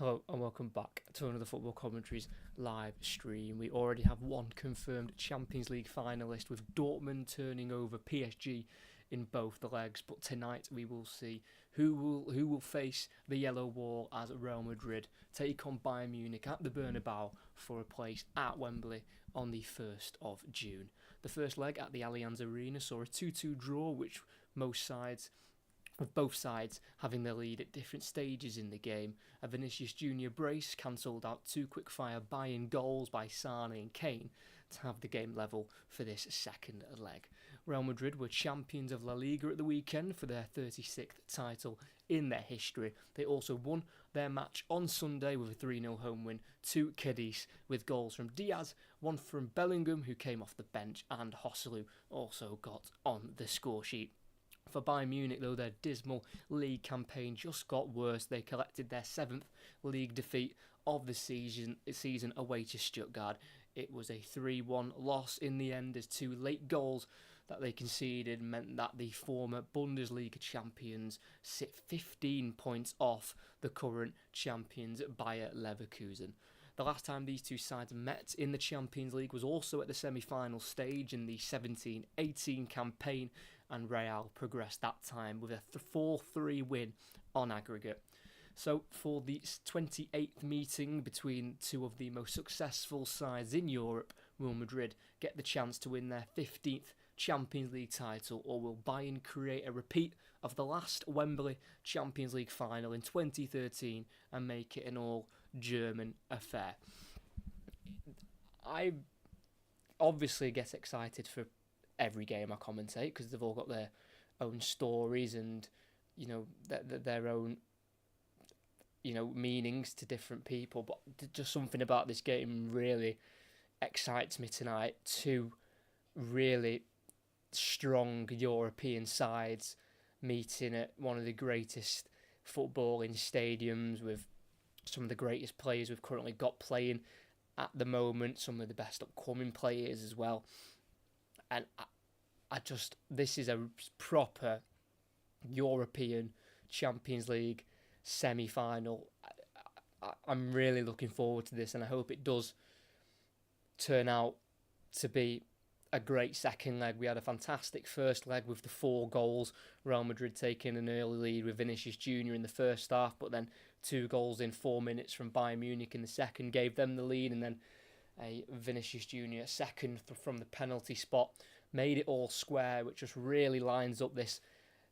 Hello and welcome back to another Football Commentaries live stream. We already have one confirmed Champions League finalist with Dortmund turning over PSG in both the legs, but tonight we will see who will face the yellow wall as Real Madrid take on Bayern Munich at the Bernabeu for a place at Wembley on the 1st of June. The first leg at the Allianz Arena saw a 2-2 draw, which with both sides having their lead at different stages in the game. A Vinicius Junior brace cancelled out two quick-fire Bayern goals by Sane and Kane to have the game level for this second leg. Real Madrid were champions of La Liga at the weekend for their 36th title in their history. They also won their match on Sunday with a 3-0 home win to Cadiz, with goals from Diaz, one from Bellingham, who came off the bench, and Joselu also got on the score sheet. For Bayern Munich, though, their dismal league campaign just got worse. They collected their 7th league defeat of the season away to Stuttgart. It was a 3-1 loss in the end, as two late goals that they conceded meant that the former Bundesliga champions sit 15 points off the current champions Bayer Leverkusen. The last time these two sides met in the Champions League was also at the semi-final stage in the 17-18 campaign, and Real progressed that time with a 4-3 win on aggregate. So for the 28th meeting between two of the most successful sides in Europe, will Madrid get the chance to win their 15th Champions League title, or will Bayern create a repeat of the last Wembley Champions League final in 2013 and make it an all-German affair? I obviously get excited for every game I commentate because they've all got their own stories and, their own, meanings to different people. But just something about this game really excites me tonight. Two really strong European sides meeting at one of the greatest footballing stadiums, with some of the greatest players we've currently got playing at the moment, some of the best upcoming players as well. And this is a proper European Champions League semi-final. I'm really looking forward to this, and I hope it does turn out to be a great second leg. We had a fantastic first leg with the 4 goals. Real Madrid taking an early lead with Vinicius Junior in the first half, but then 2 goals in 4 minutes from Bayern Munich in the second gave them the lead, and then a Vinicius Junior second from the penalty spot made it all square, which just really lines up this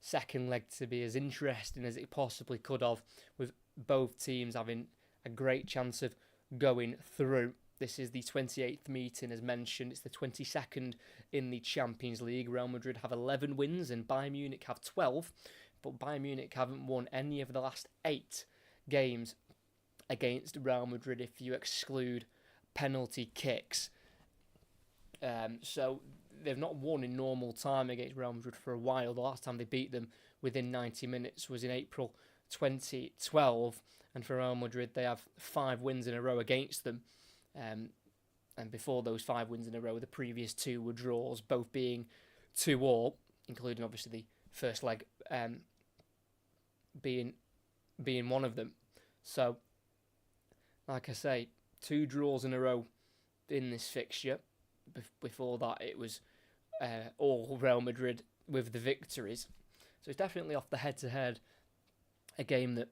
second leg to be as interesting as it possibly could have, with both teams having a great chance of going through. This is the 28th meeting, as mentioned. It's the 22nd in the Champions League. Real Madrid have 11 wins and Bayern Munich have 12, but Bayern Munich haven't won any of the last 8 games against Real Madrid if you exclude penalty kicks. So they've not won in normal time against Real Madrid for a while. The last time they beat them within 90 minutes was in April 2012, and for Real Madrid they have 5 wins in a row against them. And before those 5 wins in a row, the previous 2 were draws, both being 2-2, including obviously the first leg being one of them. So, like I say, 2 draws in a row in this fixture. Before that, it was all Real Madrid with the victories. So it's definitely off the head-to-head, a game that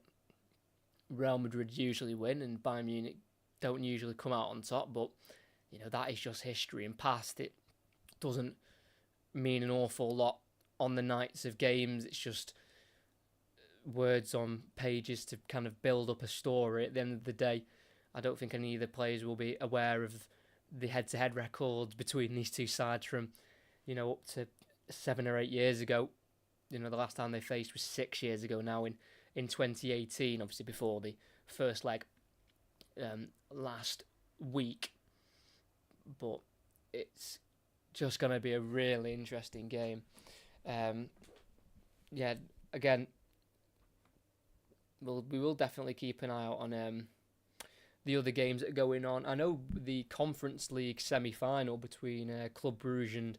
Real Madrid usually win and Bayern Munich don't usually come out on top, but that is just history and past. It doesn't mean an awful lot on the nights of games. It's just words on pages to kind of build up a story. At the end of the day, I don't think any of the players will be aware of the head-to-head records between these two sides from up to 7 or 8 years ago. The last time they faced was 6 years ago now in 2018, obviously before the first leg last week. But it's just going to be a really interesting game. Again, we will definitely keep an eye out on the other games that are going on. I know the Conference League semi-final between Club Brugge and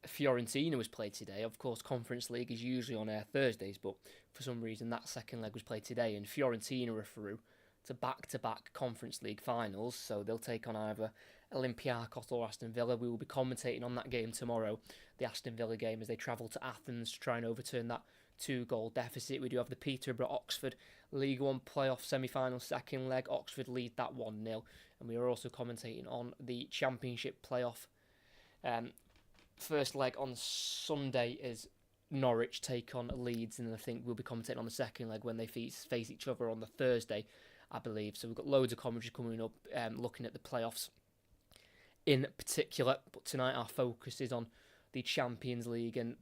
Fiorentina was played today. Of course, Conference League is usually on air Thursdays, but for some reason that second leg was played today, and Fiorentina are through to back-to-back Conference League finals, so they'll take on either Olympiacos or Aston Villa. We will be commentating on that game tomorrow, the Aston Villa game, as they travel to Athens to try and overturn that 2-goal deficit. We do have the Peterborough-Oxford League One playoff semi-final second leg. Oxford lead that 1-0, and we are also commentating on the Championship playoff. First leg on Sunday is Norwich take on Leeds, and I think we'll be commentating on the second leg when they face each other on the Thursday, I believe. So we've got loads of commentary coming up, looking at the playoffs in particular. But tonight our focus is on the Champions League and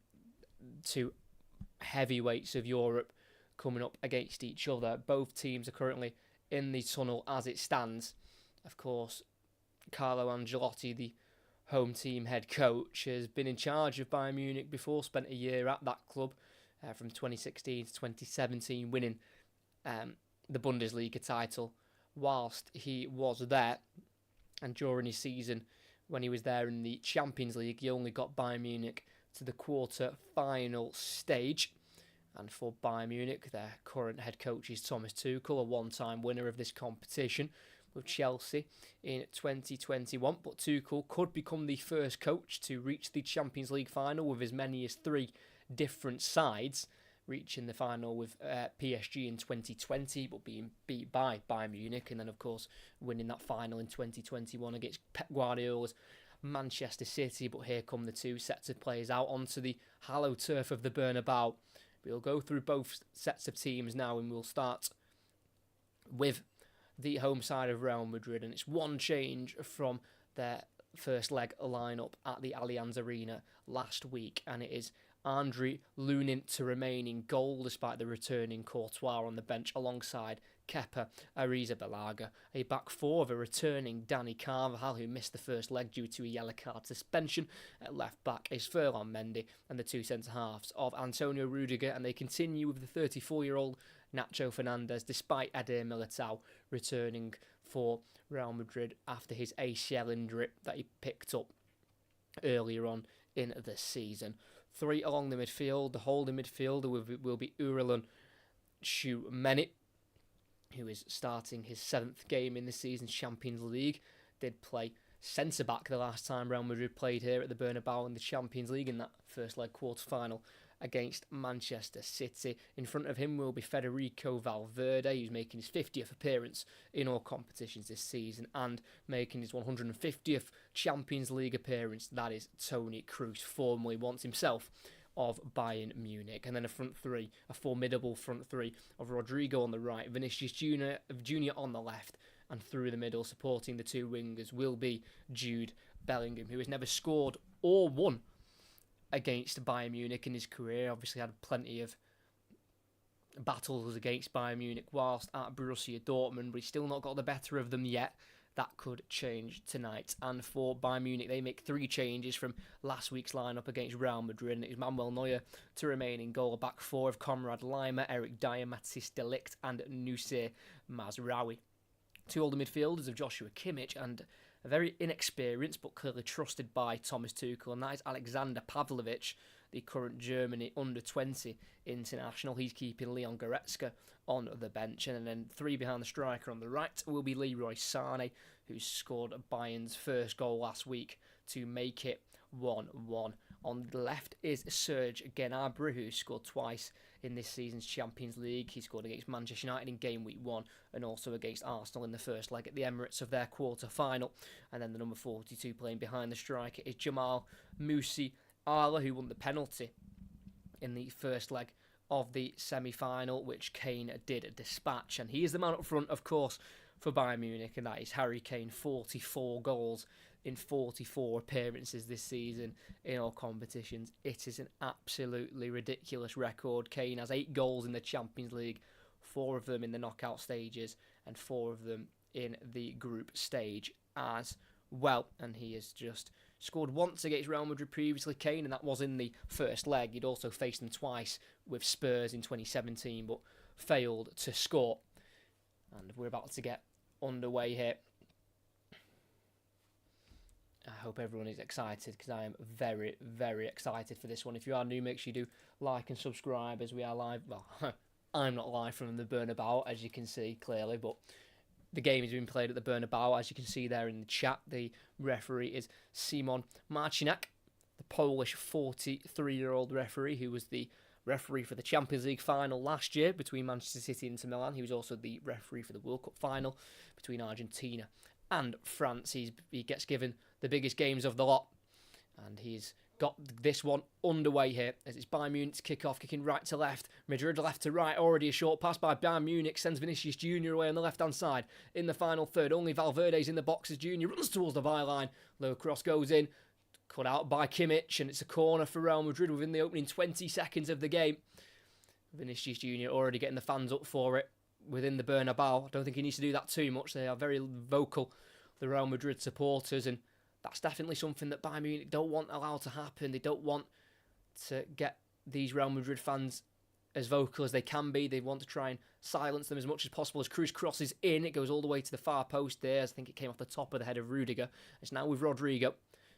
two heavyweights of Europe coming up against each other. Both teams are currently in the tunnel as it stands. Of course, Carlo Ancelotti, the home team head coach, has been in charge of Bayern Munich before, spent a year at that club from 2016 to 2017, winning the Bundesliga title whilst he was there. And during his season, when he was there in the Champions League, he only got Bayern Munich to the quarter-final stage. And for Bayern Munich, their current head coach is Thomas Tuchel, a one-time winner of this competition with Chelsea in 2021. But Tuchel could become the first coach to reach the Champions League final with as many as 3 different sides, reaching the final with PSG in 2020, but being beat by Bayern Munich, and then, of course, winning that final in 2021 against Pep Guardiola's Manchester City. But here come the two sets of players out onto the hallowed turf of the Bernabeu. We'll go through both sets of teams now, and we'll start with the home side of Real Madrid, and it's one change from their first leg lineup at the Allianz Arena last week, and it is Andre Lunin to remain in goal despite the returning Courtois on the bench alongside Kepa Arrizabalaga. A back four of a returning Dani Carvajal, who missed the first leg due to a yellow card suspension. At left back is Ferland Mendy, and the two centre-halves of Antonio Rudiger, and they continue with the 34-year-old Nacho Fernandez, despite Eder Militao returning for Real Madrid after his ACL injury that he picked up earlier on in the season. 3 along the midfield. The holding midfielder will be Aurelien Tchouameni, who is starting his 7th game in the season's Champions League. Did play centre-back the last time Real Madrid played here at the Bernabeu in the Champions League in that first leg quarter-final against Manchester City. In front of him will be Federico Valverde, who's making his 50th appearance in all competitions this season and making his 150th Champions League appearance. That is Toni Kroos, formerly once himself of Bayern Munich. And then a formidable front three of Rodrigo on the right, Vinicius Junior on the left, and through the middle, supporting the two wingers, will be Jude Bellingham, who has never scored or won against Bayern Munich in his career. Obviously had plenty of battles against Bayern Munich whilst at Borussia Dortmund, but he's still not got the better of them yet. That could change tonight. And for Bayern Munich, they make 3 changes from last week's lineup against Real Madrid. And it is Manuel Neuer to remain in goal. Back 4 of Konrad Laimer, Eric Dyer, Matthijs de Ligt, and Noussair Mazraoui. 2 older midfielders of Joshua Kimmich, and a very inexperienced but clearly trusted by Thomas Tuchel, and that is Alexander Pavlovich, the current Germany under-20 international. He's keeping Leon Goretzka on the bench. And then 3 behind the striker on the right will be Leroy Sané, who scored Bayern's first goal last week to make it 1-1. On the left is Serge Gnabry, who scored twice in this season's Champions League. He scored against Manchester United in game week 1 and also against Arsenal in the first leg at the Emirates of their quarter-final. And then the number 42 playing behind the striker is Jamal Musiala, who won the penalty in the first leg of the semi-final, which Kane did dispatch. And he is the man up front, of course, for Bayern Munich, and that is Harry Kane. 44 goals in 44 appearances this season in all competitions. It is an absolutely ridiculous record. Kane has 8 goals in the Champions League, 4 of them in the knockout stages, and 4 of them in the group stage as well. And he has just scored once against Real Madrid previously, Kane, and that was in the first leg. He'd also faced them twice with Spurs in 2017, but failed to score. And we're about to get underway here. I hope everyone is excited, because I am very, very excited for this one. If you are new, make sure you do like and subscribe, as we are live. Well, I'm not live from the Bernabeu, as you can see clearly, but The game has been played at the Bernabeu, as you can see there in the chat. The referee is Simon Marcinak, the Polish 43-year-old referee who was the referee for the Champions League final last year between Manchester City and Inter Milan. He was also the referee for the World Cup final between Argentina and France. He gets given the biggest games of the lot, and he's got this one underway here as it's Bayern Munich's kick-off, kicking right to left, Madrid left to right. Already a short pass by Bayern Munich sends Vinicius Junior away on the left-hand side. In the final third, only Valverde's in the box as Junior runs towards the byline. Low cross goes in, cut out by Kimmich, and it's a corner for Real Madrid within the opening 20 seconds of the game. Vinicius Junior already getting the fans up for it within the Bernabeu. I don't think he needs to do that too much. They are very vocal, the Real Madrid supporters, and that's definitely something that Bayern Munich don't want allowed to happen. They don't want to get these Real Madrid fans as vocal as they can be. They want to try and silence them as much as possible. As Cruz crosses in, it goes all the way to the far post there. I think it came off the top of the head of Rudiger. It's now with Rodrigo,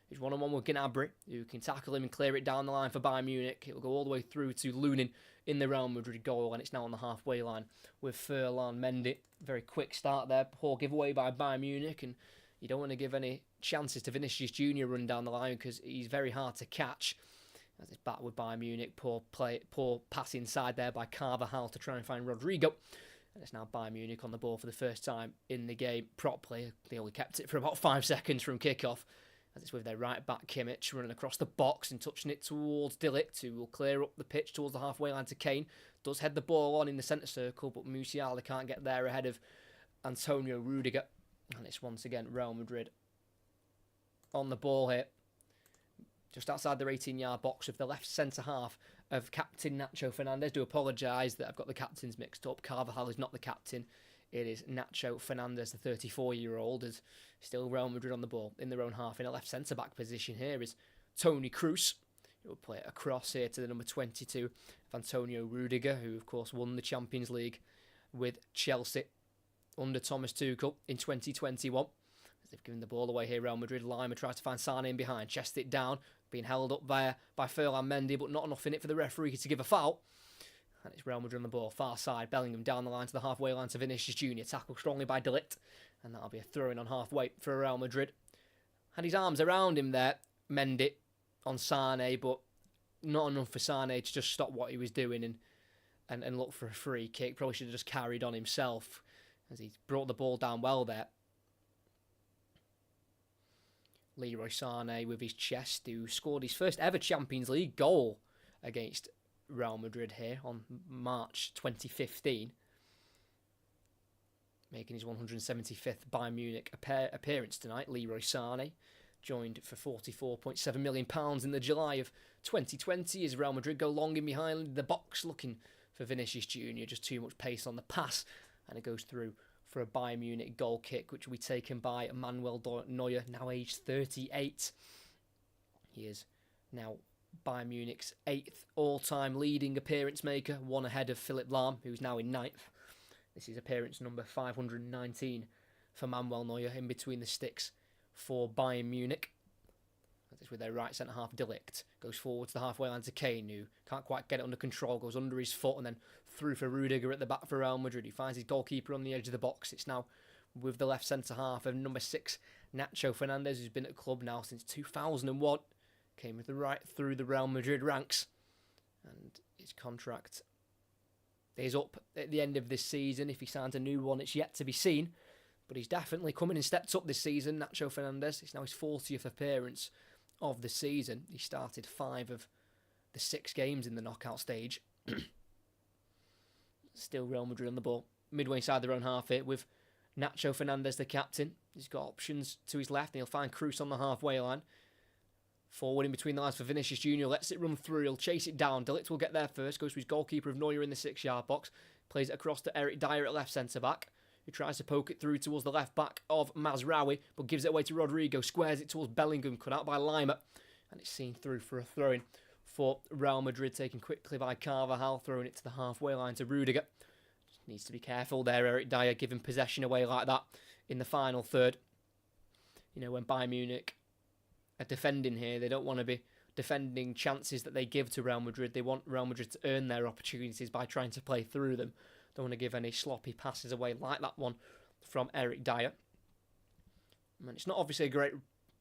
who's one-on-one with Gnabry, who can tackle him and clear it down the line for Bayern Munich. It will go all the way through to Lunin in the Real Madrid goal, and it's now on the halfway line with Ferland Mendy. Very quick start there. Poor giveaway by Bayern Munich, and you don't want to give any chances to Vinicius Junior run down the line because he's very hard to catch. As it's back with Bayern Munich, poor pass inside there by Carvajal to try and find Rodrigo. And it's now Bayern Munich on the ball for the first time in the game properly. They only kept it for about 5 seconds from kickoff. As it's with their right back Kimmich running across the box and touching it towards De Ligt, who will clear up the pitch towards the halfway line to Kane. Does head the ball on in the centre circle, but Musiala can't get there ahead of Antonio Rudiger. And it's once again Real Madrid on the ball here, just outside their 18-yard box with the left centre-half of captain Nacho Fernandez. Do apologise that I've got the captains mixed up. Carvajal is not the captain. It is Nacho Fernandez, the 34-year-old, is still Real Madrid on the ball in their own half. In a left centre-back position here is Toni Kroos. He will play it across here to the number 22 of Antonio Rudiger, who, of course, won the Champions League with Chelsea under Thomas Tuchel in 2021. As they've given the ball away here, Real Madrid. Lima tries to find Sane in behind, chests it down, being held up there by Ferland Mendy, but not enough in it for the referee to give a foul. And it's Real Madrid on the ball, far side. Bellingham down the line to the halfway line to Vinicius Junior, tackled strongly by De Ligt, and that'll be a throw-in on halfway for Real Madrid. Had his arms around him there, Mendy, on Sane, but not enough for Sane to just stop what he was doing and look for a free kick. Probably should have just carried on himself, as he brought the ball down well there. Leroy Sane with his chest, who scored his first ever Champions League goal against Real Madrid here on March 2015. Making his 175th Bayern Munich appearance tonight. Leroy Sane joined for £44.7 million in the July of 2020 as Real Madrid go long in behind the box looking for Vinicius Junior. Just too much pace on the pass, and it goes through for a Bayern Munich goal kick, which will be taken by Manuel Neuer, now aged 38. He is now Bayern Munich's 8th all-time leading appearance maker, one ahead of Philipp Lahm, who's now in 9th. This is appearance number 519 for Manuel Neuer, in between the sticks for Bayern Munich. That's with their right centre-half, De Ligt. Goes forward to the halfway line to Kane, who can't quite get it under control, goes under his foot and then through for Rudiger at the back for Real Madrid. He finds his goalkeeper on the edge of the box. It's now with the left centre-half of number 6, Nacho Fernandez, who's been at the club now since 2001. Came with the right through the Real Madrid ranks. And his contract is up at the end of this season. If he signs a new one, it's yet to be seen. But he's definitely coming and stepped up this season, Nacho Fernandez. It's now his 40th appearance of the season. He started 5 of the 6 games in the knockout stage. Still Real Madrid on the ball. Midway inside their own half here with Nacho Fernandez, the captain. He's got options to his left and he'll find Kroos on the halfway line. Forward in between the lines for Vinicius Junior. Lets it run through. He'll chase it down. De Ligt will get there first. Goes to his goalkeeper of Neuer in the 6-yard box. Plays it across to Eric Dyer at left centre-back, who tries to poke it through towards the left back of Mazraoui, but gives it away to Rodrigo. Squares it towards Bellingham, cut out by Lima. And it's seen through for a throw-in for Real Madrid, taken quickly by Carvajal, throwing it to the halfway line to Rudiger. Just needs to be careful there, Eric Dyer, giving possession away like that in the final third. You know, when Bayern Munich are defending here, they don't want to be defending chances that they give to Real Madrid. They want Real Madrid to earn their opportunities by trying to play through them. Don't want to give any sloppy passes away like that one from Eric Dyer. And it's not obviously a great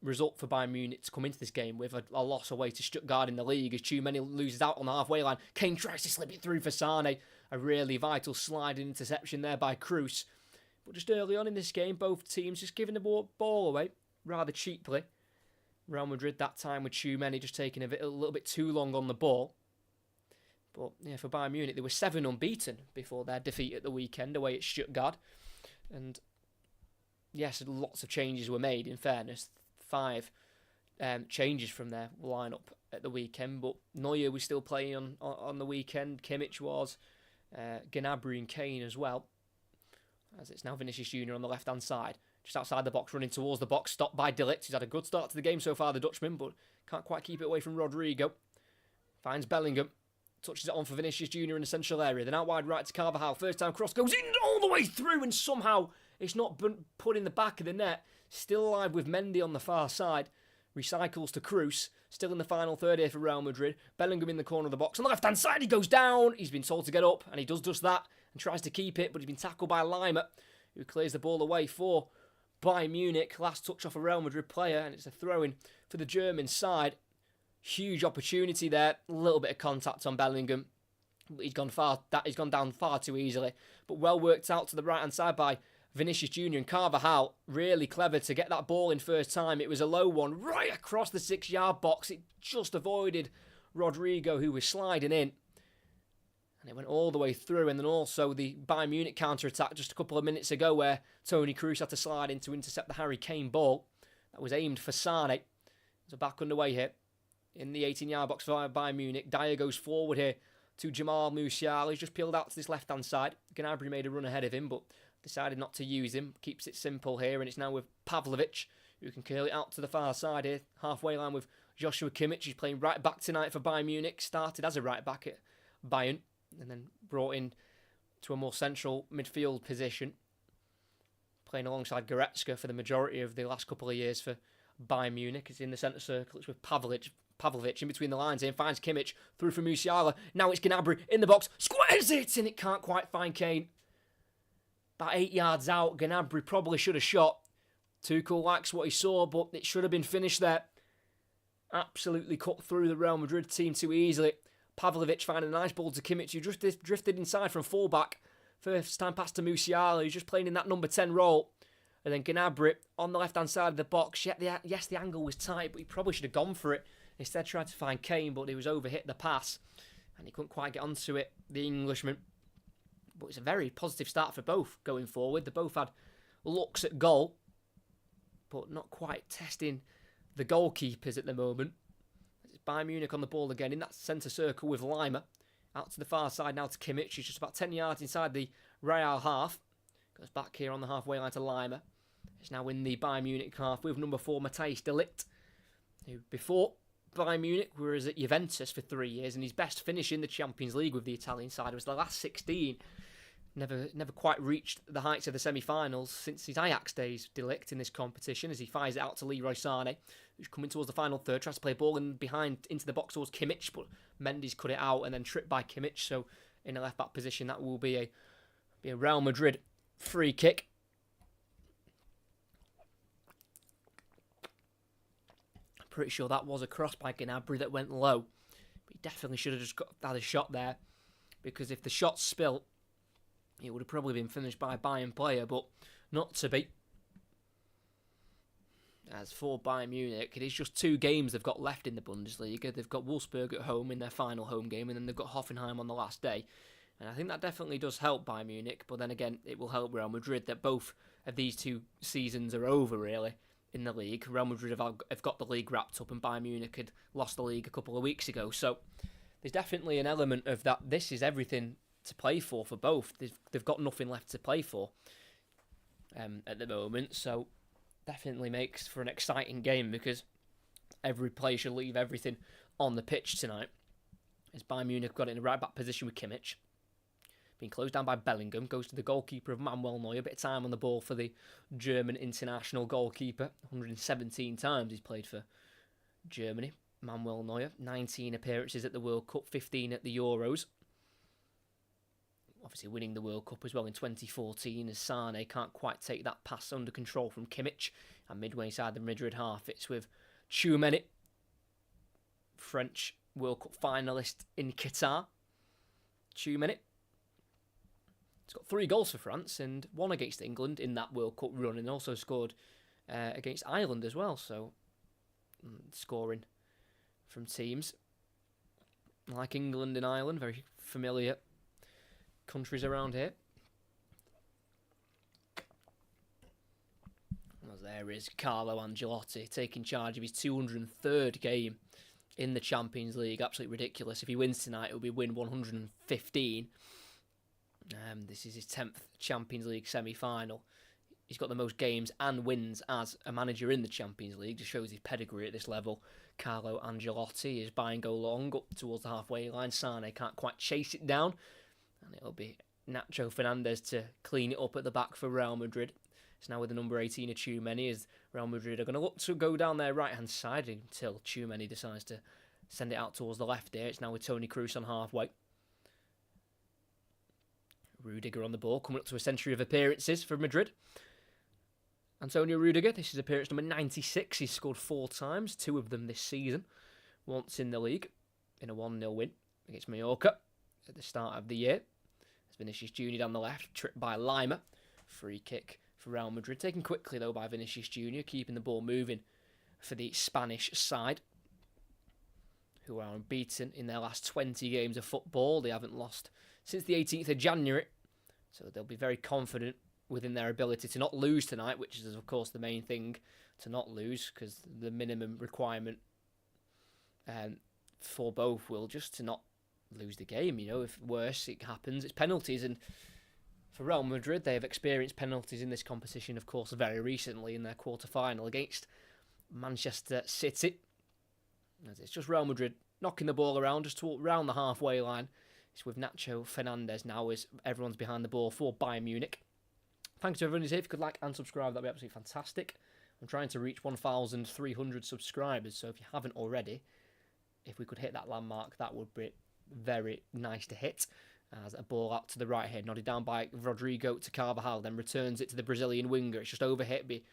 result for Bayern Munich to come into this game with a loss away to Stuttgart in the league as Tchouameni loses out on the halfway line. Kane tries to slip it through for Sane. A really vital sliding interception there by Kroos. But just early on in this game, both teams just giving the ball away rather cheaply. Real Madrid that time with Tchouameni just taking a little bit too long on the ball. But yeah, for Bayern Munich, they were 7 unbeaten before their defeat at the weekend away at Stuttgart. And yes, lots of changes were made, in fairness. 5 changes from their lineup at the weekend. But Neuer was still playing on the weekend. Kimmich was. Gnabry and Kane as well. As it's now Vinicius Jr. on the left-hand side. Just outside the box, running towards the box. Stopped by De Ligt, who's had a good start to the game so far, the Dutchman. But can't quite keep it away from Rodrigo. Finds Bellingham. Touches it on for Vinicius Jr. in the central area. Then out wide right to Carvajal. First time cross goes in all the way through and somehow it's not put in the back of the net. Still alive with Mendy on the far side. Recycles to Kroos. Still in the final third here for Real Madrid. Bellingham in the corner of the box. On the left-hand side he goes down. He's been told to get up and he does just that and tries to keep it. But he's been tackled by Lima, who clears the ball away for Bayern Munich. Last touch off a Real Madrid player and it's a throw-in for the German side. Huge opportunity there. A little bit of contact on Bellingham. He's gone down far too easily. But well worked out to the right-hand side by Vinicius Jr. and Carvajal. Really clever to get that ball in first time. It was a low one right across the 6-yard box. It just avoided Rodrigo, who was sliding in. And it went all the way through. And then also the Bayern Munich counter-attack just a couple of minutes ago where Toni Kroos had to slide in to intercept the Harry Kane ball. That was aimed for Sane. So back underway here. In the 18-yard box for Bayern Munich. Dyer goes forward here to Jamal Musiala. He's just peeled out to this left-hand side. Gnabry made a run ahead of him, but decided not to use him. Keeps it simple here, and it's now with Pavlovic, who can curl it out to the far side here. Halfway line with Joshua Kimmich. He's playing right back tonight for Bayern Munich. Started as a right back at Bayern, and then brought in to a more central midfield position. Playing alongside Goretzka for the majority of the last couple of years for Bayern Munich. It's in the centre circle. It's with Pavlovic in between the lines here and finds Kimmich through for Musiala. Now it's Gnabry in the box. Squares it and it can't quite find Kane. About 8 yards out. Gnabry probably should have shot. Tuchel likes what he saw, but it should have been finished there. Absolutely cut through the Real Madrid team too easily. Pavlovic finding a nice ball to Kimmich, who drifted inside from fullback. First time pass to Musiala, who's just playing in that number 10 role. And then Gnabry on the left-hand side of the box. Yes, the angle was tight, but he probably should have gone for it. Instead tried to find Kane, but he was overhit the pass. And he couldn't quite get onto it, the Englishman. But it's a very positive start for both going forward. They both had looks at goal, but not quite testing the goalkeepers at the moment. It's Bayern Munich on the ball again in that centre circle with Lima. Out to the far side now to Kimmich. He's just about 10 yards inside the Real half. Goes back here on the halfway line to Lima. It's now in the Bayern Munich half with number 4, Matthijs de Ligt, who before Bayern Munich was at Juventus for 3 years, and his best finish in the Champions League with the Italian side was the last 16. Never quite reached the heights of the semi-finals since his Ajax days. De Ligt in this competition as he fires it out to Leroy Sané, who's coming towards the final third, tries to play a ball in behind into the box towards Kimmich, but Mendy's cut it out and then tripped by Kimmich. So in a left back position, that will be a Real Madrid free kick. I'm pretty sure that was a cross by Gnabry that went low. But he definitely should have just had a shot there, because if the shot spilt, it would have probably been finished by a Bayern player, but not to be. As for Bayern Munich, it is just 2 games they've got left in the Bundesliga. They've got Wolfsburg at home in their final home game, and then they've got Hoffenheim on the last day. And I think that definitely does help Bayern Munich, but then again, it will help Real Madrid that both of these 2 seasons are over, really, in the league. Real Madrid have got the league wrapped up, and Bayern Munich had lost the league a couple of weeks ago. So there's definitely an element of that. This is everything to play for both. They've got nothing left to play for at the moment, so definitely makes for an exciting game, because every player should leave everything on the pitch tonight. As Bayern Munich got it in a right back position with Kimmich, being closed down by Bellingham, goes to the goalkeeper of Manuel Neuer. A bit of time on the ball for the German international goalkeeper. 117 times he's played for Germany. Manuel Neuer, 19 appearances at the World Cup, 15 at the Euros. obviously winning the World Cup as well in 2014, as Sane can't quite take that pass under control from Kimmich. And midway inside the Madrid half, it's with Tchouaméni, French World Cup finalist in Qatar. Tchouaméni. He's got 3 goals for France and 1 against England in that World Cup run, and also scored against Ireland as well. So scoring from teams like England and Ireland, very familiar countries around here. As there is Carlo Ancelotti taking charge of his 203rd game in the Champions League. Absolutely ridiculous. If he wins tonight, it will be win 115. This is his 10th Champions League semi-final. He's got the most games and wins as a manager in the Champions League. Just shows his pedigree at this level. Carlo Ancelotti is buying go long up towards the halfway line. Sane can't quite chase it down. And it'll be Nacho Fernandez to clean it up at the back for Real Madrid. It's now with the number 18 of Tchouaméni, as Real Madrid are going to look to go down their right-hand side until Tchouaméni decides to send it out towards the left here. It's now with Toni Kroos on halfway. Rudiger on the ball, coming up to a century of appearances for Madrid. Antonio Rudiger, this is appearance number 96. He's scored 4 times, 2 of them this season. Once in the league, in a 1-0 win against Mallorca at the start of the year. As Vinicius Junior down the left, tripped by Lima. Free kick for Real Madrid, taken quickly though by Vinicius Junior, keeping the ball moving for the Spanish side, who are unbeaten in their last 20 games of football. They haven't lost since the 18th of January, so they'll be very confident within their ability to not lose tonight, which is of course the main thing, to not lose, because the minimum requirement for both will just to not lose the game. You know, if worse it happens, it's penalties. And for Real Madrid, they have experienced penalties in this competition, of course, very recently in their quarter-final against Manchester City. It's just Real Madrid knocking the ball around just around the halfway line. It's with Nacho Fernandez now as everyone's behind the ball for Bayern Munich. Thanks to everyone who's here. If you could like and subscribe, that'd be absolutely fantastic. I'm trying to reach 1,300 subscribers, so if you haven't already, if we could hit that landmark, that would be very nice to hit. As a ball out to the right here, nodded down by Rodrigo to Carvajal, then returns it to the Brazilian winger. It's just overhit, be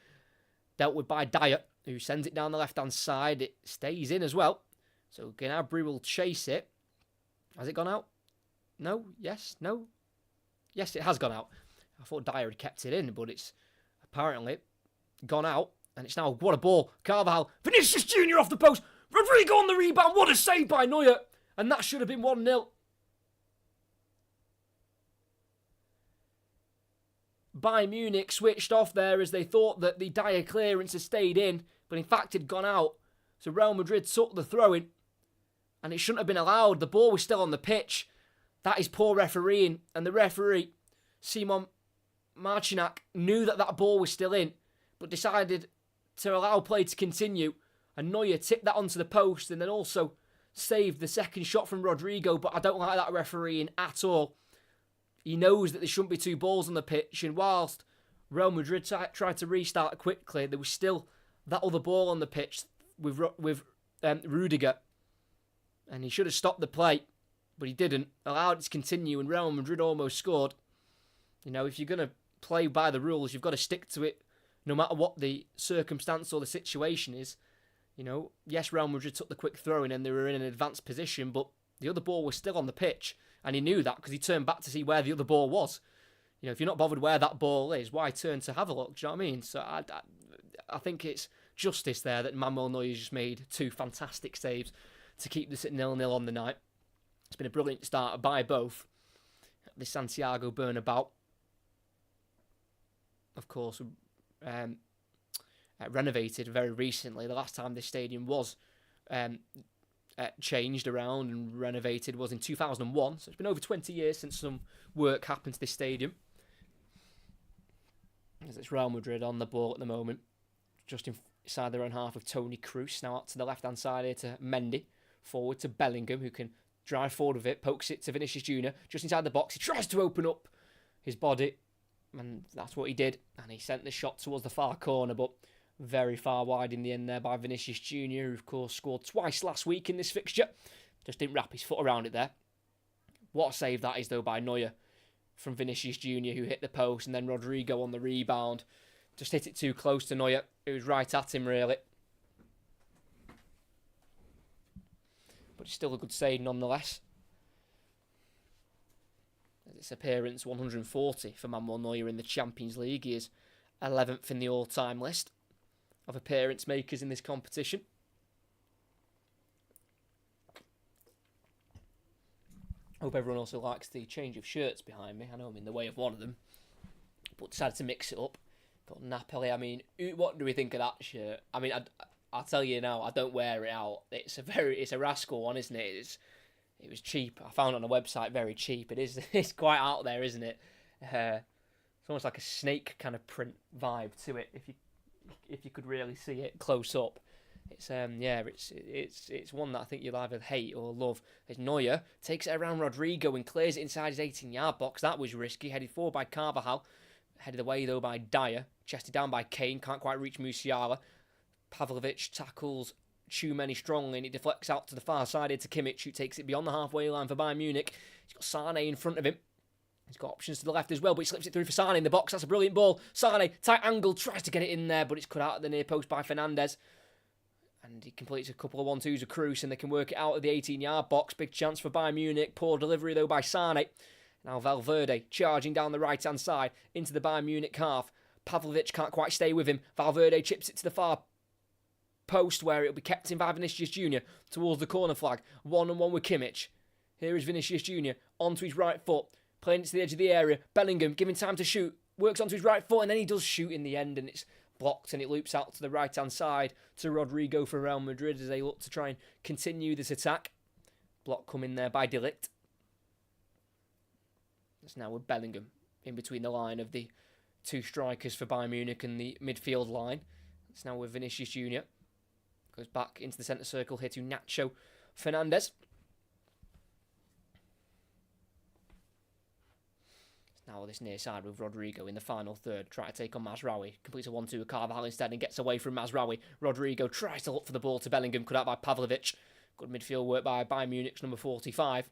dealt with by Dyer, who sends it down the left-hand side. It stays in as well. So Gnabry will chase it. Has it gone out? No? Yes? No? Yes, it has gone out. I thought Dyer had kept it in, but it's apparently gone out. And it's now, what a ball. Carvajal, Vinicius Junior off the post. Rodrigo on the rebound. What a save by Neuer. And that should have been 1-0. Bayern Munich switched off there as they thought that the Dyer clearance had stayed in, but in fact had gone out. So Real Madrid took the throw-in, and it shouldn't have been allowed. The ball was still on the pitch. That is poor refereeing, and the referee, Simon Marcinac, knew that that ball was still in, but decided to allow play to continue, and Neuer tipped that onto the post and then also saved the second shot from Rodrigo, but I don't like that refereeing at all. He knows that there shouldn't be 2 balls on the pitch, and whilst Real Madrid tried to restart quickly, there was still that other ball on the pitch with Rudiger, and he should have stopped the play, but he didn't. Allowed it to continue, and Real Madrid almost scored. You know, if you're going to play by the rules, you've got to stick to it, no matter what the circumstance or the situation is. You know, yes, Real Madrid took the quick throw-in and they were in an advanced position, but the other ball was still on the pitch. And he knew that because he turned back to see where the other ball was. You know, if you're not bothered where that ball is, why turn to have a look? Do you know what I mean? So I think it's justice there that Manuel Neuer just made 2 fantastic saves to keep this at 0-0 on the night. It's been a brilliant start by both. The Santiago Bernabéu, of course, renovated very recently. The last time this stadium was changed around and renovated was in 2001, so it's been over 20 years since some work happened to this stadium. As it's Real Madrid on the ball at the moment, just inside their own half with Toni Kroos. Now out to the left hand side here to Mendy, forward to Bellingham, who can drive forward with it, pokes it to Vinicius Junior just inside the box. He tries to open up his body, and that's what he did, and he sent the shot towards the far corner, but very far wide in the end there by Vinicius Junior, who of course scored twice last week in this fixture. Just didn't wrap his foot around it there. What a save that is though by Neuer. from Vinicius Junior, who hit the post, and then Rodrigo on the rebound. Just hit it too close to Neuer. It was right at him, really. But it's still a good save nonetheless. Its appearance 140 for Manuel Neuer in the Champions League. He is 11th in the all-time list of appearance makers in this competition. Hope everyone also likes the change of shirts behind me. I know I'm in the way of one of them, but decided to mix it up. Got Napoli. I mean, what do we think of that shirt? I mean, I'll tell you now, I don't wear it out. It's a rascal one, isn't it? It was cheap. I found it on a website very cheap. It's quite out there, isn't it? It's almost like a snake kind of print vibe to it. If you could really see it close up, it's one that I think you'll either hate or love. As Neuer takes it around Rodrigo and clears it inside his 18-yard box. That was risky. Headed forward by Carvajal, headed away though by Dyer, chested down by Kane. Can't quite reach Musiala. Pavlovic tackles Tchouameni strongly, and it deflects out to the far side here to Kimmich, who takes it beyond the halfway line for Bayern Munich. He's got Sane in front of him. He's got options to the left as well, but he slips it through for Sane in the box. That's a brilliant ball. Sane, tight angle, tries to get it in there, but it's cut out at the near post by Fernandes. And he completes a couple of 1-2s of Cruz, and they can work it out of the 18-yard box. Big chance for Bayern Munich. Poor delivery, though, by Sane. Now Valverde charging down the right-hand side into the Bayern Munich half. Pavlovic can't quite stay with him. Valverde chips it to the far post, where it'll be kept in by Vinicius Junior towards the corner flag. 1-on-1 with Kimmich. Here is Vinicius Junior onto his right foot, playing it to the edge of the area. Bellingham giving time to shoot, works onto his right foot, and then he does shoot in the end, and it's blocked, and it loops out to the right-hand side to Rodrigo for Real Madrid as they look to try and continue this attack. Block coming there by De Ligt. It's now with Bellingham in between the line of the two strikers for Bayern Munich and the midfield line. It's now with Vinicius Junior. Goes back into the centre circle here to Nacho Fernandes. Now this near side with Rodrigo in the final third. Try to take on Mazraoui. Completes a 1-2 with Carvajal instead and gets away from Mazraoui. Rodrigo tries to look for the ball to Bellingham. Cut out by Pavlovic. Good midfield work by Bayern Munich's number 45.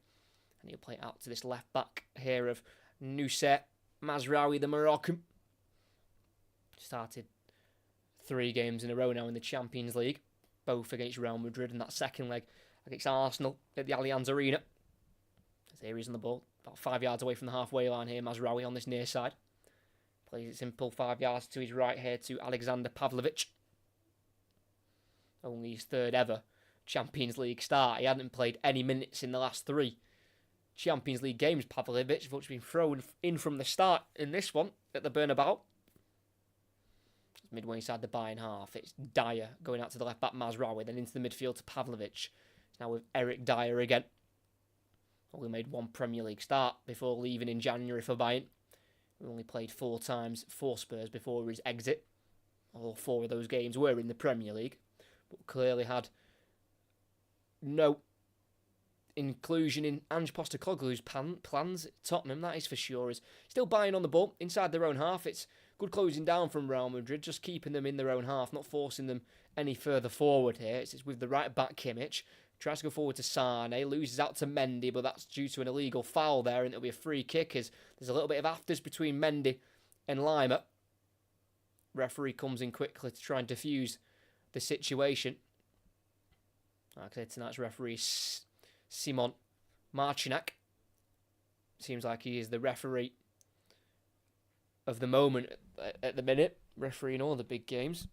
And he'll play it out to this left back here of Nusret Mazraoui, the Moroccan. Started 3 games in a row now in the Champions League. Both against Real Madrid, and that second leg against Arsenal at the Allianz Arena. As here he's on the ball. About 5 yards away from the halfway line here, Mazraoui on this near side. Plays it simple, 5 yards to his right here to Alexander Pavlovic. Only his third ever Champions League start. He hadn't played any minutes in the last 3 Champions League games, Pavlovic, but he's been thrown in from the start in this one at the Bernabeu. Midway inside the Bayern half, it's Dyer going out to the left back, Mazraoui, then into the midfield to Pavlovic. It's now with Eric Dyer again. Only made 1 Premier League start before leaving in January for Bayern. We only played 4 times for Spurs before his exit. All 4 of those games were in the Premier League, but clearly had no inclusion in Ange Postecoglou's plans at Tottenham, that is for sure. Is still Bayern on the ball inside their own half. It's good closing down from Real Madrid, just keeping them in their own half, not forcing them any further forward here. It's with the right back Kimmich. Tries to go forward to Sane, loses out to Mendy, but that's due to an illegal foul there, and it'll be a free kick as there's a little bit of afters between Mendy and Lima. Referee comes in quickly to try and defuse the situation. Like I said, tonight's referee is Simon Marcinac. Seems like he is the referee of the moment at the minute, refereeing all the big games.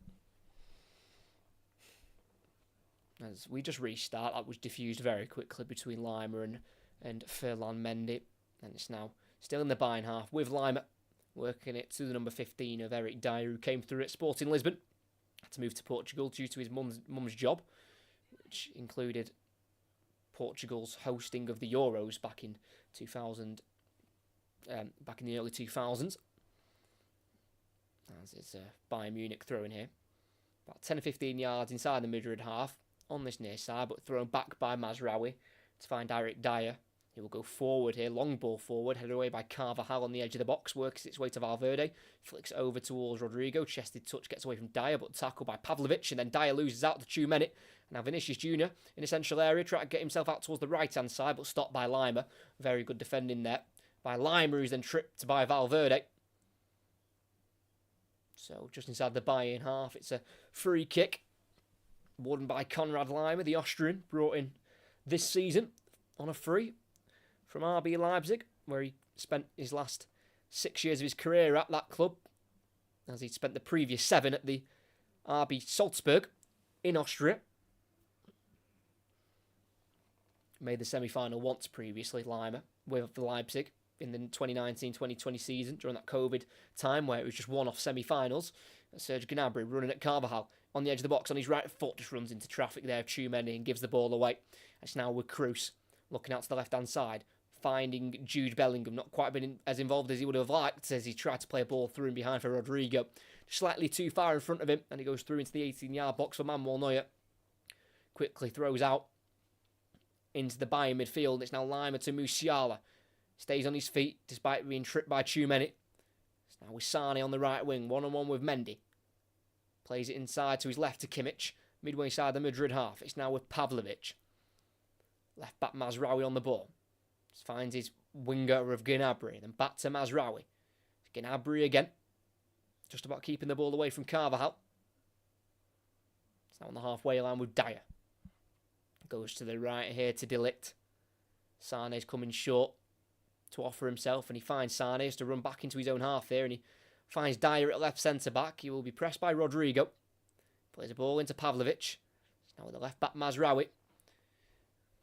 As we just restart, that was diffused very quickly between Lima and Ferland Mendy. And it's now still in the Bayern half with Lima working it to the number 15 of Eric Dyer, who came through at Sporting Lisbon. Had to move to Portugal due to his mum's job, which included Portugal's hosting of the Euros back in 2000, back in the early 2000s. As it's Bayern Munich throwing here. About 10 or 15 yards inside the Madrid half on this near side, but thrown back by Mazraoui to find Eric Dyer. He will go forward here, long ball forward, headed away by Carvajal on the edge of the box, works its way to Valverde, flicks over towards Rodrigo, chested touch, gets away from Dyer, but tackled by Pavlovic, and then Dyer loses out to Tchouameni. Now Vinicius Junior in a central area, trying to get himself out towards the right-hand side, but stopped by Lima. Very good defending there by Lima, who's then tripped by Valverde. So just inside the Bayern half, it's a free kick. Won by Konrad Lima, the Austrian, brought in this season on a free from RB Leipzig, where he spent his last 6 years of his career at that club, as he'd spent the previous 7 at the RB Salzburg in Austria. Made the semi-final once previously, Lima, with Leipzig in the 2019-2020 season during that COVID time where it was just one-off semi-finals. Serge Gnabry running at Carvajal on the edge of the box on his right foot, just runs into traffic there of Tchouameni and gives the ball away. It's now with Kroos looking out to the left-hand side, finding Jude Bellingham, not quite been as involved as he would have liked as he tried to play a ball through and behind for Rodrigo. Slightly too far in front of him, and he goes through into the 18-yard box for Manuel Neuer. Quickly throws out into the Bayern midfield. It's now Lima to Musiala. Stays on his feet despite being tripped by Tchouameni. It's now with Sane on the right wing, one-on-one with Mendy. Plays it inside to his left to Kimmich, midway side the Madrid half. It's now with Pavlovic. Left back Mazraoui on the ball. Just finds his winger of Gnabry, then back to Mazraoui. Gnabry again. Just about keeping the ball away from Carvajal. It's now on the halfway line with Dyer. Goes to the right here to De Ligt. Sane's coming short to offer himself, and he finds Sane, has to run back into his own half there, and he finds Dyer at left centre-back. He will be pressed by Rodrigo. Plays a ball into Pavlovic. Now with the left-back Mazraoui.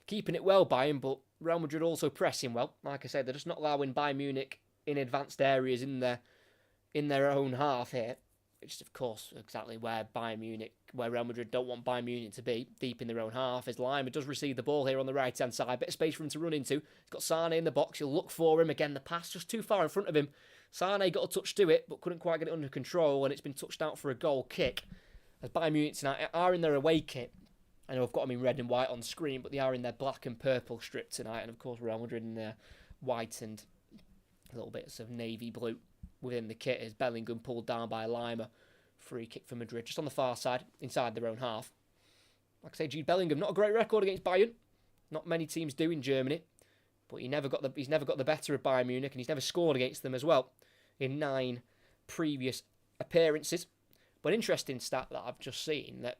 Keeping it well by him, but Real Madrid also pressing well. Like I said, they're just not allowing Bayern Munich in advanced areas in their own half here. Which is, of course, exactly where Real Madrid don't want Bayern Munich to be, deep in their own half, as Lima does receive the ball here on the right-hand side. Bit of space for him to run into. He's got Sane in the box. He'll look for him. Again, the pass just too far in front of him. Sane got a touch to it, but couldn't quite get it under control, and it's been touched out for a goal kick. As Bayern Munich tonight are in their away kit. I know I've got them in red and white on screen, but they are in their black and purple strip tonight, and of course Real Madrid in their white and little bits of navy blue within the kit, as Bellingham pulled down by Lima. Free kick for Madrid, just on the far side, inside their own half. Like I say, Jude Bellingham, not a great record against Bayern. Not many teams do in Germany, but he's never got the better of Bayern Munich, and he's never scored against them as well in 9 previous appearances. But interesting stat that I've just seen, that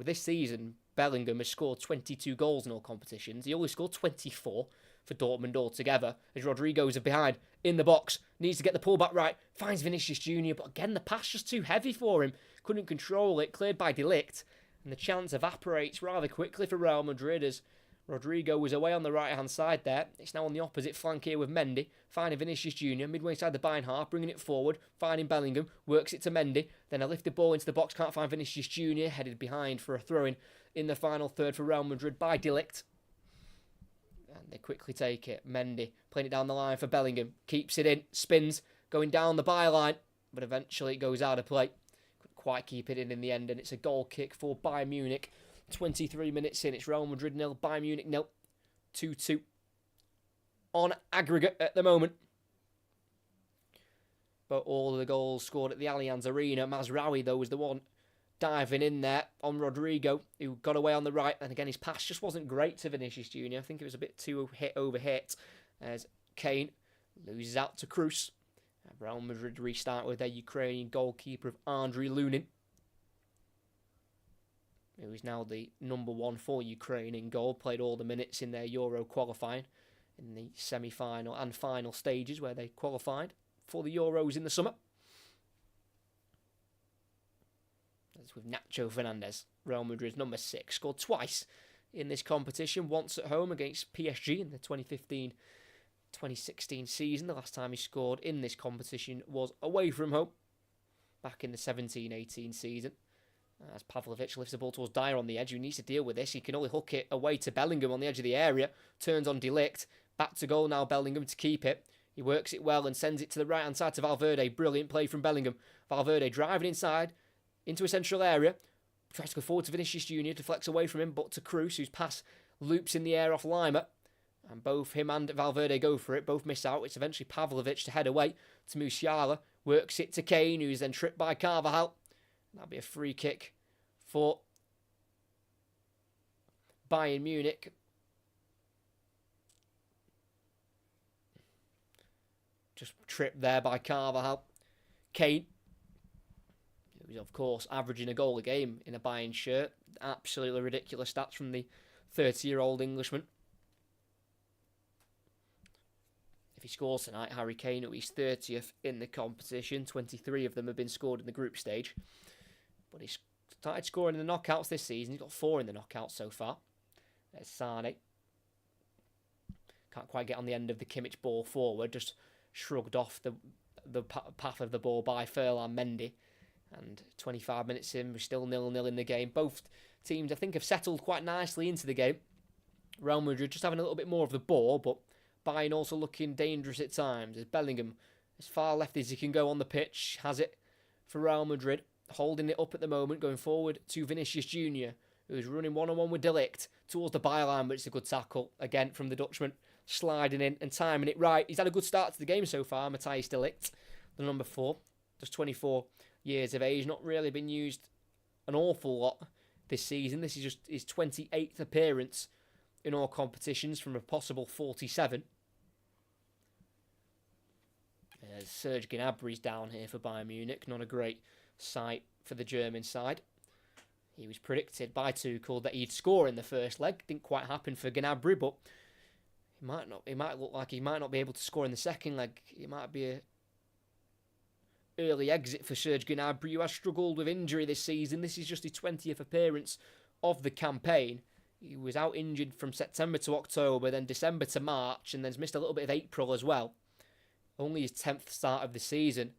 this season Bellingham has scored 22 goals in all competitions. He only scored 24 for Dortmund altogether, as Rodrigo's behind in the box, needs to get the pullback right, finds Vinicius Jr., but again the pass just too heavy for him, couldn't control it, cleared by De Ligt, and the chance evaporates rather quickly for Real Madrid as Rodrigo was away on the right hand side there. It's now on the opposite flank here with Mendy, finding Vinicius Jr., midway inside the Bayern half, bringing it forward, finding Bellingham, works it to Mendy, then a lifted ball into the box, can't find Vinicius Jr., headed behind for a throw-in in the final third for Real Madrid by De Ligt. And they quickly take it. Mendy playing it down the line for Bellingham. Keeps it in. Spins. Going down the byline. But eventually it goes out of play. Couldn't quite keep it in the end. And it's a goal kick for Bayern Munich. 23 minutes in. It's Real Madrid 0. Bayern Munich 0. 2-2. On aggregate at the moment. But all of the goals scored at the Allianz Arena. Mazraoui, though, was the one diving in there on Rodrigo, who got away on the right, and again his pass just wasn't great to Vinicius Jr. I think it was a bit too hit as Kane loses out to Kroos. Real Madrid restart with their Ukrainian goalkeeper of Andriy Lunin, who is now the number 1 for Ukraine in goal, played all the minutes in their Euro qualifying in the semi-final and final stages where they qualified for the Euros in the summer. With Nacho Fernandez, Real Madrid's number 6, scored twice in this competition, once at home against PSG in the 2015-2016 season. The last time he scored in this competition was away from home, back in the 17-18 season. As Pavlovic lifts the ball towards Dyer on the edge, who needs to deal with this. He can only hook it away to Bellingham on the edge of the area, turns on De Ligt, back to goal now Bellingham to keep it. He works it well and sends it to the right-hand side to Valverde. Brilliant play from Bellingham. Valverde driving inside, into a central area, tries to go forward to Vinicius Jr. to flex away from him, but to Kroos, whose pass loops in the air off Lima. And both him and Valverde go for it, both miss out. It's eventually Pavlovic to head away to Musiala, works it to Kane, who's then tripped by Carvajal. That'll be a free kick for Bayern Munich. Just tripped there by Carvajal. Kane, who's of course averaging a goal a game in a Bayern shirt. Absolutely ridiculous stats from the 30-year-old Englishman. If he scores tonight, Harry Kane will be 30th in the competition. 23 of them have been scored in the group stage. But he's started scoring in the knockouts this season. He's got 4 in the knockouts so far. There's Sane. Can't quite get on the end of the Kimmich ball forward. Just shrugged off the path of the ball by Ferland Mendy. And 25 minutes in, we're still 0-0 in the game. Both teams, I think, have settled quite nicely into the game. Real Madrid just having a little bit more of the ball, but Bayern also looking dangerous at times. As Bellingham, as far left as he can go on the pitch, has it for Real Madrid. Holding it up at the moment, going forward to Vinicius Jr., who's running one-on-one with De Ligt towards the byline, but it's a good tackle, again, from the Dutchman. Sliding in and timing it right. He's had a good start to the game so far, Matthijs De Ligt, the number 4. Just 24 years of age, not really been used an awful lot this season. This is just his 28th appearance in all competitions from a possible 47. Serge Gnabry's down here for Bayern Munich. Not a great sight for the German side. He was predicted by Tuchel that he'd score in the first leg. Didn't quite happen for Gnabry, but it might look like he might not be able to score in the second leg. It might be a early exit for Serge Gnabry, who has struggled with injury this season. This is just his 20th appearance of the campaign. He was out injured from September to October, then December to March, and then has missed a little bit of April as well. Only his 10th start of the season.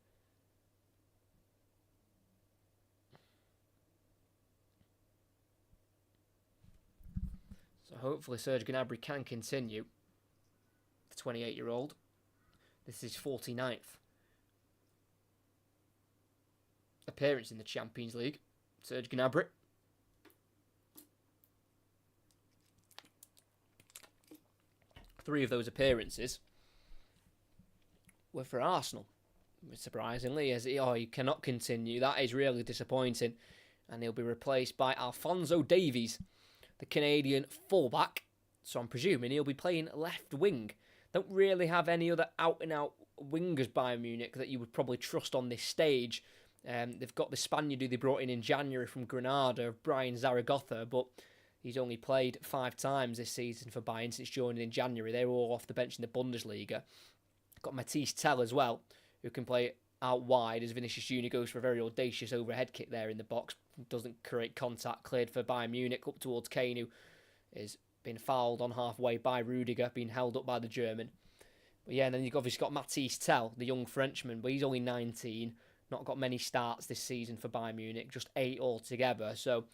So hopefully Serge Gnabry can continue. The 28-year-old. This is his 49th appearance in the Champions League. Serge Gnabry. Three of those appearances were for Arsenal, surprisingly, as he cannot continue. That is really disappointing, and he'll be replaced by Alphonso Davies, the Canadian fullback. So I'm presuming he'll be playing left wing. Don't really have any other out-and-out wingers by Munich that you would probably trust on this stage. They've got the Spaniard who they brought in January from Granada, Brian Zaragoza, but he's only played 5 times this season for Bayern since joining in January. They were all off the bench in the Bundesliga. Got Matthijs Tell as well, who can play out wide as Vinicius Jr. goes for a very audacious overhead kick there in the box. Doesn't create contact, cleared for Bayern Munich up towards Kane, who is been fouled on halfway by Rudiger, being held up by the German. But yeah, and then you've obviously got Matthijs Tell, the young Frenchman, but he's only 19, not got many starts this season for Bayern Munich, just 8 altogether. So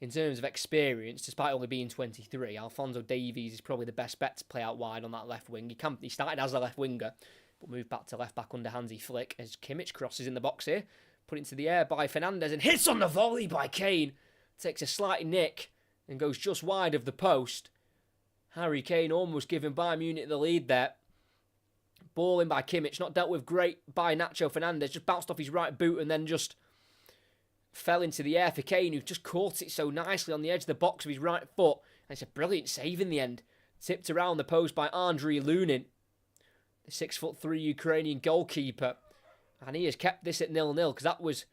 in terms of experience, despite only being 23, Alphonso Davies is probably the best bet to play out wide on that left wing. He started as a left winger, but moved back to left back under Hansi Flick as Kimmich crosses in the box here, put into the air by Fernandes and hits on the volley by Kane. Takes a slight nick and goes just wide of the post. Harry Kane almost giving Bayern Munich the lead there. Ball in by Kimmich, not dealt with great by Nacho Fernandes, just bounced off his right boot and then just fell into the air for Kane, who just caught it so nicely on the edge of the box with his right foot. And it's a brilliant save in the end. Tipped around the post by Andriy Lunin, the 6'3" Ukrainian goalkeeper. And he has kept this at 0-0 because that was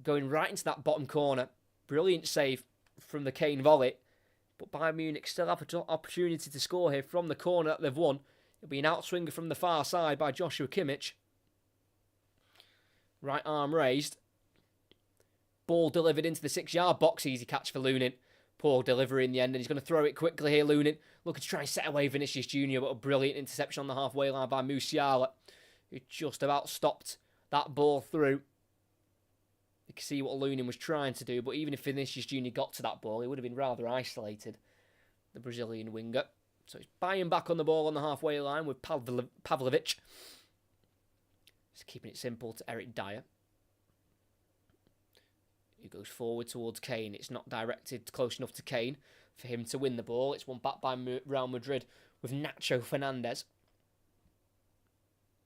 going right into that bottom corner. Brilliant save from the Kane volley. But Bayern Munich still have an opportunity to score here from the corner that they've won. It'll be an outswinger from the far side by Joshua Kimmich. Right arm raised. Ball delivered into the 6-yard box. Easy catch for Lunin. Poor delivery in the end, and he's going to throw it quickly here, Lunin. Looking to try and set away Vinicius Jr., but a brilliant interception on the halfway line by Musiala, who just about stopped that ball through. You can see what Lunin was trying to do, but even if Vinicius Jr. got to that ball, he would have been rather isolated, the Brazilian winger. So it's Bayern back on the ball on the halfway line with Pavlovic. Just keeping it simple to Eric Dyer, who goes forward towards Kane. It's not directed close enough to Kane for him to win the ball. It's won back by Real Madrid with Nacho Fernandes.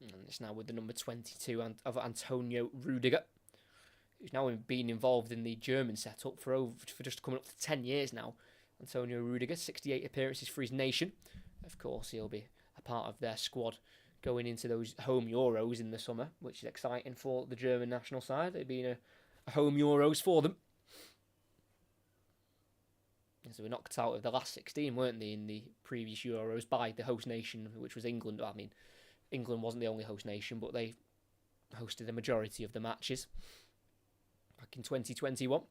And it's now with the number 22 of Antonio Rudiger, who's now been involved in the German setup for just coming up to 10 years now. Antonio Rudiger, 68 appearances for his nation. Of course, he'll be a part of their squad going into those home Euros in the summer, which is exciting for the German national side. It being a home Euros for them. So we knocked out of the last 16, weren't they, in the previous Euros by the host nation, which was England. I mean, England wasn't the only host nation, but they hosted the majority of the matches. Back in 2021,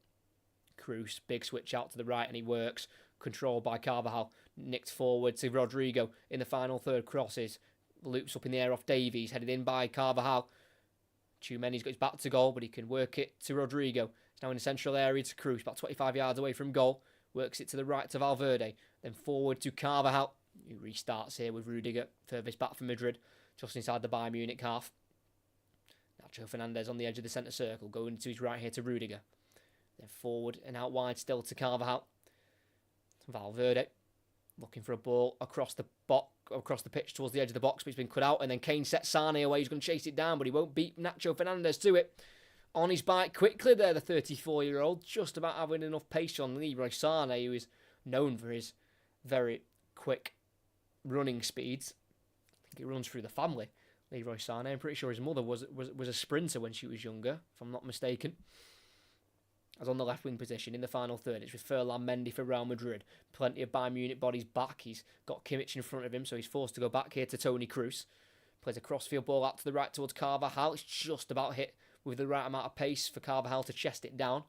Kroos, big switch out to the right, and he works. Controlled by Carvajal, nicked forward to Rodrigo in the final third. Crosses, loops up in the air off Davies, headed in by Carvajal. Tchouameni's got his back to goal, but he can work it to Rodrigo. It's now in the central area to Kroos, about 25 yards away from goal. Works it to the right to Valverde, then forward to Carvajal, who restarts here with Rudiger, furthest back from Madrid, just inside the Bayern Munich half. Nacho Fernandez on the edge of the centre circle, going to his right here to Rudiger. Then forward and out wide still to Carvajal. Valverde, looking for a ball across the pitch towards the edge of the box, but he's been cut out, and then Kane sets Sane away. He's going to chase it down, but he won't beat Nacho Fernandez to it. On his bike quickly there, the 34-year-old, just about having enough pace on Leroy Sané, who is known for his very quick running speeds. I think he runs through the family, Leroy Sané. I'm pretty sure his mother was a sprinter when she was younger, if I'm not mistaken. As on the left wing position in the final third, it's with Ferland Mendy for Real Madrid. Plenty of Bayern Munich bodies back. He's got Kimmich in front of him, so he's forced to go back here to Toni Kroos. Plays a crossfield ball out to the right towards Carvajal. It's just about hit with the right amount of pace for Carvajal to chest it down.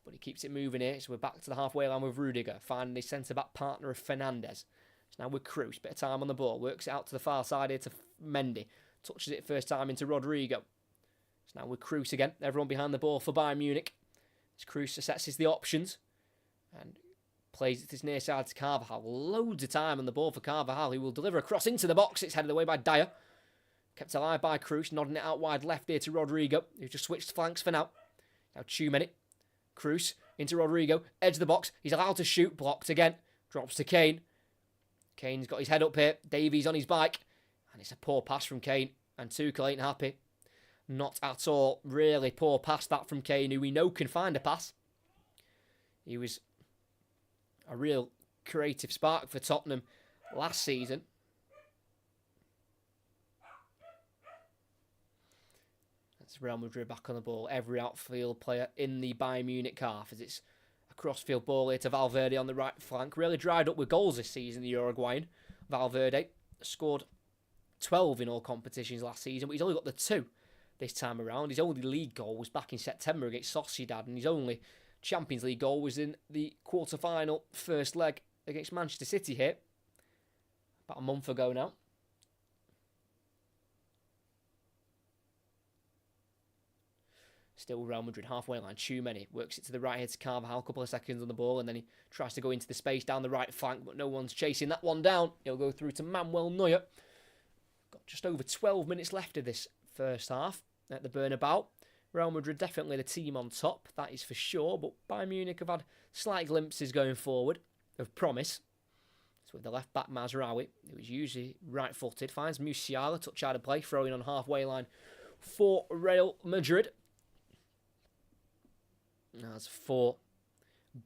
But he keeps it moving here. So we're back to the halfway line with Rudiger, finding his centre-back partner of Fernandez. So now with Kroos, bit of time on the ball. Works it out to the far side here to Mendy. Touches it first time into Rodrigo. So now with Kroos again. Everyone behind the ball for Bayern Munich. As Kroos assesses the options. And plays it to his near side to Carvajal. Loads of time on the ball for Carvajal, who will deliver a cross into the box. It's headed away by Dyer. Kept alive by Kroos, nodding it out wide left here to Rodrigo, who just switched flanks for now. Now Tchouameni. Kroos into Rodrigo, edge of the box. He's allowed to shoot, blocked again. Drops to Kane. Kane's got his head up here. Davies on his bike. And it's a poor pass from Kane. And Tuchel ain't happy. Not at all. Really poor pass that from Kane, who we know can find a pass. He was a real creative spark for Tottenham last season. That's Real Madrid back on the ball. Every outfield player in the Bayern Munich half, as it's a crossfield ball here to Valverde on the right flank. Really dried up with goals this season, the Uruguayan. Valverde scored 12 in all competitions last season, but he's only got the 2 this time around. His only league goal was back in September against Sociedad, and his only Champions League goal was in the quarter-final first leg against Manchester City here, about a month ago now. Still Real Madrid halfway line. Tchouameni works it to the right here to Carvajal. A couple of seconds on the ball, and then he tries to go into the space down the right flank, but no one's chasing that one down. He'll go through to Manuel Neuer. Got just over 12 minutes left of this first half at the Bernabeu. Real Madrid definitely the team on top, that is for sure, but Bayern Munich have had slight glimpses going forward of promise. So with the left back Mazraoui, who is usually right-footed, finds Musiala, touch out of play, throwing on halfway line for Real Madrid. As for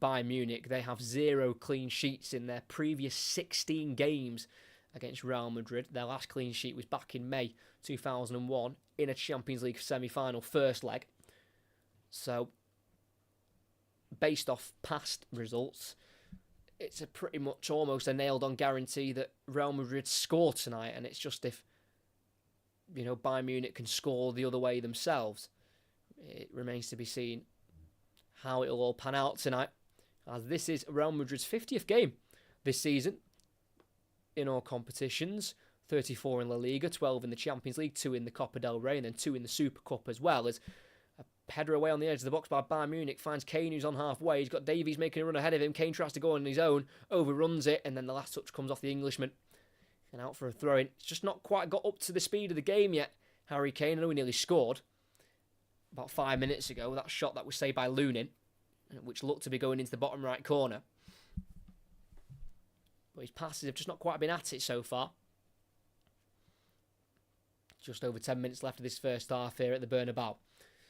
Bayern Munich, they have 0 clean sheets in their previous 16 games against Real Madrid. Their last clean sheet was back in May 2001 in a Champions League semi-final first leg. So, based off past results, it's a pretty much almost a nailed-on guarantee that Real Madrid score tonight, and it's just if, Bayern Munich can score the other way themselves. It remains to be seen how it'll all pan out tonight, as this is Real Madrid's 50th game this season in all competitions. 34 in La Liga, 12 in the Champions League, 2 in the Copa del Rey, and then 2 in the Super Cup as well. As a header away on the edge of the box by Bayern Munich finds Kane, who's on halfway. He's got Davies making a run ahead of him. Kane tries to go on his own, overruns it, and then the last touch comes off the Englishman. And out for a throw-in. It's just not quite got up to the speed of the game yet, Harry Kane. I know he nearly scored about 5 minutes ago. That shot that was saved by Lunin, which looked to be going into the bottom right corner. But his passes have just not quite been at it so far. Just over 10 minutes left of this first half here at the Bernabeu.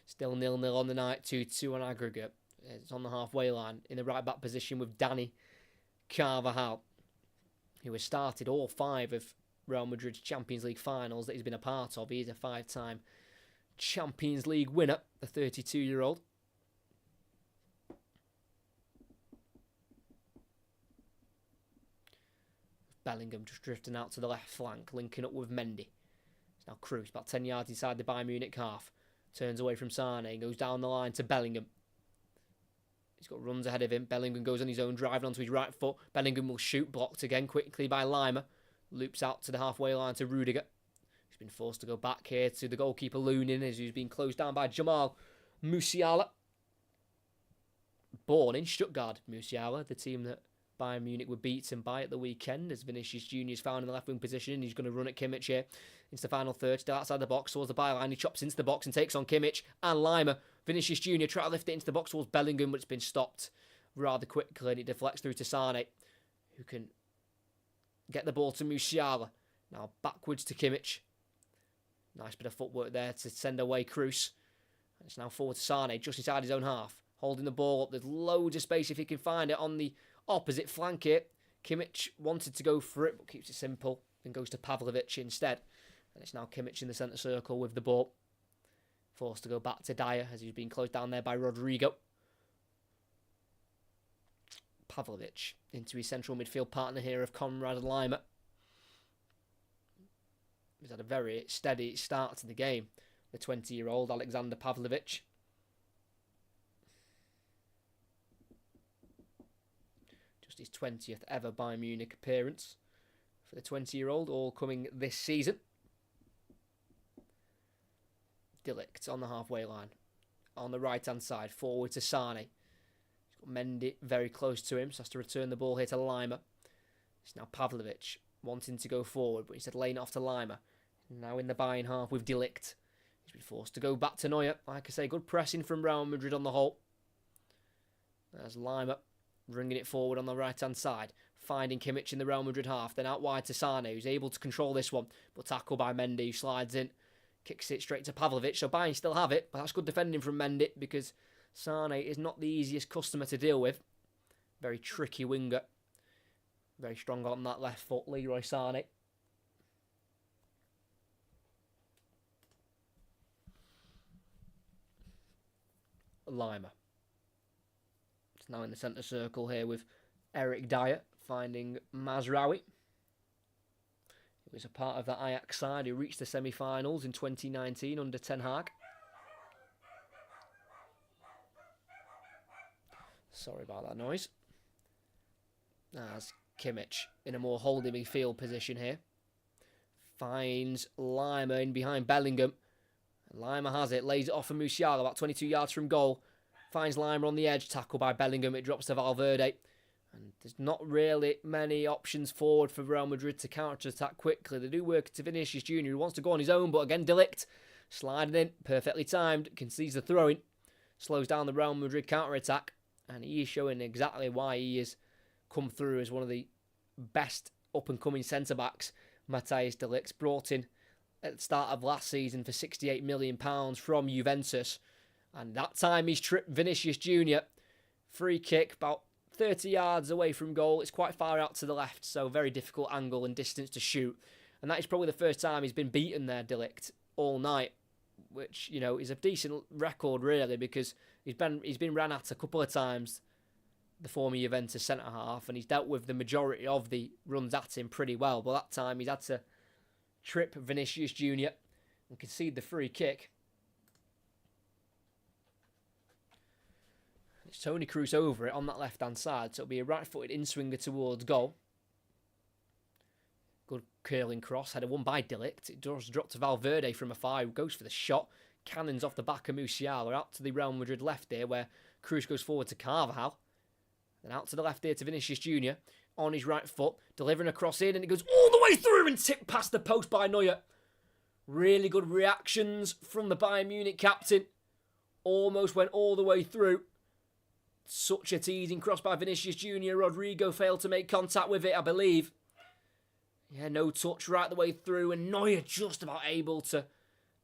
Still 0-0 on the night, 2-2 on aggregate. It's on the halfway line in the right back position with Dani Carvajal, who has started all 5 of Real Madrid's Champions League finals that he's been a part of. He is a 5-time Champions League winner, the 32-year-old. Bellingham just drifting out to the left flank, linking up with Mendy. It's now Kroos, about 10 yards inside the Bayern Munich half. Turns away from Sané, goes down the line to Bellingham. He's got runs ahead of him. Bellingham goes on his own, driving onto his right foot. Bellingham will shoot, blocked again quickly by Lima. Loops out to the halfway line to Rudiger. He's been forced to go back here to the goalkeeper Lunin as he's been closed down by Jamal Musiala. Born in Stuttgart, Musiala, the team that Bayern Munich were beaten by at the weekend, as Vinicius Junior is found in the left wing position. He's going to run at Kimmich here into the final third, still outside the box towards the byline. He chops into the box and takes on Kimmich and Lima. Vinicius Junior try to lift it into the box towards Bellingham, but it's been stopped rather quickly, and it deflects through to Sané, who can get the ball to Musiala. Now backwards to Kimmich. Nice bit of footwork there to send away Kroos. And it's now forward to Sané, just inside his own half, holding the ball up. There's loads of space if he can find it on the opposite flank here. Kimmich wanted to go for it, but keeps it simple. Then goes to Pavlovic instead. And it's now Kimmich in the centre circle with the ball. Forced to go back to Dyer as he's been closed down there by Rodrigo. Pavlovic into his central midfield partner here of Conrad Lima. He's had a very steady start to the game, the 20-year-old Alexander Pavlovic. Just his 20th ever Bayern Munich appearance for the 20-year-old, all coming this season. De Ligt on the halfway line. On the right-hand side, forward to Sané. He's got Mendy very close to him, so has to return the ball here to Lima. It's now Pavlovic wanting to go forward, but instead laying it off to Lima. Now in the Bayern half with De Ligt. He's been forced to go back to Neuer. Like I say, good pressing from Real Madrid on the whole. There's Lima bringing it forward on the right-hand side. Finding Kimmich in the Real Madrid half. Then out wide to Sané, who's able to control this one. But tackled by Mendy, who slides in. Kicks it straight to Pavlovic. So Bayern still have it. But that's good defending from Mendy, because Sané is not the easiest customer to deal with. Very tricky winger. Very strong on that left foot, Leroy Sané. Lima. It's now in the centre circle here with Eric Dyer finding Mazraoui. He was a part of that Ajax side who reached the semi-finals in 2019 under Ten Hag. Sorry about that noise. As Kimmich in a more holding midfield position here. Finds Lima in behind Bellingham. Lima has it, lays it off for Musiala, about 22 yards from goal. Finds Lima on the edge, tackled by Bellingham, it drops to Valverde. And there's not really many options forward for Real Madrid to counter-attack quickly. They do work to Vinicius Junior, who wants to go on his own, but again, De Ligt sliding in, perfectly timed, concedes the throw-in, slows down the Real Madrid counter-attack, and he is showing exactly why he has come through as one of the best up-and-coming centre-backs. Matthijs De Ligt, brought in at the start of last season for £68 million from Juventus. And that time he's tripped Vinicius Junior. Free kick, about 30 yards away from goal. It's quite far out to the left, so very difficult angle and distance to shoot. And that is probably the first time he's been beaten there, De Ligt, all night. Which, you know, is a decent record, really, because he's been ran at a couple of times, the former Juventus centre-half, and he's dealt with the majority of the runs at him pretty well. But that time he's had to trip Vinicius Junior and concede the free kick. It's Toni Kroos over it on that left-hand side, so it'll be a right-footed in-swinger towards goal. Good curling cross, header won by De Ligt. It does drop to Valverde from afar, who goes for the shot. Cannons off the back of Musiala, out to the Real Madrid left here, where Kroos goes forward to Carvajal. Then out to the left here to Vinicius Junior on his right foot, delivering a cross in, and it goes all the way through and tipped past the post by Neuer. Really good reactions from the Bayern Munich captain. Almost went all the way through. Such a teasing cross by Vinicius Junior. Rodrigo failed to make contact with it, I believe. Yeah, no touch right the way through, and Neuer just about able to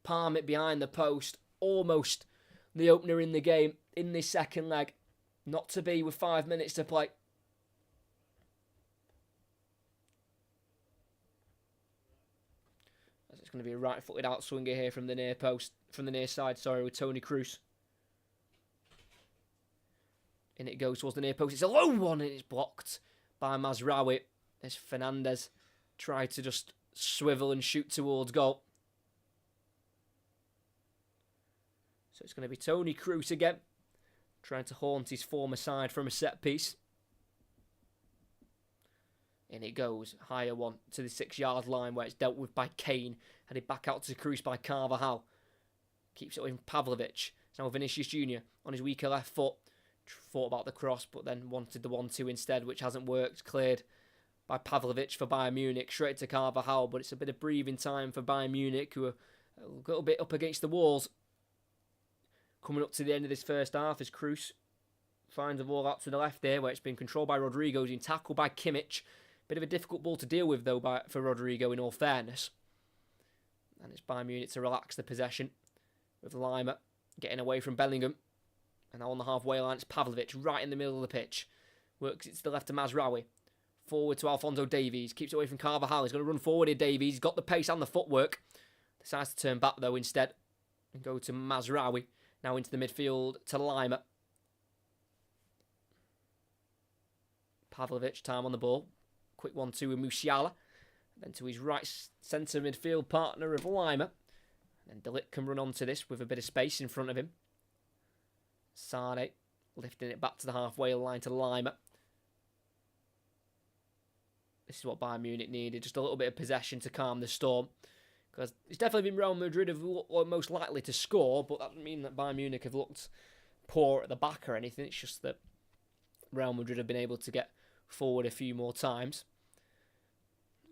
palm it behind the post. Almost the opener in the game in this second leg. Not to be with 5 minutes to play. It's going to be a right-footed outswinger here from the near post, from the near side, sorry, with Toni Kroos. In it goes towards the near post. It's a low one and it's blocked by Mazraoui as Fernandes tried to just swivel and shoot towards goal. So it's going to be Toni Kroos again, trying to haunt his former side from a set piece. In it goes, higher one to the 6-yard line where it's dealt with by Kane. Headed back out to Kroos by Carvajal. Keeps it with Pavlovic. It's now Vinicius Jr. on his weaker left foot. Thought about the cross, but then wanted the 1-2 instead, which hasn't worked. Cleared by Pavlovic for Bayern Munich. Straight to Carvajal, but it's a bit of breathing time for Bayern Munich, who are a little bit up against the walls. Coming up to the end of this first half as Kroos finds the ball out to the left there, where it's been controlled by Rodrigo. He's been tackled by Kimmich. Bit of a difficult ball to deal with, though, for Rodrigo, in all fairness. And it's Bayern Munich to relax the possession, with Lima getting away from Bellingham. And now on the halfway line, it's Pavlovic right in the middle of the pitch. Works it to the left to Mazraoui. Forward to Alphonso Davies. Keeps it away from Carvajal. He's going to run forward here, Davies. He's got the pace and the footwork. Decides to turn back, though, instead. And go to Mazraoui. Now into the midfield to Lima. Pavlovic, time on the ball. Quick 1-2 with Musiala. Then to his right centre midfield partner of Lima. And then Delict can run onto this with a bit of space in front of him. Sane lifting it back to the halfway line to Lima. This is what Bayern Munich needed. Just a little bit of possession to calm the storm. Because it's definitely been Real Madrid who are most likely to score. But that doesn't mean that Bayern Munich have looked poor at the back or anything. It's just that Real Madrid have been able to get forward a few more times.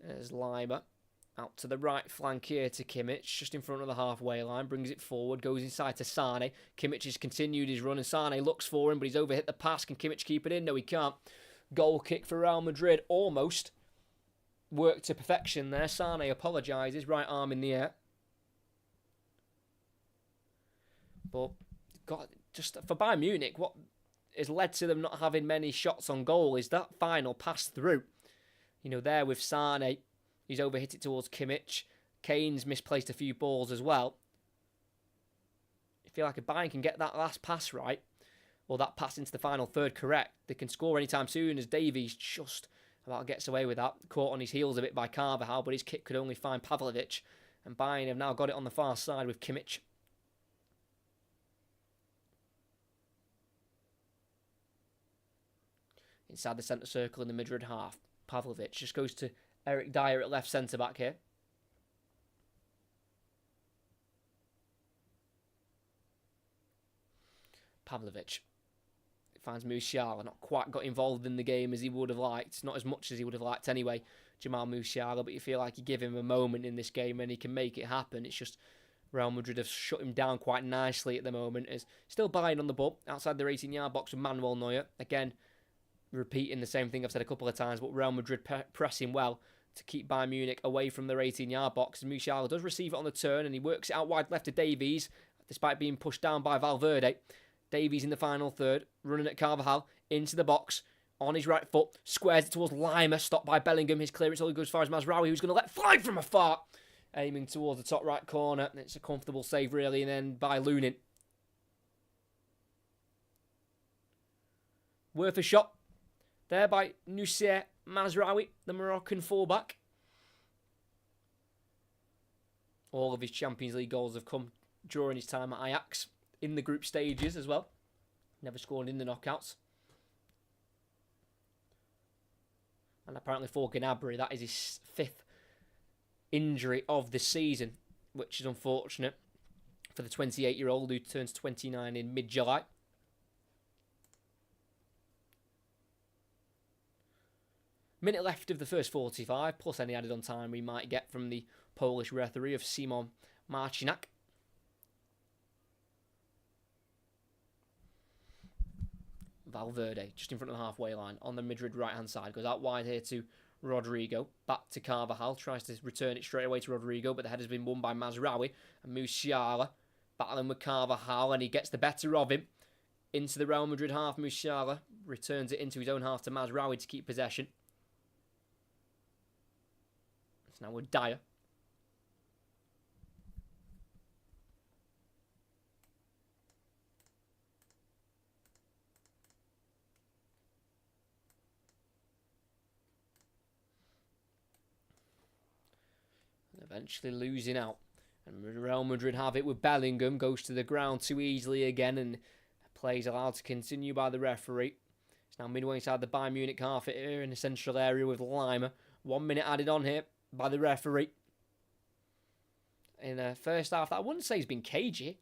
There's Lima out to the right flank here to Kimmich, just in front of the halfway line, brings it forward, goes inside to Sane. Kimmich has continued his run and Sane looks for him, but he's overhit the pass. Can Kimmich keep it in? No, he can't. Goal kick for Real Madrid, almost worked to perfection there. Sane apologises, right arm in the air. But just for Bayern Munich, what has led to them not having many shots on goal is that final pass through. You know, there with Sane, he's overhit it towards Kimmich. Kane's misplaced a few balls as well. I feel like if Bayern can get that last pass right, or that pass into the final third correct, they can score anytime soon, as Davies just about gets away with that. Caught on his heels a bit by Carvajal, but his kick could only find Pavlovic. And Bayern have now got it on the far side with Kimmich. Inside the centre circle in the Madrid half. Pavlovic just goes to Eric Dyer at left centre-back here. Pavlovic finds Musiala. Not quite got involved in the game as he would have liked. Not as much as he would have liked anyway, Jamal Musiala. But you feel like you give him a moment in this game and he can make it happen. It's just Real Madrid have shut him down quite nicely at the moment. As still Bayern on the ball outside their 18-yard box with Manuel Neuer. Again, repeating the same thing I've said a couple of times, but Real Madrid pressing well to keep Bayern Munich away from their 18-yard box. And Musiala does receive it on the turn, and he works it out wide left to Davies, despite being pushed down by Valverde. Davies in the final third, running at Carvajal, into the box, on his right foot, squares it towards Lima, stopped by Bellingham. His clearance only goes as far as Mazraoui, who's going to let fly from afar, aiming towards the top right corner. And it's a comfortable save, really, and then by Lunin. Worth a shot there by Noussair Mazraoui, the Moroccan fullback. All of his Champions League goals have come during his time at Ajax, in the group stages as well. Never scored in the knockouts. And apparently for Gnabry, that is his 5th injury of the season, which is unfortunate for the 28-year-old who turns 29 in mid-July. Minute left of the first 45, plus any added on time we might get from the Polish referee of Simon Marcinak. Valverde, just in front of the halfway line, on the Madrid right-hand side. Goes out wide here to Rodrigo. Back to Carvajal. Tries to return it straight away to Rodrigo, but the head has been won by Mazraoui. And Musiala battling with Carvajal, and he gets the better of him. Into the Real Madrid half, Musiala returns it into his own half to Mazraoui to keep possession. It's now with Dyer. eventually losing out. And Real Madrid have it with Bellingham, goes to the ground too easily again, and play is allowed to continue by the referee. It's now midway inside the Bayern Munich half here in the central area with Lima. 1 minute added on here by the referee. In the first half, that I wouldn't say has been cagey.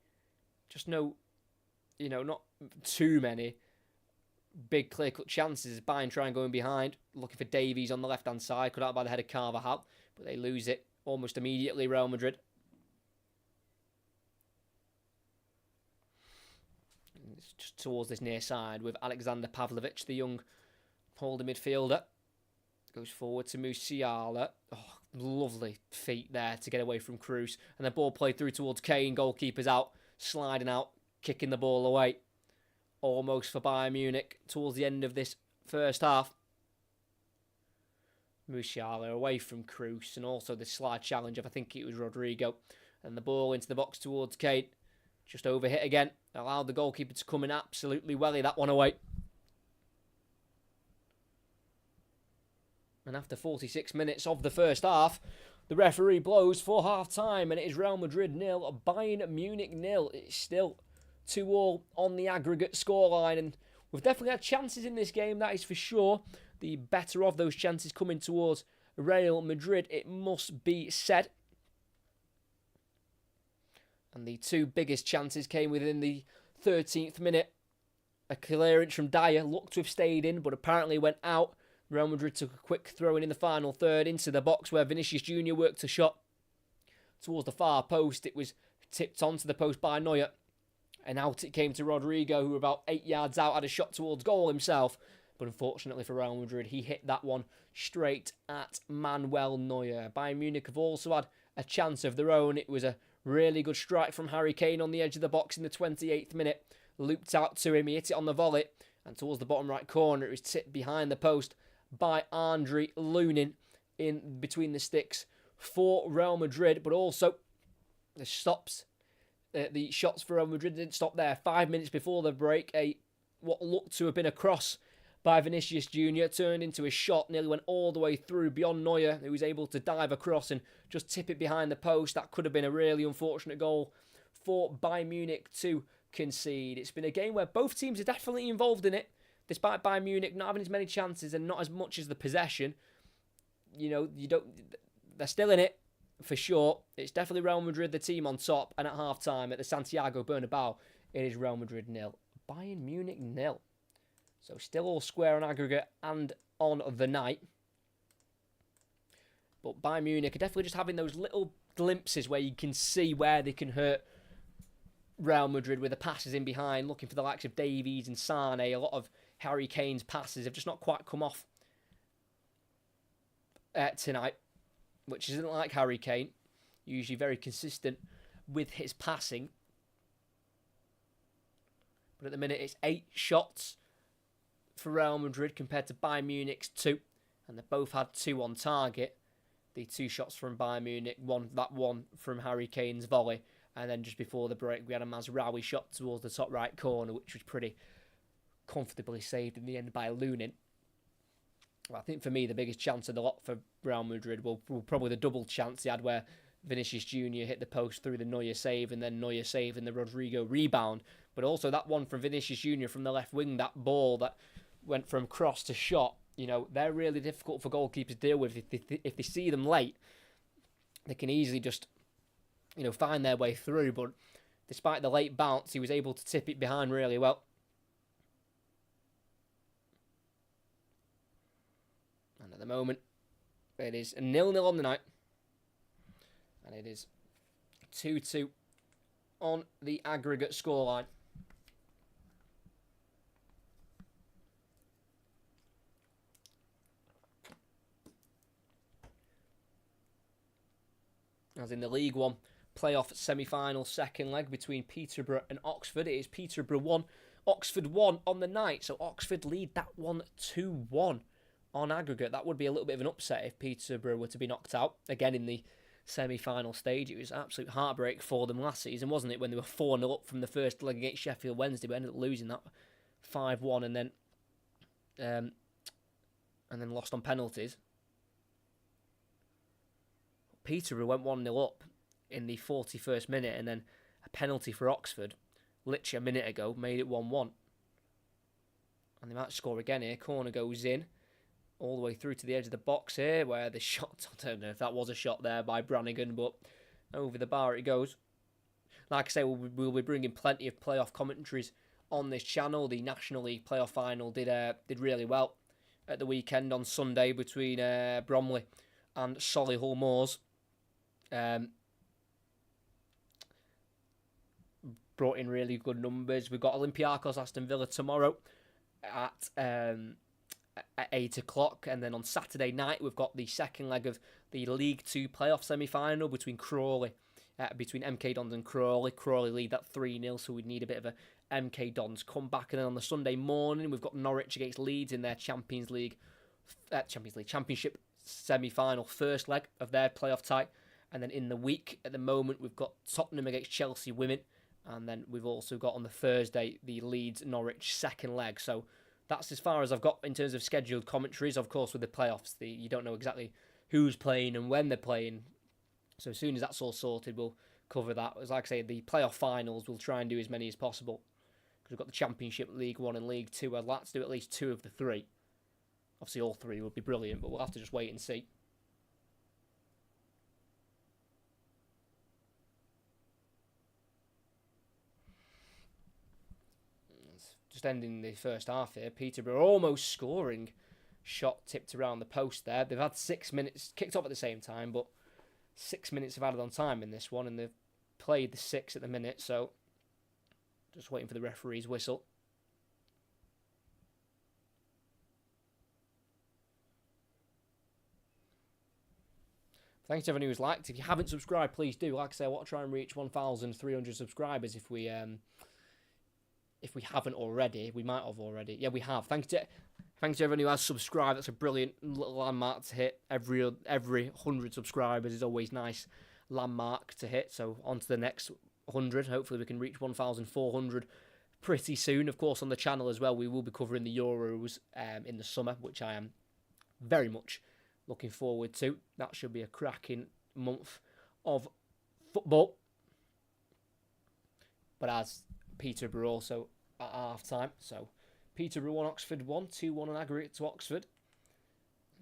Just no, not too many big clear-cut chances. Bayern trying going behind, looking for Davies on the left-hand side, cut out by the head of Carvajal, but they lose it almost immediately, Real Madrid. And it's just towards this near side with Alexander Pavlovic, the young holding midfielder. Goes forward to Musiala. Oh, lovely feet there to get away from Cruz. And the ball played through towards Kane. Goalkeeper's out, sliding out, kicking the ball away. Almost for Bayern Munich towards the end of this first half. Musiala away from Cruz, and also the slide challenge of, I think it was Rodrigo. And the ball into the box towards Kane. Just overhit again. Allowed the goalkeeper to come in absolutely welly that one away. And after 46 minutes of the first half, the referee blows for half-time, and it is Real Madrid 0, Bayern Munich 0. It's still 2-2 on the aggregate scoreline, and we've definitely had chances in this game, that is for sure. The better of those chances coming towards Real Madrid, it must be said. And the two biggest chances came within the 13th minute. A clearance from Dyer looked to have stayed in, but apparently went out. Real Madrid took a quick throw in the final third into the box where Vinicius Jr. worked a shot towards the far post. It was tipped onto the post by Neuer, and out it came to Rodrigo, who about 8 yards out had a shot towards goal himself. But unfortunately for Real Madrid, he hit that one straight at Manuel Neuer. Bayern Munich have also had a chance of their own. It was a really good strike from Harry Kane on the edge of the box in the 28th minute. Looped out to him, he hit it on the volley, and towards the bottom right corner, it was tipped behind the post by Andre Lunin in between the sticks for Real Madrid. But also the shots for Real Madrid didn't stop there. 5 minutes before the break, what looked to have been a cross by Vinicius Jr. turned into a shot, nearly went all the way through beyond Neuer, who was able to dive across and just tip it behind the post. That could have been a really unfortunate goal for Bayern Munich to concede. It's been a game where both teams are definitely involved in it, despite Bayern Munich not having as many chances and not as much as the possession. They're still in it for sure. It's definitely Real Madrid, the team on top, and at half-time at the Santiago Bernabeu, it is Real Madrid 0, Bayern Munich 0. So still all square on aggregate and on the night. But Bayern Munich are definitely just having those little glimpses where you can see where they can hurt Real Madrid with the passes in behind, looking for the likes of Davies and Sane. A lot of Harry Kane's passes have just not quite come off tonight, which isn't like Harry Kane. Usually very consistent with his passing. But at the minute, it's 8 shots for Real Madrid compared to Bayern Munich's 2. And they both had 2 on target. The 2 shots from Bayern Munich, one from Harry Kane's volley. And then just before the break, we had a Mazraoui shot towards the top right corner, which was pretty comfortably saved in the end by Lunin. Well, I think for me, the biggest chance of the lot for Real Madrid will probably the double chance he had where Vinicius Jr. hit the post through the Neuer save and then Neuer save and the Rodrigo rebound. But also that one from Vinicius Jr. from the left wing, that ball that went from cross to shot. They're really difficult for goalkeepers to deal with. If they see them late, they can easily just find their way through. But despite the late bounce, he was able to tip it behind really well. And at the moment, it is 0-0 on the night. And it is 2-2 on the aggregate scoreline. As in the League One playoff semi-final second leg between Peterborough and Oxford. It is Peterborough 1, Oxford 1 on the night. So Oxford lead that one 2-1 on aggregate. That would be a little bit of an upset if Peterborough were to be knocked out again in the semi-final stage. It was absolute heartbreak for them last season, wasn't it, when they were 4-0 up from the first leg against Sheffield Wednesday, but ended up losing that 5-1 and then lost on penalties. Peterborough went 1-0 up in the 41st minute, and then a penalty for Oxford, literally a minute ago, made it 1-1. And they might score again here. Corner goes in, all the way through to the edge of the box here, where the shot, I don't know if that was a shot there by Brannigan, but over the bar it goes. Like I say, we'll be bringing plenty of playoff commentaries on this channel. The National League playoff final did really well at the weekend on Sunday between Bromley and Solihull Moors. Brought in really good numbers. We've got Olympiacos Aston Villa tomorrow at 8 o'clock, and then on Saturday night we've got the second leg of the League 2 playoff semi-final between MK Dons and Crawley. Crawley lead that 3-0, so we'd need a bit of a MK Dons comeback. And then on the Sunday morning we've got Norwich against Leeds in their Championship semi-final first leg of their playoff tie. And then in the week at the moment we've got Tottenham against Chelsea women, and then we've also got on the Thursday the Leeds-Norwich second leg. So that's as far as I've got in terms of scheduled commentaries. Of course, with the playoffs, you don't know exactly who's playing and when they're playing. So as soon as that's all sorted, we'll cover that. As like I say, the playoff finals, we'll try and do as many as possible, because we've got the Championship, League 1 and League 2. I'd like to do at least 2 of the 3. Obviously, all 3 would be brilliant, but we'll have to just wait and see. Just ending the first half here, Peterborough almost scoring. Shot tipped around the post there. They've had 6 minutes, kicked off at the same time, but 6 minutes of added on time in this one, and they've played the 6 at the minute, so just waiting for the referee's whistle. Thanks to everyone who's liked. If you haven't subscribed, please do. Like I say, I want to try and reach 1,300 subscribers if we haven't already. We might have already. Yeah, we have. Thanks to everyone who has subscribed. That's a brilliant little landmark to hit. Every 100 subscribers is always nice landmark to hit. So on to the next 100. Hopefully we can reach 1,400 pretty soon. Of course, on the channel as well, we will be covering the Euros in the summer, which I am very much looking forward to. That should be a cracking month of football. But as Peterborough also at half-time, so Peterborough 1, Oxford 1, 2-1 on aggregate to Oxford.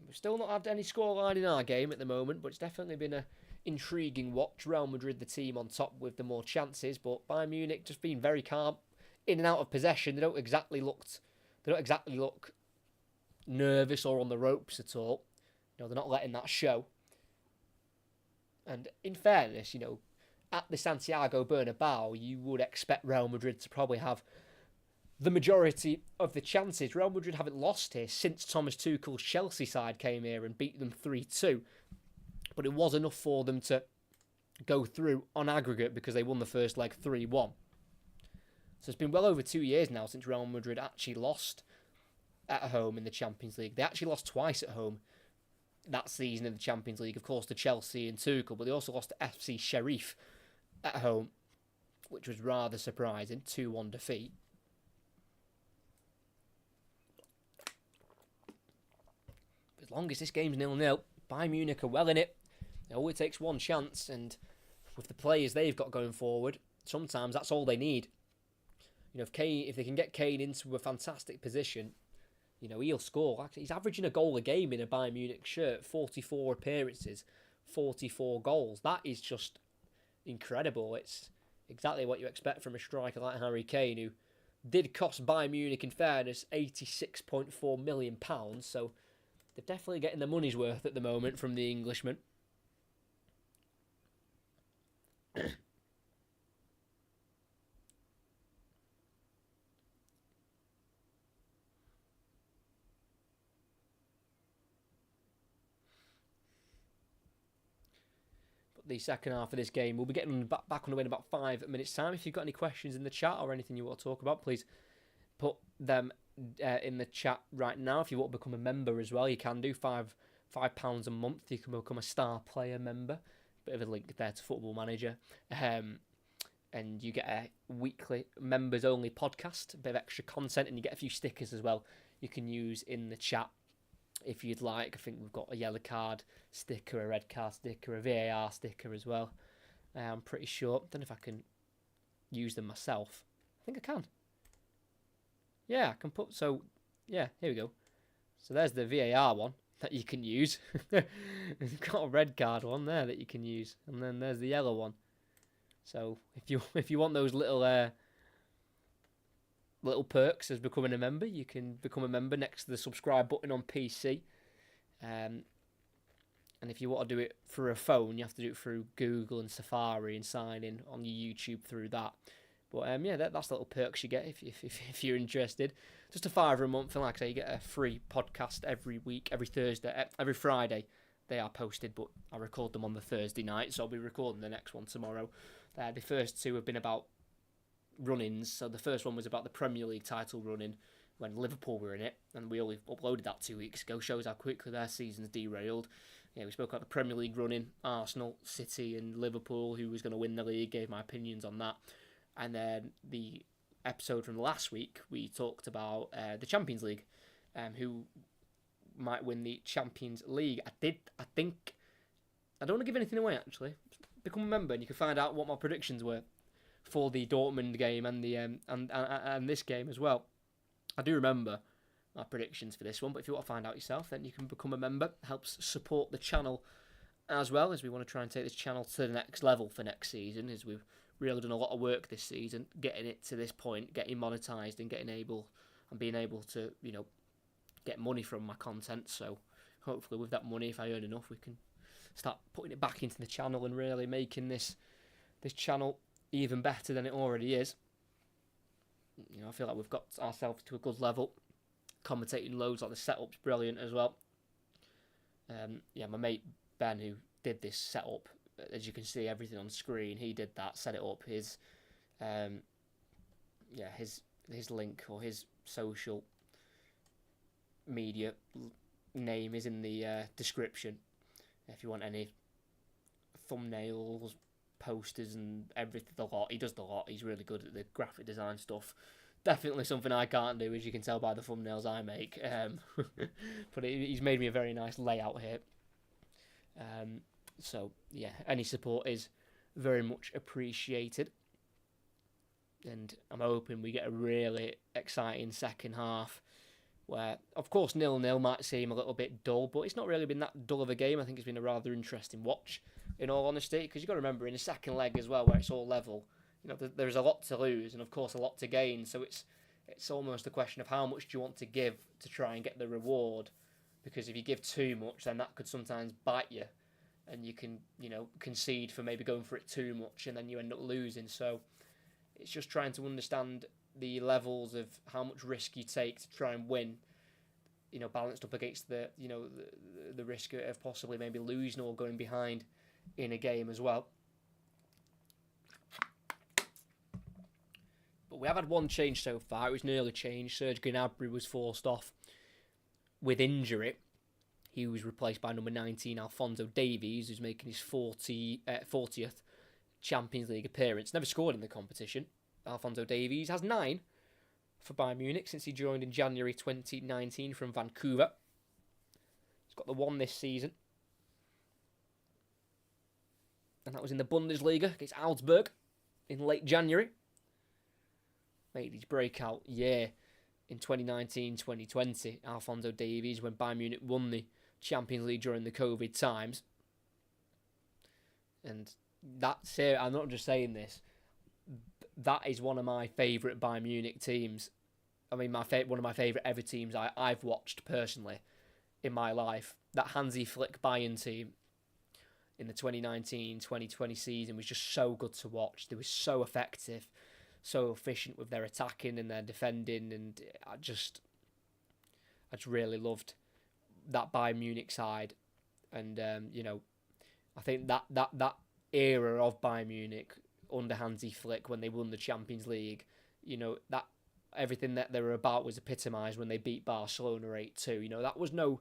We've still not had any scoreline in our game at the moment, but it's definitely been an intriguing watch. Real Madrid, the team on top with the more chances, but Bayern Munich just being very calm, in and out of possession. They don't exactly look nervous or on the ropes at all. You know, they're not letting that show. And in fairness, you know, at the Santiago Bernabeu, you would expect Real Madrid to probably have the majority of the chances. Real Madrid haven't lost here since Thomas Tuchel's Chelsea side came here and beat them 3-2. But it was enough for them to go through on aggregate because they won the first leg 3-1. So it's been well over 2 years now since Real Madrid actually lost at home in the Champions League. They actually lost twice at home that season in the Champions League, of course, to Chelsea and Tuchel, but they also lost to FC Sheriff at home, which was rather surprising. 2-1 defeat. As long as this game's 0-0, Bayern Munich are well in it. It only takes one chance, and with the players they've got going forward, sometimes that's all they need. You know, if they can get Kane into a fantastic position, you know, he'll score. He's averaging a goal a game in a Bayern Munich shirt, 44 appearances, 44 goals. That is just incredible. It's exactly what you expect from a striker like Harry Kane, who did cost Bayern Munich, in fairness, £86.4 million. So they're definitely getting their money's worth at the moment from the Englishman. The second half of this game, we'll be getting back on the way in about 5 minutes' time. If you've got any questions in the chat or anything you want to talk about, please put them in the chat right now. If you want to become a member as well, you can do £5 a month. You can become a star player member. Bit of a link there to Football Manager. And you get a weekly members only podcast, a bit of extra content, and you get a few stickers as well you can use in the chat. if you'd like. I think we've got a yellow card sticker, a red card sticker, a VAR sticker as well. I'm pretty sure. I don't know if I can use them myself. I think I can. Yeah, I can put... So, yeah, here we go. So there's the VAR one that you can use. You've got a red card one there that you can use. And then there's the yellow one. So if you want those little perks as becoming a member, you can become a member next to the subscribe button on PC. And if you want to do it through a phone, you have to do it through Google and Safari and sign in on your YouTube through that. But yeah, that's the little perks you get if you're interested. Just $5 a month, and like I say, you get a free podcast every week, every Thursday, every Friday. They are posted, but I record them on the Thursday night, so I'll be recording the next one tomorrow. The first two have been about run-ins. So the first one was about the Premier League title run-in when Liverpool were in it, and we only uploaded that 2 weeks ago. Shows how quickly their season's derailed. Yeah, we spoke about the Premier League run-in, Arsenal, City and Liverpool, who was going to win the league, gave my opinions on that. And then the episode from last week, we talked about the Champions League, who might win the Champions League. I don't want to give anything away, actually. Become a member and you can find out what my predictions were for the Dortmund game and the and this game as well. I do remember my predictions for this one, but if you want to find out yourself, then you can become a member. It helps support the channel as well, as we want to try and take this channel to the next level for next season, as we've really done a lot of work this season, getting it to this point, getting monetised and being able to, get money from my content. So hopefully with that money, if I earn enough, we can start putting it back into the channel and really making this channel even better than it already is. I feel like we've got ourselves to a good level. Commentating loads, like the setup's brilliant as well. My mate Ben, who did this setup, as you can see everything on screen, he did that, set it up. His link or his social media name is in the description. If you want any thumbnails, posters and everything, he does the lot. He's really good at the graphic design stuff. Definitely something I can't do, as you can tell by the thumbnails I make. But he's made me a very nice layout here. So yeah, any support is very much appreciated. And I'm hoping we get a really exciting second half where, of course, 0-0 might seem a little bit dull, but it's not really been that dull of a game. I think it's been a rather interesting watch, in all honesty, because you've got to remember, in the second leg as well, where it's all level, there's a lot to lose and, of course, a lot to gain. So it's almost a question of how much do you want to give to try and get the reward, because if you give too much, then that could sometimes bite you, and you can, concede for maybe going for it too much, and then you end up losing. So it's just trying to understand the levels of how much risk you take to try and win, balanced up against the risk of possibly maybe losing or going behind in a game as well. But we have had one change so far. It was an early change. Serge Gnabry was forced off with injury. He was replaced by number 19, Alphonso Davies, who's making his 40th Champions League appearance. Never scored in the competition. Alphonso Davies has 9 for Bayern Munich since he joined in January 2019 from Vancouver. He's got the 1 this season. And that was in the Bundesliga against Augsburg in late January. Made his breakout year in 2019-2020, Alphonso Davies, when Bayern Munich won the Champions League during the COVID times. And that's it. I'm not just saying this. That is one of my favourite Bayern Munich teams. I mean, one of my favourite ever teams I've watched personally in my life. That Hansi Flick Bayern team in the 2019-2020 season was just so good to watch. They were so effective, so efficient with their attacking and their defending, and I just really loved that Bayern Munich side. And I think that era of Bayern Munich under Hansi Flick, when they won the Champions League, that everything that they were about was epitomised when they beat Barcelona 8-2. That was no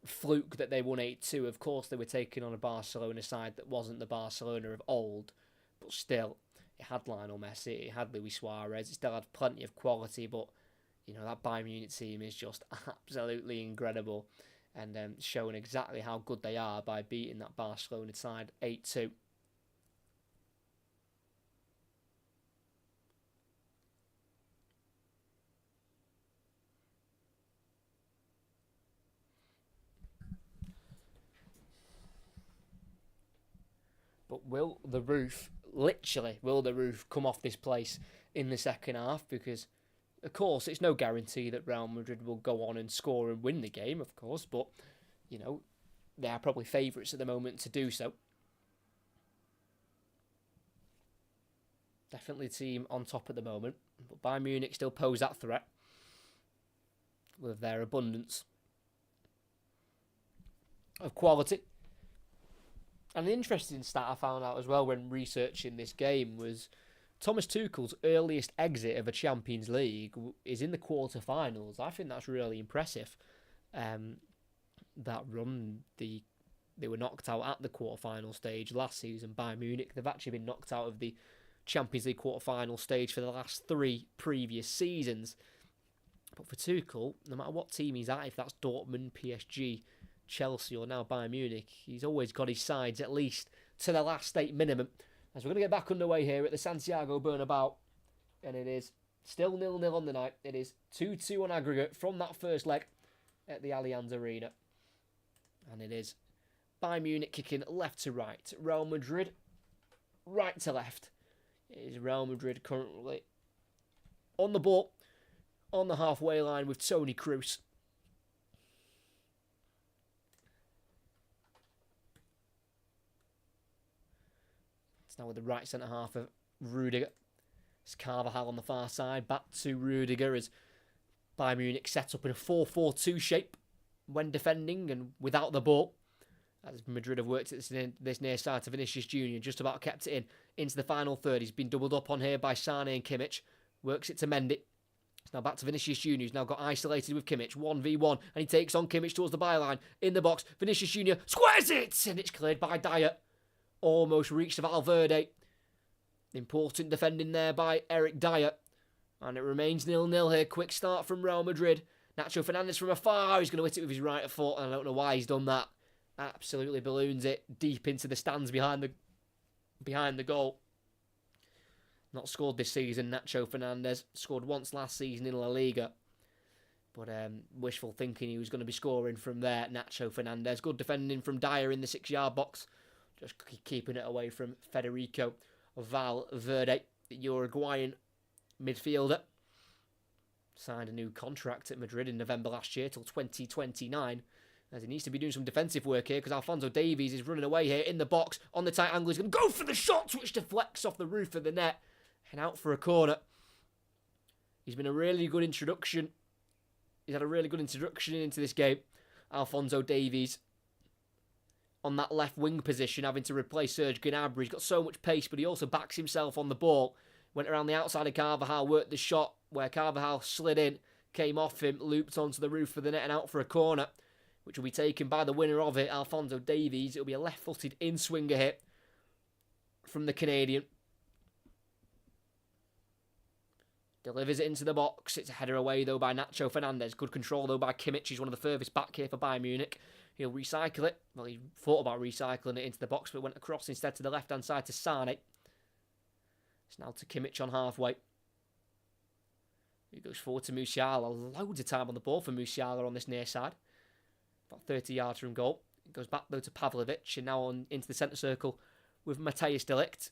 fluke that they won 8-2. Of course, they were taking on a Barcelona side that wasn't the Barcelona of old, but still, it had Lionel Messi, it had Luis Suarez, it still had plenty of quality, but that Bayern Munich team is just absolutely incredible, and showing exactly how good they are by beating that Barcelona side 8-2. But will the roof come off this place in the second half? Because, of course, it's no guarantee that Real Madrid will go on and score and win the game, of course. But, they are probably favourites at the moment to do so. Definitely the team on top at the moment. But Bayern Munich still pose that threat with their abundance of quality. And an interesting stat I found out as well when researching this game was Thomas Tuchel's earliest exit of a Champions League is in the quarterfinals. I think that's really impressive. That run, they were knocked out at the quarterfinal stage last season by Munich. They've actually been knocked out of the Champions League quarterfinal stage for the last 3 previous seasons. But for Tuchel, no matter what team he's at, if that's Dortmund, PSG, Chelsea or now Bayern Munich, he's always got his sides at least to the last 8 minimum. As we're going to get back underway here at the Santiago Bernabeu, and it is still 0-0 on the night. It is 2-2 on aggregate from that first leg at the Allianz Arena. And it is Bayern Munich kicking left to right, Real Madrid right to left. It is Real Madrid currently on the ball, on the halfway line with Toni Kroos. It's now with the right centre half of Rudiger. It's Carvajal on the far side. Back to Rudiger as Bayern Munich set up in a 4-4-2 shape when defending and without the ball. As Madrid have worked at this near side to Vinicius Junior, just about kept it into the final third. He's been doubled up on here by Sané and Kimmich. Works it to Mendy. It's now back to Vinicius Junior, who's now got isolated with Kimmich. 1v1, and he takes on Kimmich towards the byline. In the box, Vinicius Junior squares it! And it's cleared by Dyer. Almost reached Valverde. Important defending there by Eric Dyer. And it remains 0-0 here. Quick start from Real Madrid. Nacho Fernandes from afar. He's going to hit it with his right foot. And I don't know why he's done that. Absolutely balloons it deep into the stands behind the goal. Not scored this season, Nacho Fernandes. Scored once last season in La Liga. But wishful thinking he was going to be scoring from there. Nacho Fernandes. Good defending from Dyer in the 6-yard box. Just keeping it away from Federico Valverde, the Uruguayan midfielder. Signed a new contract at Madrid in November last year till 2029. As he needs to be doing some defensive work here because Alphonso Davies is running away here in the box on the tight angle. He's going to go for the shot, which deflects off the roof of the net and out for a corner. He's been a really good introduction. He's had a really good introduction into this game. Alphonso Davies on that left wing position, having to replace Serge Gnabry. He's got so much pace, but he also backs himself on the ball. Went around the outside of Carvajal, worked the shot where Carvajal slid in, came off him, looped onto the roof of the net and out for a corner, which will be taken by the winner of it, Alphonso Davies. It'll be a left-footed in-swinger hit from the Canadian. Delivers it into the box. It's a header away, though, by Nacho Fernandes. Good control, though, by Kimmich. He's one of the furthest back here for Bayern Munich. He'll recycle it. Well, he thought about recycling it into the box, but went across instead to the left-hand side to Sané. It's now to Kimmich on halfway. He goes forward to Musiala. Loads of time on the ball for Musiala on this near side. About 30 yards from goal. It goes back, though, to Pavlovic, and now on into the centre circle with Matthijs de Ligt,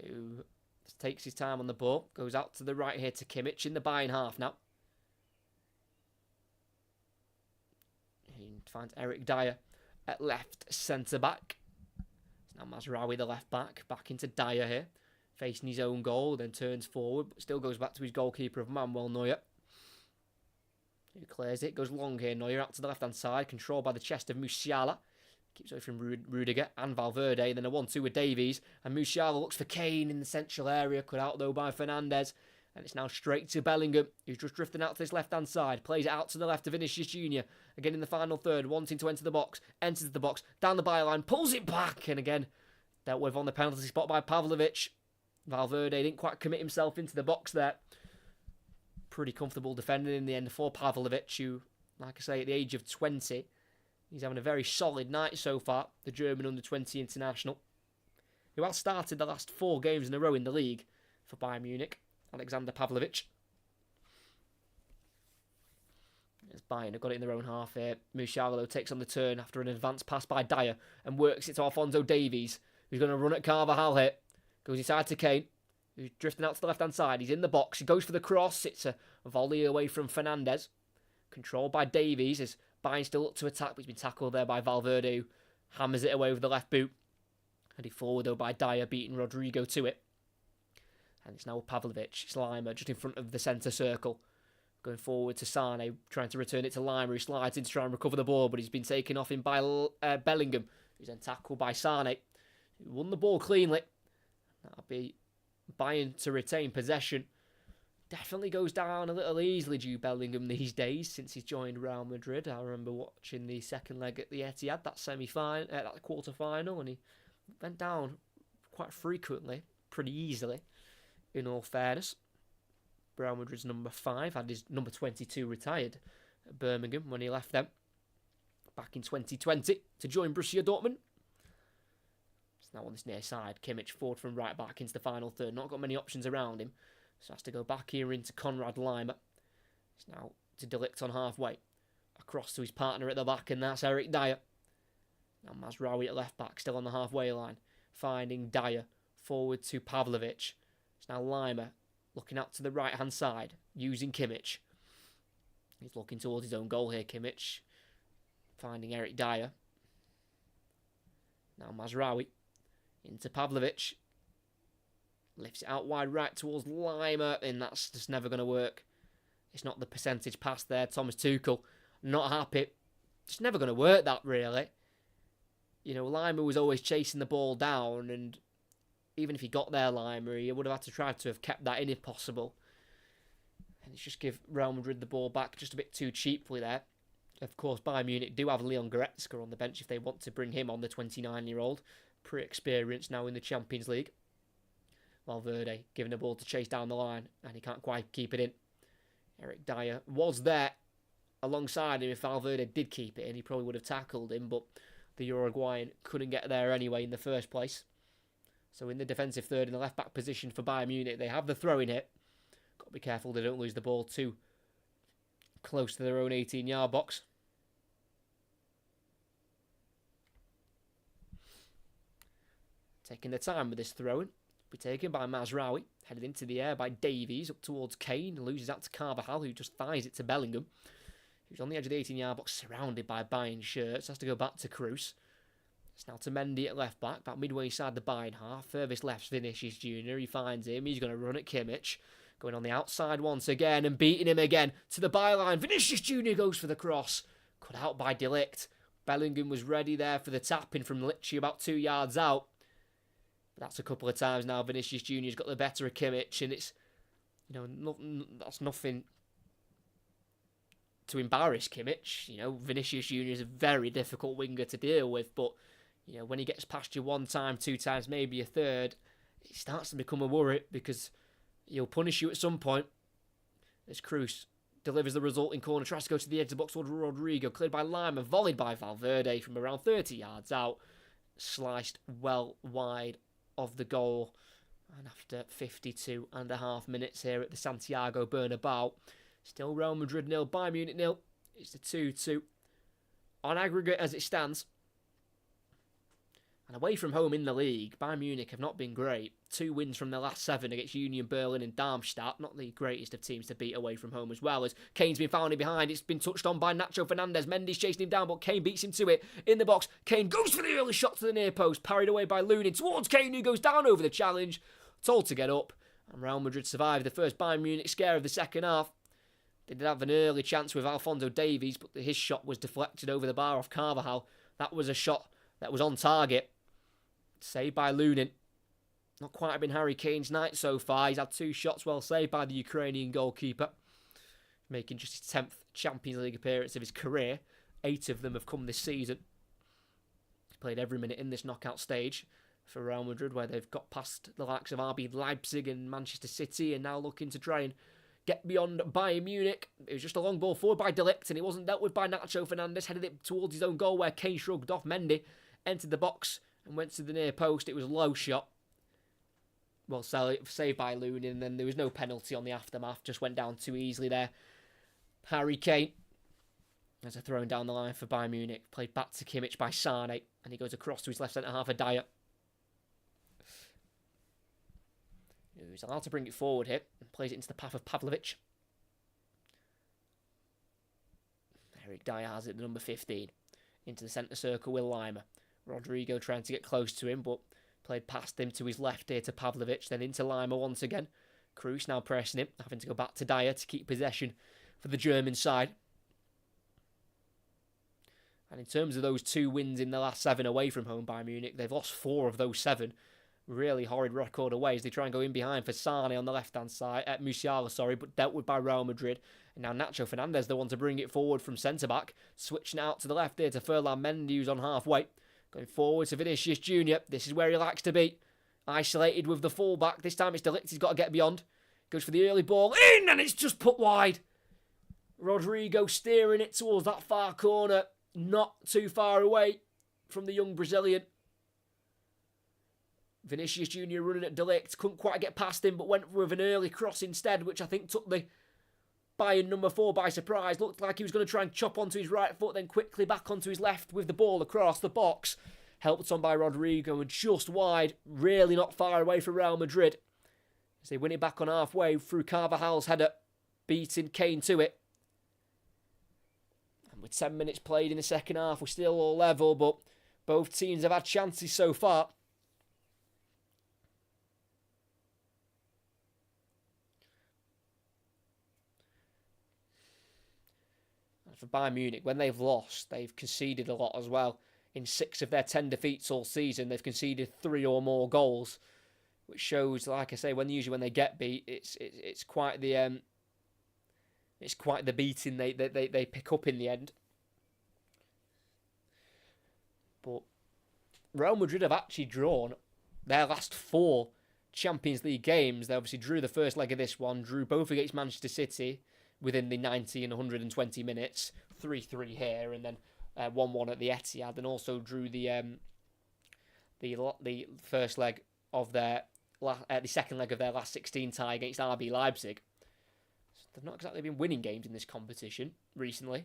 who takes his time on the ball. Goes out to the right here to Kimmich in the Bayern half now. He finds Eric Dyer at left centre-back. It's now Mazraoui, the left-back, back into Dyer here. Facing his own goal, then turns forward, but still goes back to his goalkeeper of Manuel Neuer. Who clears it, goes long here, Neuer out to the left-hand side, controlled by the chest of Musiala. Keeps away from Rudiger and Valverde, then a 1-2 with Davies, and Musiala looks for Kane in the central area, cut out though by Fernandes, and it's now straight to Bellingham, who's just drifting out to this left-hand side, plays it out to the left to Vinicius Junior, again in the final third, wanting to enter the box, enters the box, down the byline, pulls it back, and again, dealt with on the penalty spot by Pavlovic. Valverde didn't quite commit himself into the box there. pretty comfortable defending in the end for Pavlovic, who, like I say, at the age of 20, he's having a very solid night so far, the German under-20 international, who has started the last 4 games in a row in the league for Bayern Munich, Alexander Pavlovic. As Bayern have got it in their own half here. Musiala takes on the turn after an advanced pass by Dyer and works it to Alphonso Davies, who's going to run at Carvajal here. Goes inside to Kane, who's drifting out to the left-hand side. He's in the box. He goes for the cross. It's a volley away from Fernandes. Controlled by Davies as Bayern still up to attack, but he's been tackled there by Valverde, who hammers it away with the left boot. Headed forward, though, by Dyer, beating Rodrigo to it. And it's now Pavlovic. It's Lima just in front of the centre circle. Going forward to Sane, trying to return it to Lima, who slides in to try and recover the ball, but he's been taken off in by Bellingham, who's then tackled by Sane, who won the ball cleanly. That'll be Bayern to retain possession. Definitely goes down a little easily, Jude Bellingham, these days, since he's joined Real Madrid. I remember watching the second leg at the Etihad, that quarter-final, and he went down quite frequently, pretty easily, in all fairness. Real Madrid's number 5 had his number 22 retired at Birmingham when he left them back in 2020 to join Borussia Dortmund. It's now on this near side. Kimmich forward from right back into the final third. Not got many options around him, so has to go back here into Konrad Laimer. It's now to De Ligt on halfway. Across to his partner at the back, and that's Eric Dyer. Now Mazraoui at left back, still on the halfway line. Finding Dyer forward to Pavlovic. It's now Laimer looking out to the right-hand side, using Kimmich. He's looking towards his own goal here, Kimmich. Finding Eric Dyer. Now Mazraoui into Pavlovic. Lifts it out wide right towards Lima, and that's just never going to work. It's not the percentage pass there. Thomas Tuchel, not happy. It's never going to work, that, really. You know, Lima was always chasing the ball down, and even if he got there, Lima, he would have had to try to have kept that in if possible. And it's just give Real Madrid the ball back just a bit too cheaply there. Of course, Bayern Munich do have Leon Goretzka on the bench if they want to bring him on, the 29-year-old. Pretty experienced now in the Champions League. Valverde giving the ball to chase down the line, and he can't quite keep it in. Eric Dyer was there alongside him. If Valverde did keep it in, he probably would have tackled him, but the Uruguayan couldn't get there anyway in the first place. So in the defensive third, in the left-back position for Bayern Munich, they have the throw-in hit. Got to be careful they don't lose the ball too close to their own 18-yard box. Taking the time with this throw-in. Be taken by Mazraoui. Headed into the air by Davies, up towards Kane. Loses out to Carvajal, who just thighs it to Bellingham, who's on the edge of the 18-yard box, surrounded by Bayern shirts. Has to go back to Cruz. It's now to Mendy at left back, about midway inside the Bayern half. Furthest left's Vinicius Jr. He finds him. He's going to run at Kimmich. Going on the outside once again and beating him again to the byline. Vinicius Jr. goes for the cross. Cut out by De Ligt. Bellingham was ready there for the tapping from literally about 2 yards out. But that's a couple of times now. Vinicius Jr.'s got the better of Kimmich, and it's, you know, that's nothing to embarrass Kimmich. You know, Vinicius Jr. is a very difficult winger to deal with, but you know, when he gets past you 1 time, 2 times, maybe a third, it starts to become a worry because he'll punish you at some point. As Cruz delivers the resulting corner, tries to go to the edge of the box toward Rodrigo, cleared by Lima, volleyed by Valverde from around 30 yards out, sliced well wide of the goal. And after 52.5 minutes here at the Santiago Bernabeu, still Real Madrid 0, Bayern Munich 0. It's the 2-2 on aggregate as it stands. And away from home in the league, Bayern Munich have not been great. 2 wins from their last 7 against Union Berlin and Darmstadt. Not the greatest of teams to beat away from home as well. As Kane's been found in behind. It's been touched on by Nacho Fernandes. Mendy's chasing him down, but Kane beats him to it. In the box, Kane goes for the early shot to the near post. Parried away by Lunin towards Kane, who goes down over the challenge. Told to get up. And Real Madrid survived the first Bayern Munich scare of the second half. They did have an early chance with Alphonso Davies, but his shot was deflected over the bar off Carvajal. That was a shot that was on target. Saved by Lunin. Not quite been Harry Kane's night so far. He's had 2 shots well saved by the Ukrainian goalkeeper, making just his 10th Champions League appearance of his career. 8 of them have come this season. He's played every minute in this knockout stage for Real Madrid, where they've got past the likes of RB Leipzig and Manchester City, and now looking to try and get beyond Bayern Munich. It was just a long ball forward by De Ligt, and it wasn't dealt with by Nacho Fernandes. Headed it towards his own goal where Kane shrugged off. Mendy entered the box and went to the near post. It was a low shot. Well, saved by Looney, and then there was no penalty on the aftermath. Just went down too easily there. Harry Kane as a throwing down the line for Bayern Munich. Played back to Kimmich by Sane, and he goes across to his left centre half of Dyer. He's allowed to bring it forward here and plays it into the path of Pavlovic. Eric Dyer has it, the number 15, into the centre circle with Lima. Rodrigo trying to get close to him, but played past him to his left here to Pavlovic, then into Lima once again. Kroos now pressing him, having to go back to Dyer to keep possession for the German side. And in terms of those 2 wins in the last 7 away from home by Munich, they've lost 4 of those 7. Really horrid record away as they try and go in behind for Sane on the left-hand side, Musiala, but dealt with by Real Madrid. And now Nacho Fernandes, the one to bring it forward from centre-back, switching out to the left here to Ferland Mendy, who's on halfway. Going forward to Vinicius Jr. This is where he likes to be. Isolated with the full-back. This time it's De Ligt, he's got to get beyond. Goes for the early ball, in, and it's just put wide. Rodrigo steering it towards that far corner. Not too far away from the young Brazilian. Vinicius Jr. running at De Ligt. Couldn't quite get past him, but went with an early cross instead, which I think took the Bayern number 4 by surprise. Looked like he was going to try and chop onto his right foot, then quickly back onto his left with the ball across the box. Helped on by Rodrigo and just wide. Really not far away from Real Madrid. As they win it back on halfway through Carvajal's header, beating Kane to it. And with 10 minutes played in the second half, we're still all level, but both teams have had chances so far. For Bayern Munich, when they've lost, they've conceded a lot as well. In 6 of their 10 defeats all season, they've conceded 3 or more goals, which shows, like I say, when they get beat, it's quite the beating they pick up in the end. But Real Madrid have actually drawn their last 4 Champions League games. They obviously drew the first leg of this one, drew both against Manchester City within the 90 and 120 minutes, 3-3 here, and then 1-1 at the Etihad, and also drew the first leg of their the second leg of their last 16 tie against RB Leipzig. So they've not exactly been winning games in this competition recently.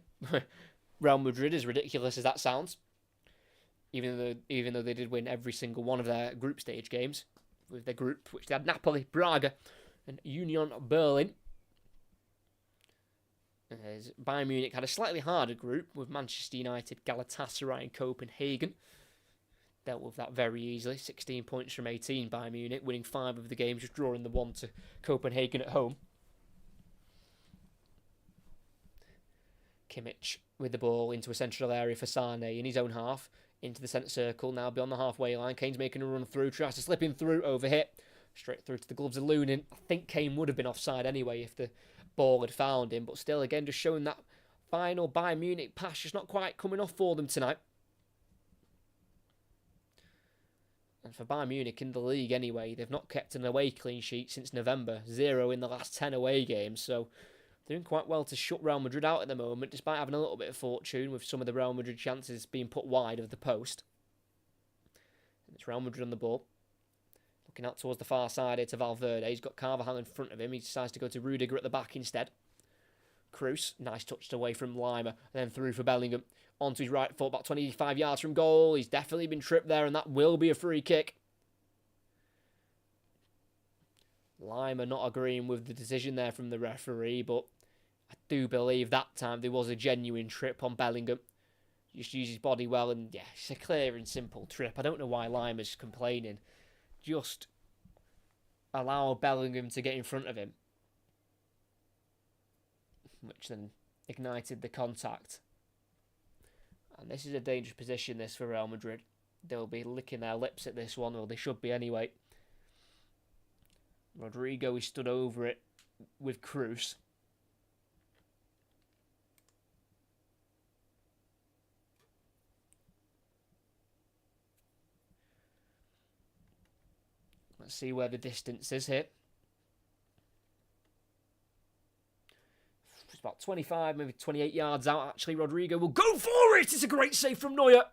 Real Madrid, as ridiculous as that sounds, even though they did win every single one of their group stage games with their group, which they had Napoli, Braga, and Union Berlin. As Bayern Munich had a slightly harder group with Manchester United, Galatasaray and Copenhagen. Dealt with that very easily. 16 points from 18 Bayern Munich, winning 5 of the games, just drawing the 1 to Copenhagen at home. Kimmich with the ball into a central area for Sane in his own half. Into the centre circle, now beyond the halfway line. Kane's making a run through, tries to slip him through, overhit. Straight through to the gloves of Lunin. I think Kane would have been offside anyway if the ball had found him, but still, again, just showing that final Bayern Munich pass just not quite coming off for them tonight. And for Bayern Munich in the league anyway, they've not kept an away clean sheet since November. 0 in the last 10 away games, so they're doing quite well to shut Real Madrid out at the moment, despite having a little bit of fortune with some of the Real Madrid chances being put wide of the post. And it's Real Madrid on the ball. Looking out towards the far side here to Valverde. He's got Carvajal in front of him. He decides to go to Rudiger at the back instead. Kroos, nice touch away from Lima. And then through for Bellingham. Onto his right foot, about 25 yards from goal. He's definitely been tripped there, and that will be a free kick. Lima not agreeing with the decision there from the referee, but I do believe that time there was a genuine trip on Bellingham. Just used his body well, and yeah, it's a clear and simple trip. I don't know why Lima's complaining. Just allow Bellingham to get in front of him, which then ignited the contact. And this is a dangerous position, this, for Real Madrid. They'll be licking their lips at this one, or they should be anyway. Rodrigo is stood over it with Kroos. Let's see where the distance is here. about 25, maybe 28 yards out. Actually, Rodrigo will go for it. It's a great save from Neuer.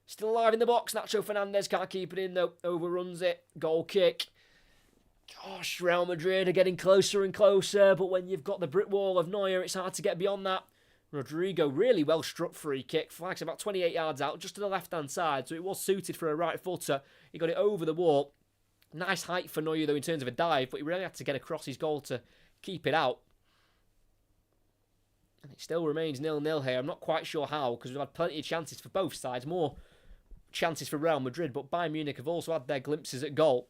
Still alive in the box. Nacho Fernandez can't keep it in, though. Overruns it. Goal kick. Gosh, Real Madrid are getting closer and closer, but when you've got the brick wall of Neuer, it's hard to get beyond that. Rodrigo, really well struck free kick. Flags about 28 yards out, just to the left-hand side, so it was suited for a right footer. He got it over the wall. Nice height for Neuer, though, in terms of a dive, but he really had to get across his goal to keep it out. And it still remains 0-0 here. I'm not quite sure how, because we've had plenty of chances for both sides. More chances for Real Madrid, but Bayern Munich have also had their glimpses at goal.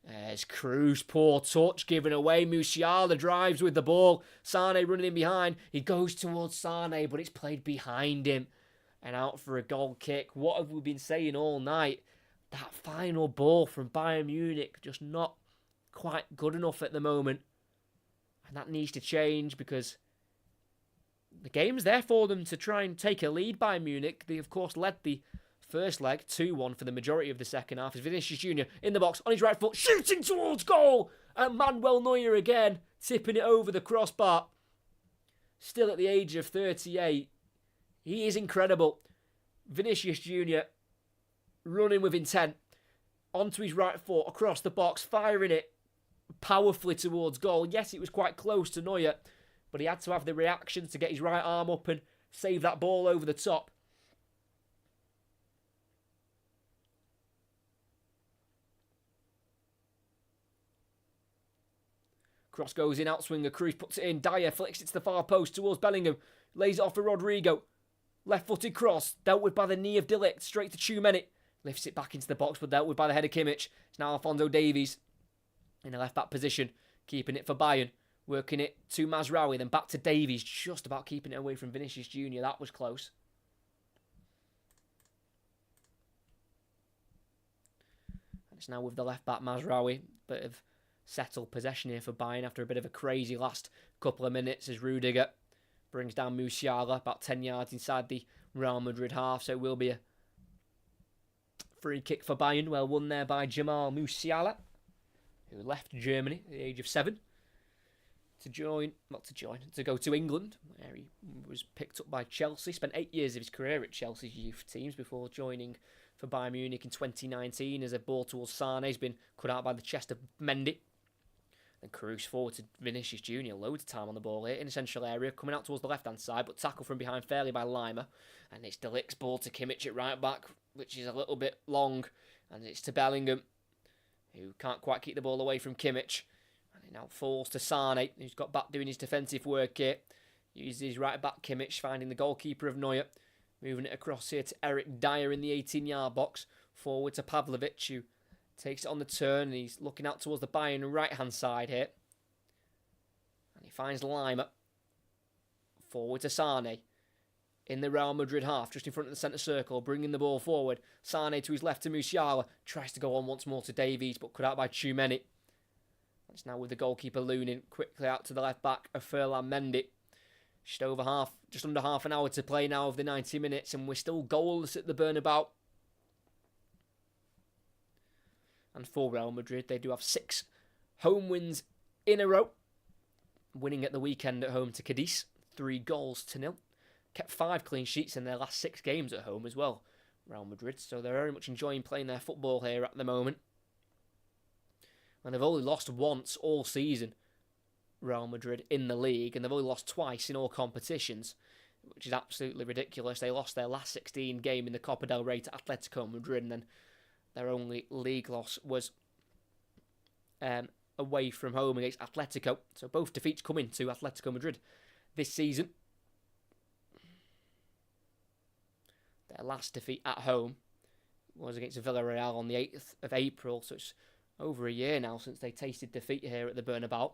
There's Cruz, poor touch, given away. Musiala drives with the ball. Sane running in behind. He goes towards Sane, but it's played behind him. And out for a goal kick. What have we been saying all night? That final ball from Bayern Munich, just not quite good enough at the moment. And that needs to change, because the game's there for them to try and take a lead. Bayern Munich, they of course led the first leg 2-1 for the majority of the second half. As Vinicius Jr. in the box on his right foot, shooting towards goal, and Manuel Neuer again tipping it over the crossbar. Still at the age of 38, he is incredible. Vinicius Jr. running with intent onto his right foot across the box, firing it powerfully towards goal. Yes, it was quite close to Neuer, but he had to have the reactions to get his right arm up and save that ball over the top. Cross goes in, outswinger, Cruz puts it in, Dyer flicks it to the far post towards Bellingham, lays it off for Rodrigo, left-footed cross, dealt with by the knee of De Ligt, straight to Tchouameni, lifts it back into the box, but dealt with by the head of Kimmich. It's now Alphonso Davies in the left-back position, keeping it for Bayern, working it to Mazraoui, then back to Davies, just about keeping it away from Vinicius Jr. That was close. And it's now with the left-back Mazraoui, bit of settled possession here for Bayern after a bit of a crazy last couple of minutes as Rudiger brings down Musiala about 10 yards inside the Real Madrid half. So it will be a free kick for Bayern. Well won there by Jamal Musiala, who left Germany at the age of 7 to go to England, where he was picked up by Chelsea. Spent 8 years of his career at Chelsea's youth teams before joining for Bayern Munich in 2019 as a ball towards Sane. He's been cut out by the chest of Mendy. And Cruz forward to Vinicius Jr. Loads of time on the ball here in the central area, coming out towards the left-hand side, but tackled from behind fairly by Lima. And it's De Ligt's ball to Kimmich at right back, which is a little bit long. And it's to Bellingham, who can't quite keep the ball away from Kimmich. And it now falls to Sane, who's got back doing his defensive work here. Uses his right back Kimmich, finding the goalkeeper of Neuer. Moving it across here to Eric Dyer in the 18-yard box. Forward to Pavlovic, who takes it on the turn, and he's looking out towards the Bayern right-hand side here. And he finds Lima. Forward to Sane. In the Real Madrid half, just in front of the centre circle, bringing the ball forward. Sane to his left to Musiala. Tries to go on once more to Davies, but cut out by Tchouameni. It's now with the goalkeeper Lunin. Quickly out to the left-back of Ferland Mendy. Just under half an hour to play now of the 90 minutes, and we're still goalless at the Bernabeu. And for Real Madrid, they do have 6 home wins in a row. Winning at the weekend at home to Cadiz, 3-0. Kept 5 clean sheets in their last 6 games at home as well, Real Madrid. So they're very much enjoying playing their football here at the moment. And they've only lost once all season, Real Madrid, in the league. And they've only lost twice in all competitions, which is absolutely ridiculous. They lost their last 16 game in the Copa del Rey to Atletico Madrid, and then their only league loss was away from home against Atletico. So both defeats come into Atletico Madrid this season. Their last defeat at home was against Villarreal on the 8th of April. So it's over a year now since they tasted defeat here at the Bernabeu.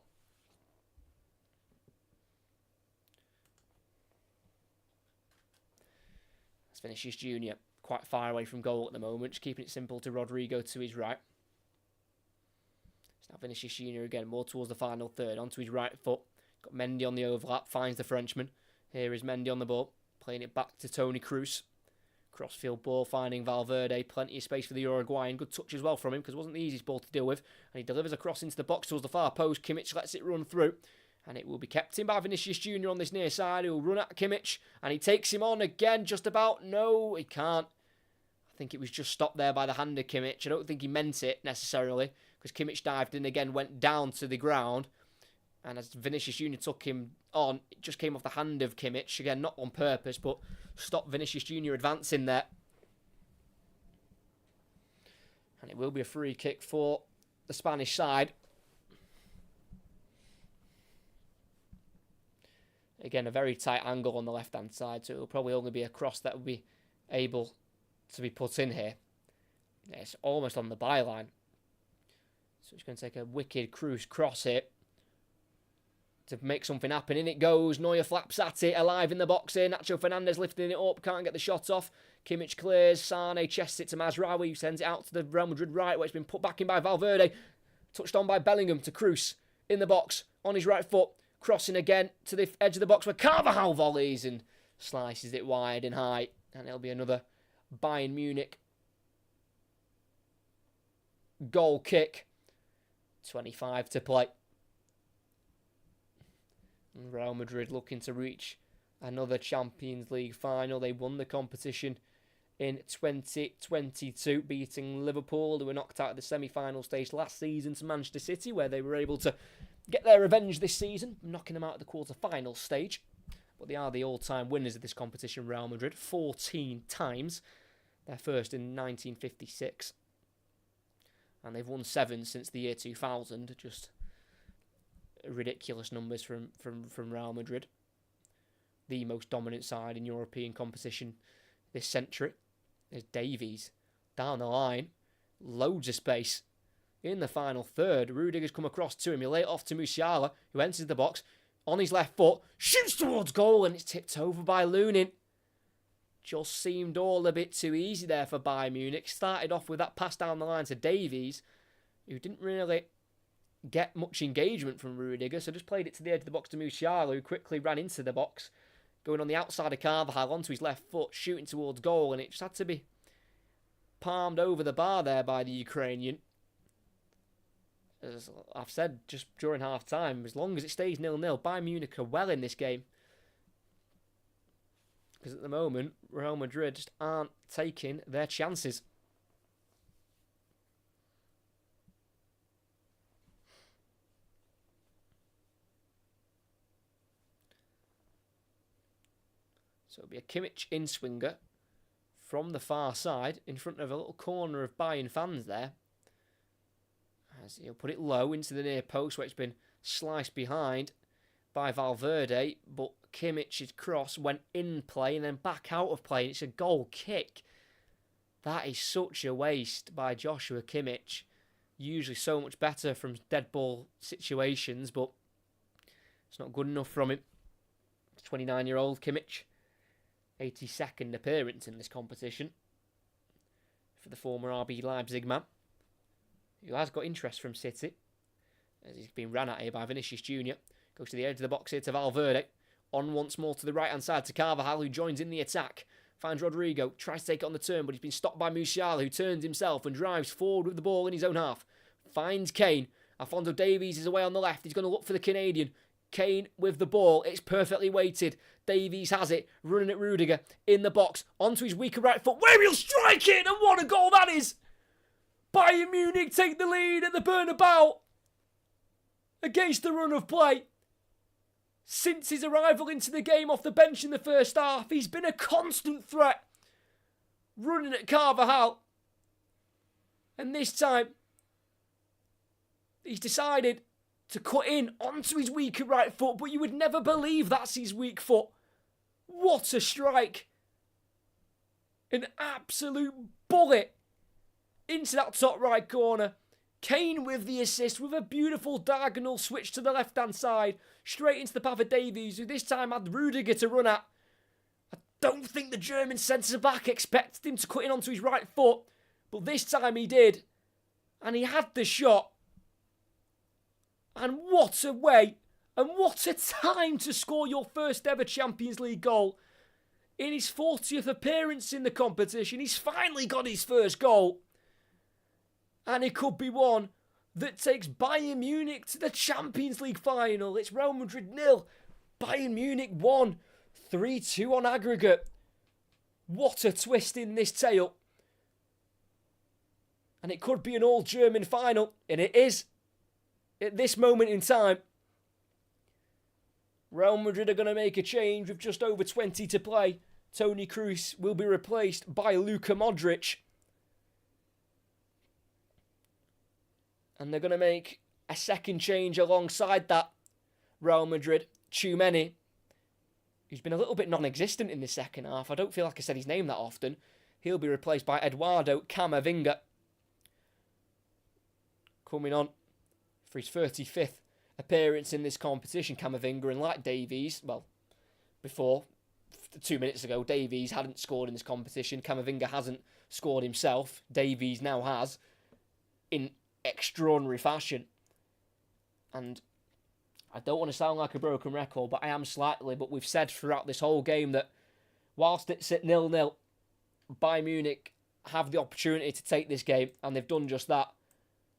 That's Vinicius Jr. quite far away from goal at the moment, just keeping it simple to Rodrigo to his right. It's now Vinicius Jr. again, more towards the final third, onto his right foot. Got Mendy on the overlap, finds the Frenchman. Here is Mendy on the ball, playing it back to Toni Kroos. Crossfield ball, finding Valverde, plenty of space for the Uruguayan. Good touch as well from him, because it wasn't the easiest ball to deal with. And he delivers across into the box towards the far post. Kimmich lets it run through. And it will be kept in by Vinicius Junior on this near side, who will run at Kimmich. And he takes him on again, just about. No, he can't. I think it was just stopped there by the hand of Kimmich. I don't think he meant it, necessarily, because Kimmich dived in again, went down to the ground. And as Vinicius Junior took him on, it just came off the hand of Kimmich. Again, not on purpose, but stopped Vinicius Junior advancing there. And it will be a free kick for the Spanish side. Again, a very tight angle on the left-hand side, so it will probably only be a cross that will be able to be put in here. Yeah, it's almost on the byline. So it's going to take a wicked Kroos cross here to make something happen. In it goes. Neuer flaps at it. Alive in the box here. Nacho Fernandez lifting it up. Can't get the shot off. Kimmich clears. Sane chests it to Mazraoui, who sends it out to the Real Madrid right, where it's been put back in by Valverde. Touched on by Bellingham to Kroos. In the box. On his right foot. Crossing again to the edge of the box where Carvajal volleys and slices it wide and high. And it'll be another Bayern Munich goal kick. 25 to play. And Real Madrid looking to reach another Champions League final. They won the competition in 2022, beating Liverpool, who were knocked out of the semi-final stage last season, to Manchester City, where they were able to get their revenge this season, knocking them out at the quarter-final stage. But they are the all-time winners of this competition, Real Madrid, 14 times. Their first in 1956. And they've won 7 since the year 2000. Just ridiculous numbers from Real Madrid. The most dominant side in European competition this century. There's Davies down the line. Loads of space. In the final third, Rudiger's come across to him. He'll lay it off to Musiala, who enters the box on his left foot, shoots towards goal, and it's tipped over by Lunin. Just seemed all a bit too easy there for Bayern Munich. Started off with that pass down the line to Davies, who didn't really get much engagement from Rudiger, so just played it to the edge of the box to Musiala, who quickly ran into the box, going on the outside of Carvajal onto his left foot, shooting towards goal, and it just had to be palmed over the bar there by the Ukrainian. As I've said just during half-time, as long as it stays 0-0, Bayern Munich are well in this game. Because at the moment, Real Madrid just aren't taking their chances. So it'll be a Kimmich in-swinger from the far side, in front of a little corner of Bayern fans there. As he'll put it low into the near post, where it's been sliced behind by Valverde, but Kimmich's cross went in play and then back out of play, and it's a goal kick. That is such a waste by Joshua Kimmich. Usually so much better from dead ball situations, but it's not good enough from him. 29-year-old Kimmich, 82nd appearance in this competition for the former RB Leipzig man, who has got interest from City, as he's been ran at here by Vinicius Junior. Goes to the edge of the box here to Valverde. On once more to the right-hand side to Carvajal, who joins in the attack. Finds Rodrigo, tries to take it on the turn, but he's been stopped by Musiala, who turns himself and drives forward with the ball in his own half. Finds Kane. Alphonso Davies is away on the left. He's going to look for the Canadian. Kane with the ball. It's perfectly weighted. Davies has it. Running at Rudiger. In the box. Onto his weaker right foot, where he'll strike it! And what a goal that is! Bayern Munich take the lead at the Bernabeu against the run of play. Since his arrival into the game off the bench in the first half, he's been a constant threat, running at Carvajal. And this time, he's decided to cut in onto his weaker right foot, but you would never believe that's his weak foot. What a strike. An absolute bullet into that top right corner. Kane with the assist, with a beautiful diagonal switch to the left-hand side, straight into the path of Davies, who this time had Rudiger to run at. I don't think the German centre-back expected him to cut in onto his right foot, but this time he did. And he had the shot. And what a way, and what a time to score your first ever Champions League goal. In his 40th appearance in the competition, he's finally got his first goal. And it could be one that takes Bayern Munich to the Champions League final. It's Real Madrid 0, Bayern Munich 1, 3-2 on aggregate. What a twist in this tale. And it could be an all-German final, and it is at this moment in time. Real Madrid are going to make a change with just over 20 to play. Toni Kroos will be replaced by Luka Modric. And they're going to make a second change alongside that. Real Madrid, Tchouameni, who's been a little bit non-existent in the second half. I don't feel like I said his name that often. He'll be replaced by Eduardo Camavinga. Coming on for his 35th appearance in this competition, Camavinga. And like Davies, well, before, 2 minutes ago, Davies hadn't scored in this competition. Camavinga hasn't scored himself. Davies now has, in extraordinary fashion. And I don't want to sound like a broken record, but I am slightly. But we've said throughout this whole game that whilst it's at 0-0, Bayern Munich have the opportunity to take this game, and they've done just that.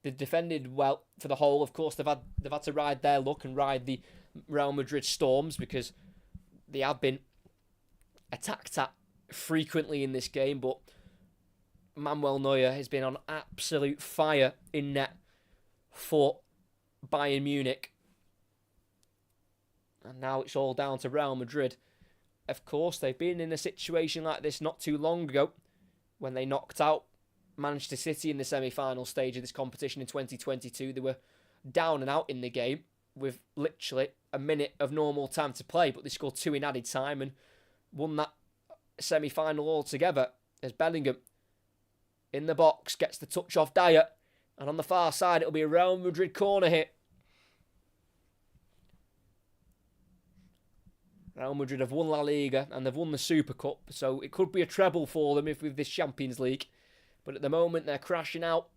They've defended well for the whole. Of course, they've had to ride their luck and ride the Real Madrid storms, because they have been attacked at frequently in this game. But Manuel Neuer has been on absolute fire in net for Bayern Munich. And now it's all down to Real Madrid. Of course, they've been in a situation like this not too long ago when they knocked out Manchester City in the semi-final stage of this competition in 2022. They were down and out in the game with literally a minute of normal time to play, but they scored 2 in added time and won that semi-final altogether as Bellingham in the box gets the touch off Dyer, and on the far side it'll be a Real Madrid corner hit. Real Madrid have won La Liga and they've won the Super Cup, so it could be a treble for them if with this Champions League. But at the moment, they're crashing out.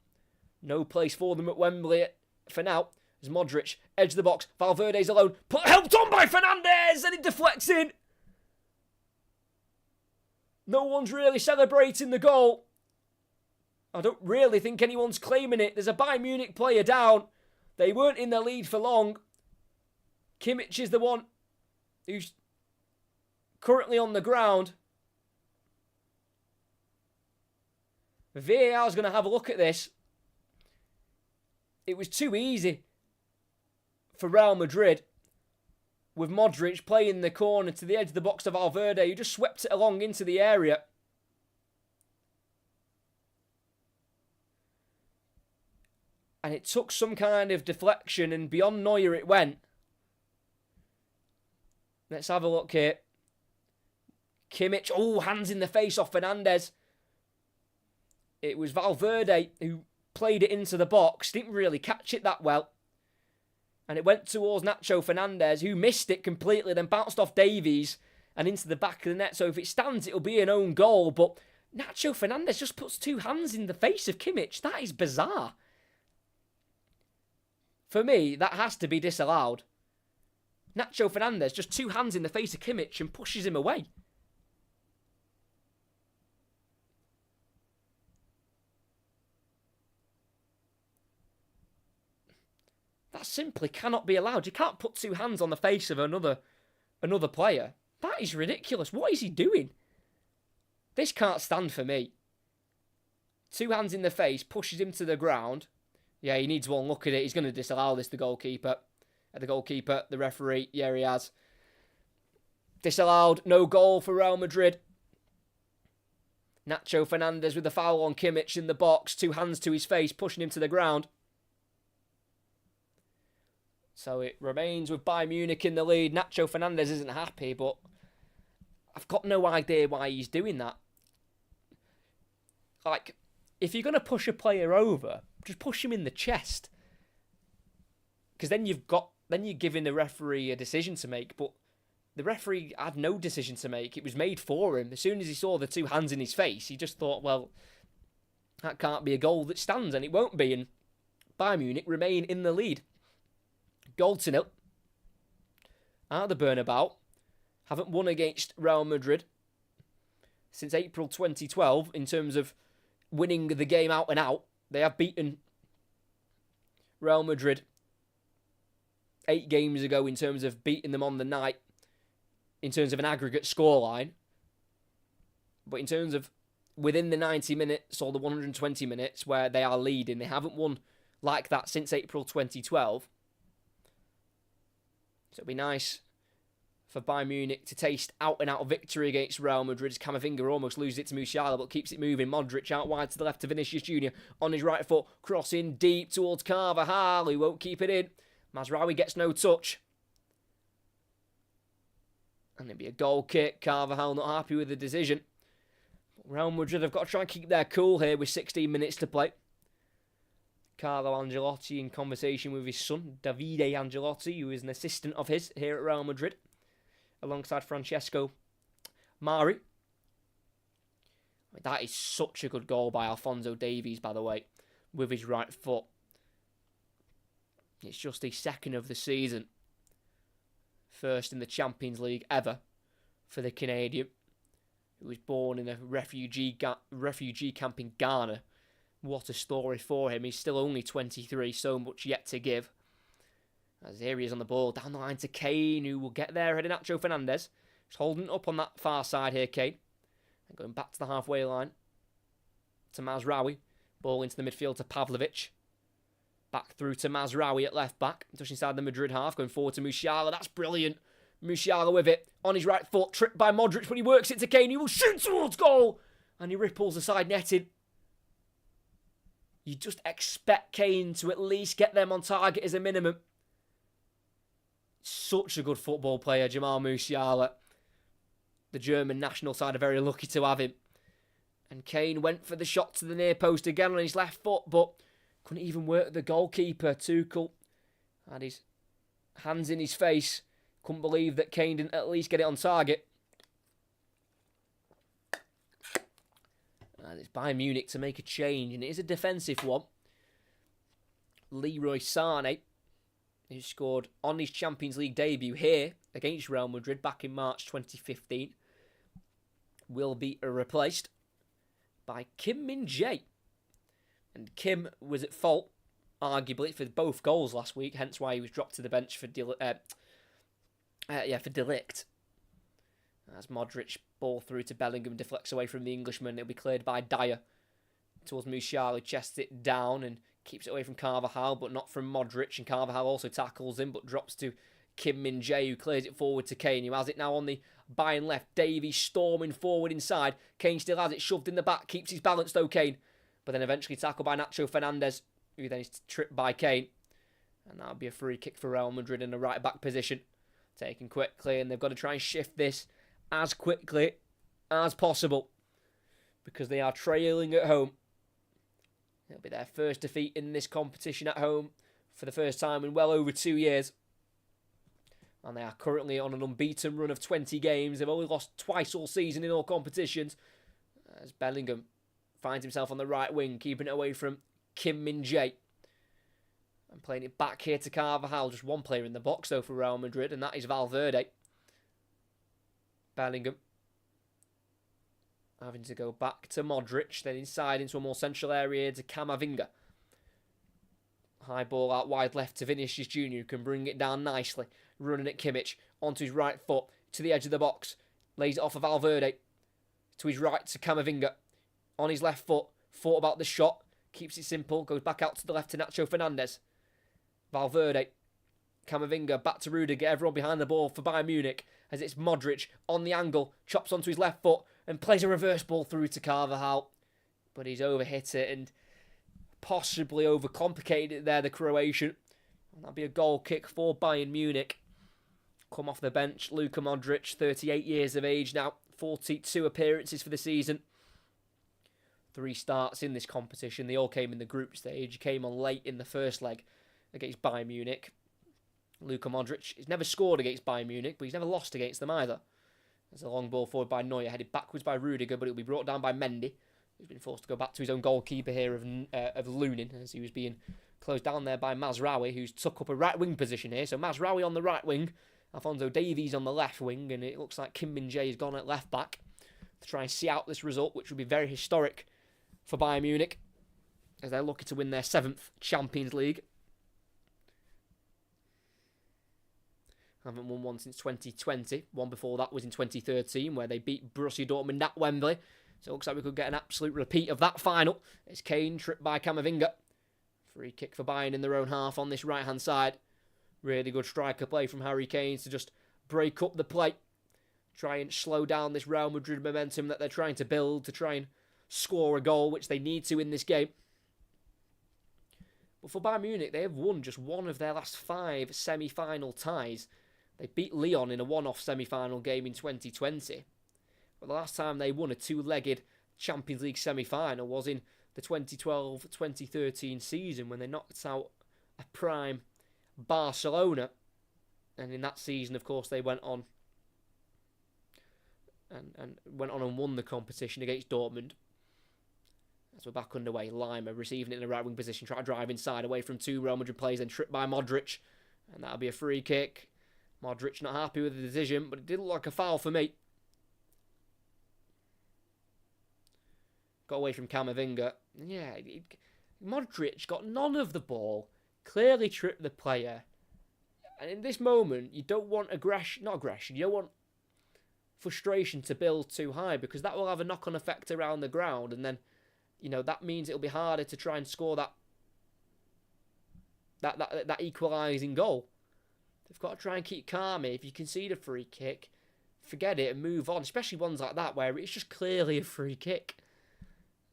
No place for them at Wembley for now. As Modric, edge of the box. Valverde's alone. Helped on by Fernandes, and it deflects in. No one's really celebrating the goal. I don't really think anyone's claiming it. There's a Bayern Munich player down. They weren't in the lead for long. Kimmich is the one who's currently on the ground. VAR's going to have a look at this. It was too easy for Real Madrid with Modric playing the corner to the edge of the box to Valverde, who just swept it along into the area. And it took some kind of deflection, and beyond Neuer it went. Let's have a look here. Kimmich, hands in the face off Fernandes. It was Valverde who played it into the box. Didn't really catch it that well. And it went towards Nacho Fernandes, who missed it completely, then bounced off Davies and into the back of the net. So if it stands, it'll be an own goal. But Nacho Fernandes just puts 2 hands in the face of Kimmich. That is bizarre. For me, that has to be disallowed. Nacho Fernandes, just 2 hands in the face of Kimmich and pushes him away. That simply cannot be allowed. You can't put 2 hands on the face of another player. That is ridiculous. What is he doing? This can't stand for me. 2 hands in the face, pushes him to the ground. Yeah, he needs one look at it. He's going to disallow this, the goalkeeper. The referee, yeah, he has. Disallowed, no goal for Real Madrid. Nacho Fernandes with the foul on Kimmich in the box. 2 hands to his face, pushing him to the ground. So it remains with Bayern Munich in the lead. Nacho Fernandes isn't happy, but I've got no idea why he's doing that. Like, if you're going to push a player over, just push him in the chest. Because then you're giving the referee a decision to make, but the referee had no decision to make. It was made for him. As soon as he saw the 2 hands in his face, he just thought, well, that can't be a goal that stands, and it won't be. And Bayern Munich remain in the lead. Goal to nil. At the Bernabeu. Haven't won against Real Madrid since April 2012 in terms of winning the game out and out. They have beaten Real Madrid 8 games ago in terms of beating them on the night, in terms of an aggregate scoreline. But in terms of within the 90 minutes or the 120 minutes where they are leading, they haven't won like that since April 2012. So it'd be nice for Bayern Munich to taste out-and-out victory against Real Madrid. Camavinga almost loses it to Musiala, but keeps it moving. Modric out wide to the left to Vinicius Jr. On his right foot, crossing deep towards Carvajal, who won't keep it in. Mazraoui gets no touch. And it'll be a goal kick. Carvajal not happy with the decision. Real Madrid have got to try and keep their cool here with 16 minutes to play. Carlo Ancelotti in conversation with his son, Davide Ancelotti, who is an assistant of his here at Real Madrid, alongside Francesco Mari. That is such a good goal by Alphonso Davies, by the way, with his right foot. It's just his second of the season. First in the Champions League ever for the Canadian, who was born in a refugee camp in Ghana. What a story for him. He's still only 23, so much yet to give. As here he is on the ball, down the line to Kane, who will get there ahead of Nacho Fernandez. He's holding it up on that far side here, Kane. And going back to the halfway line to Mazraoui. Ball into the midfield to Pavlovic. Back through to Mazraoui at left back. Touching inside the Madrid half, going forward to Musiala. That's brilliant. Musiala with it. On his right foot, tripped by Modric, but he works it to Kane. He will shoot towards goal. And he ripples the side netting. You just expect Kane to at least get them on target as a minimum. Such a good football player, Jamal Musiala. The German national side are very lucky to have him. And Kane went for the shot to the near post again on his left foot, but couldn't even work the goalkeeper. Tuchel had his hands in his face. Couldn't believe that Kane didn't at least get it on target. And it's Bayern Munich to make a change, and it is a defensive one. Leroy Sané, who scored on his Champions League debut here against Real Madrid back in March 2015, will be replaced by Kim Min-jae. And Kim was at fault, arguably, for both goals last week, hence why he was dropped to the bench for De Ligt. As Modric ball through to Bellingham, deflects away from the Englishman. It'll be cleared by Dyer towards Musiala, who chests it down and keeps it away from Carvajal, but not from Modric. And Carvajal also tackles him, but drops to Kim Min-jae, who clears it forward to Kane, who has it now on the Bayern left. Davies storming forward inside. Kane still has it shoved in the back, keeps his balance though, Kane. But then eventually tackled by Nacho Fernandez, who then is tripped by Kane. And that'll be a free kick for Real Madrid in the right back position. Taken quickly, and they've got to try and shift this as quickly as possible, because they are trailing at home. It'll be their first defeat in this competition at home for the first time in well over 2 years. And they are currently on an unbeaten run of 20 games. They've only lost twice all season in all competitions. As Bellingham finds himself on the right wing, keeping it away from Kim Min-jae. And playing it back here to Carvajal. Just one player in the box though for Real Madrid, and that is Valverde. Bellingham having to go back to Modric, then inside into a more central area to Camavinga. High ball out wide left to Vinicius Jr., who can bring it down nicely. Running at Kimmich, onto his right foot, to the edge of the box. Lays it off of Valverde. To his right to Camavinga. On his left foot, thought about the shot. Keeps it simple, goes back out to the left to Nacho Fernandez. Valverde. Camavinga, back to Rudiger, everyone behind the ball for Bayern Munich. As it's Modric on the angle, chops onto his left foot and plays a reverse ball through to Carvajal. But he's overhit it and possibly overcomplicated it there, the Croatian. And that'll be a goal kick for Bayern Munich. Come off the bench, Luka Modric, 38 years of age now, 42 appearances for the season. 3 starts in this competition. They all came in the group stage. He came on late in the first leg against Bayern Munich. Luka Modric, he's never scored against Bayern Munich, but he's never lost against them either. There's a long ball forward by Neuer, headed backwards by Rudiger, but it'll be brought down by Mendy, who's been forced to go back to his own goalkeeper here of Lunin, as he was being closed down there by Mazraoui, who's took up a right wing position here. So Mazraoui on the right wing, Alphonso Davies on the left wing, and it looks like Kim Min-jae has gone at left back to try and see out this result, which would be very historic for Bayern Munich, as they're looking to win their 7th Champions League. Haven't won one since 2020. One before that was in 2013, where they beat Borussia Dortmund at Wembley. So it looks like we could get an absolute repeat of that final. It's Kane, tripped by Camavinga. Free kick for Bayern in their own half on this right-hand side. Really good striker play from Harry Kane to just break up the play. Try and slow down this Real Madrid momentum that they're trying to build to try and score a goal, which they need to in this game. But for Bayern Munich, they have won just one of their last 5 semi-final ties. They beat Lyon in a one-off semi-final game in 2020. But the last time they won a 2-legged Champions League semi-final was in the 2012-2013 season when they knocked out a prime Barcelona. And in that season, of course, they went on and won the competition against Dortmund. As we're back underway, Lima receiving it in the right wing position, try to drive inside away from 2 Real Madrid players, then tripped by Modric, and that'll be a free kick. Modric not happy with the decision, but it did look like a foul for me. Got away from Camavinga. Yeah, Modric got none of the ball, clearly tripped the player. And in this moment, you don't want you don't want frustration to build too high, because that will have a knock-on effect around the ground, and then, that means it'll be harder to try and score that equalising goal. They've got to try and keep calm here. If you concede a free kick, forget it and move on, especially ones like that where it's just clearly a free kick.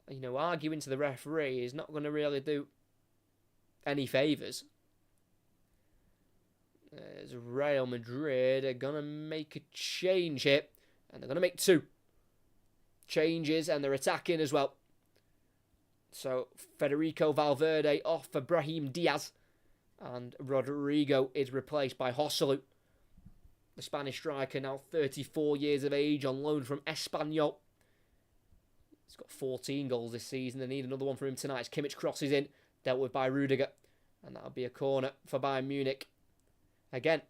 Arguing to the referee is not going to really do any favours. As Real Madrid are going to make a change here, and they're going to make 2 changes, and they're attacking as well. So Federico Valverde off for Brahim Diaz, and Rodrigo is replaced by Joselu. The Spanish striker, now 34 years of age, on loan from Espanyol. He's got 14 goals this season. They need another one from him tonight as Kimmich crosses in, dealt with by Rudiger, and that'll be a corner for Bayern Munich. Again,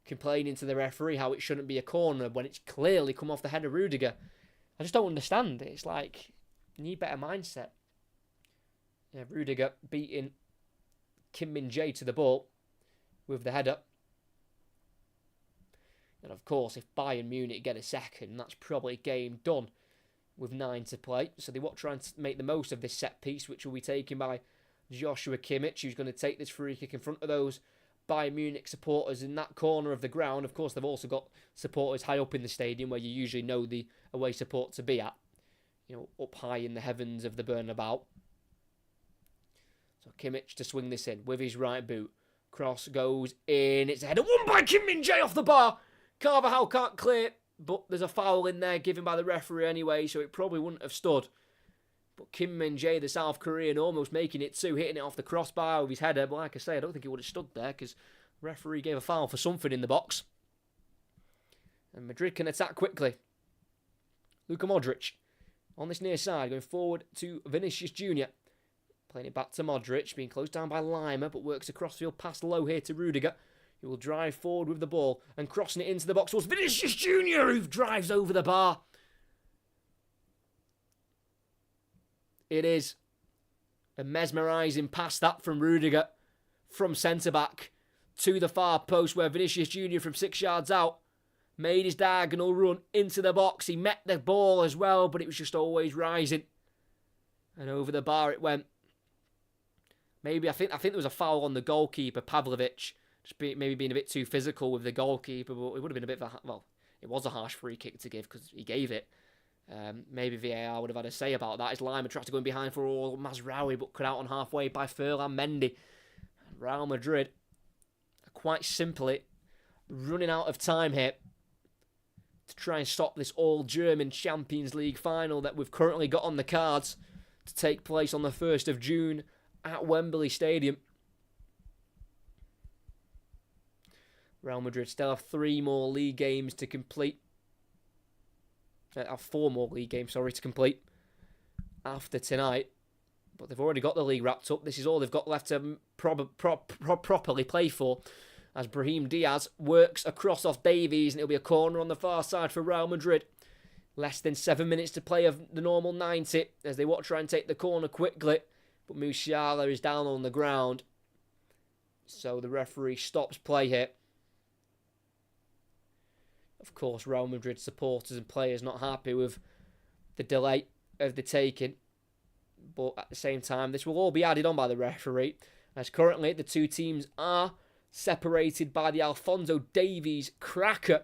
complaining to the referee how it shouldn't be a corner when it's clearly come off the head of Rudiger. I just don't understand it. It's like, you need better mindset. Yeah, Rudiger beating Kim Min-jae to the ball with the header. And of course, if Bayern Munich get a second, that's probably game done with 9 to play. So they want to try and make the most of this set piece, which will be taken by Joshua Kimmich, who's going to take this free kick in front of those Bayern Munich supporters in that corner of the ground. Of course, they've also got supporters high up in the stadium where you usually know the away support to be at. Up high in the heavens of the Bernabeu. So Kimmich to swing this in with his right boot. Cross goes in. It's a header won by Kim Min-jae off the bar. Carvajal can't clear, but there's a foul in there given by the referee anyway, so it probably wouldn't have stood. But Kim Min-jae, the South Korean, almost making it 2, hitting it off the crossbar with his header. But like I say, I don't think it would have stood there because the referee gave a foul for something in the box. And Madrid can attack quickly. Luka Modric on this near side, going forward to Vinicius Jr. Playing it back to Modric, being closed down by Lima, but works across field past low here to Rudiger, who will drive forward with the ball and crossing it into the box was Vinicius Jr., who drives over the bar. It is a mesmerising pass that from Rudiger, from centre-back to the far post where Vinicius Jr. from 6 yards out made his diagonal run into the box. He met the ball as well, but it was just always rising. And over the bar it went. I think there was a foul on the goalkeeper, Pavlovic, maybe being a bit too physical with the goalkeeper, but it would have been a bit of it was a harsh free kick to give because he gave it. Maybe VAR would have had a say about that. As Lima tried to go in behind for all Mazraoui, but cut out on halfway by Ferland Mendy. And Real Madrid are quite simply running out of time here to try and stop this all-German Champions League final that we've currently got on the cards to take place on the 1st of June at Wembley Stadium. Real Madrid still have 3 more league games to complete. 4 more league games, to complete after tonight. But they've already got the league wrapped up. This is all they've got left to properly play for. As Brahim Diaz works across off Davies, and it'll be a corner on the far side for Real Madrid. Less than 7 minutes to play of the normal 90 as they want to try and take the corner quickly. But Musiala is down on the ground. So the referee stops play here. Of course, Real Madrid supporters and players not happy with the delay of the taking. But at the same time, this will all be added on by the referee, as currently the two teams are separated by the Alphonso Davies cracker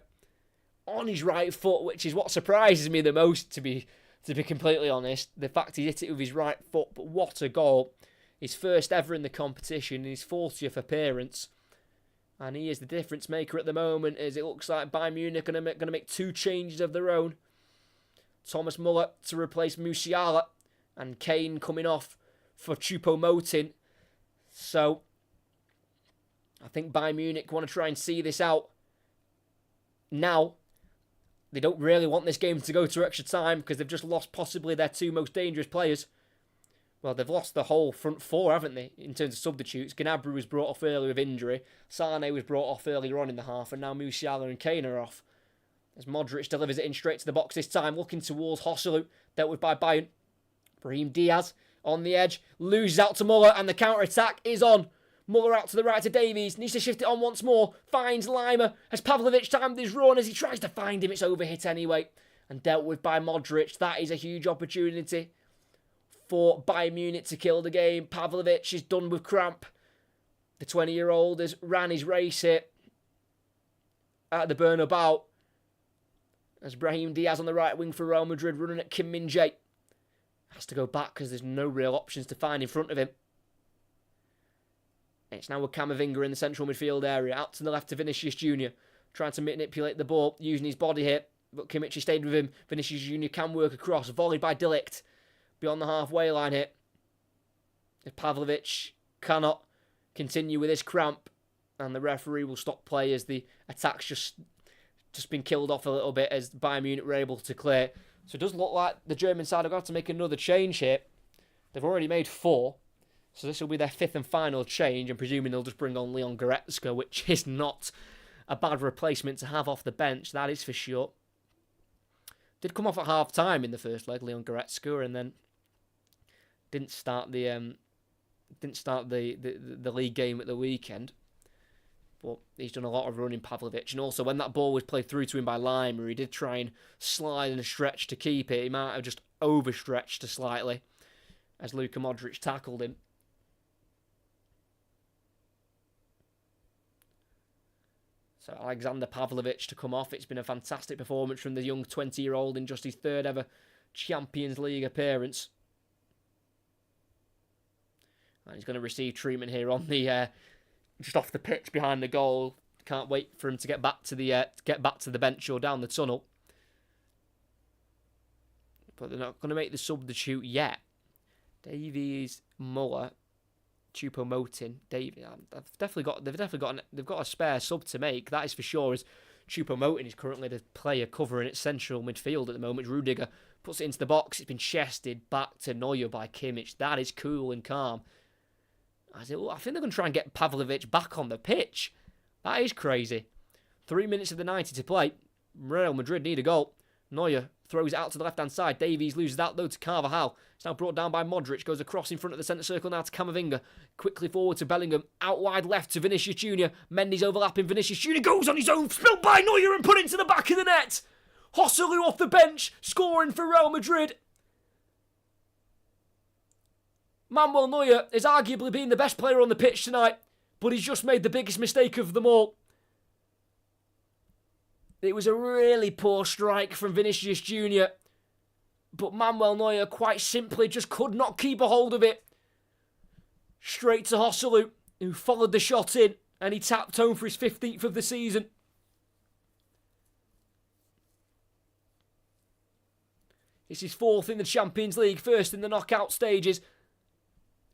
on his right foot, which is what surprises me the most, to be completely honest. The fact he hit it with his right foot, but what a goal. His first ever in the competition, his 40th appearance. And he is the difference maker at the moment, as it looks like Bayern Munich are going to make two changes of their own. Thomas Muller to replace Musiala, and Kane coming off for Choupo-Moting. So, I think Bayern Munich want to try and see this out. Now, they don't really want this game to go to extra time because they've just lost possibly their two most dangerous players. Well, they've lost the whole front four, haven't they, in terms of substitutes. Gnabry was brought off early with injury. Sane was brought off earlier on in the half, and now Musiala and Kane are off. As Modric delivers it in straight to the box this time, looking towards Joselu, dealt with by Bayern. Brahim Diaz on the edge, loses out to Muller, and the counter-attack is on. Muller out to the right to Davies, needs to shift it on once more, finds Lima, has Pavlovic timed his run as he tries to find him, it's overhit anyway, and dealt with by Modric. That is a huge opportunity for Bayern Munich to kill the game. Pavlovic is done with cramp. The 20-year-old has ran his race here at the Bernabeu. As Brahim Diaz on the right wing for Real Madrid, running at Kim Min-jae. Has to go back because there's no real options to find in front of him. It's now with Camavinga in the central midfield area. Out to the left to Vinicius Jr. Trying to manipulate the ball, using his body here. But Kimmich stayed with him. Vinicius Jr. can work across. Volleyed by De Ligt. Beyond the halfway line here. If Pavlovic cannot continue with his cramp. And the referee will stop play as the attack's just been killed off a little bit as Bayern Munich were able to clear. So it does look like the German side are going to have to make another change here. They've already made 4. So this will be their 5th and final change. I'm presuming they'll just bring on Leon Goretzka, which is not a bad replacement to have off the bench. That is for sure. Did come off at half-time in the first leg, Leon Goretzka, and then didn't start the league game at the weekend. But he's done a lot of running, Pavlovic. And also, when that ball was played through to him by Lima, he did try and slide and stretch to keep it. He might have just overstretched slightly as Luka Modric tackled him. So Alexander Pavlovic to come off. It's been a fantastic performance from the young 20-year-old in just his 3rd ever Champions League appearance. And he's going to receive treatment here on the just off the pitch behind the goal. Can't wait for him to get back to the bench or down the tunnel. But they're not going to make the substitute yet. Davies, Muller, Choupo-Moting, Davies. They've got a spare sub to make. That is for sure. As Choupo-Moting is currently the player covering its central midfield at the moment. Rudiger puts it into the box. It's been chested back to Neuer by Kimmich. That is cool and calm. I think they're going to try and get Pavlovic back on the pitch. That is crazy. 3 minutes of the 90 to play. Real Madrid need a goal. Neuer throws it out to the left-hand side. Davies loses that, though, to Carvajal. It's now brought down by Modric. Goes across in front of the centre circle now to Camavinga. Quickly forward to Bellingham. Out wide left to Vinicius Jr. Mendy's overlapping. Vinicius Jr. goes on his own. Spilled by Neuer and put into the back of the net. Joselu off the bench. Scoring for Real Madrid. Manuel Neuer has arguably been the best player on the pitch tonight, but he's just made the biggest mistake of them all. It was a really poor strike from Vinicius Jr., but Manuel Neuer quite simply just could not keep a hold of it. Straight to Joselu, who followed the shot in, and he tapped home for his 15th of the season. It's his 4th in the Champions League, 1st in the knockout stages.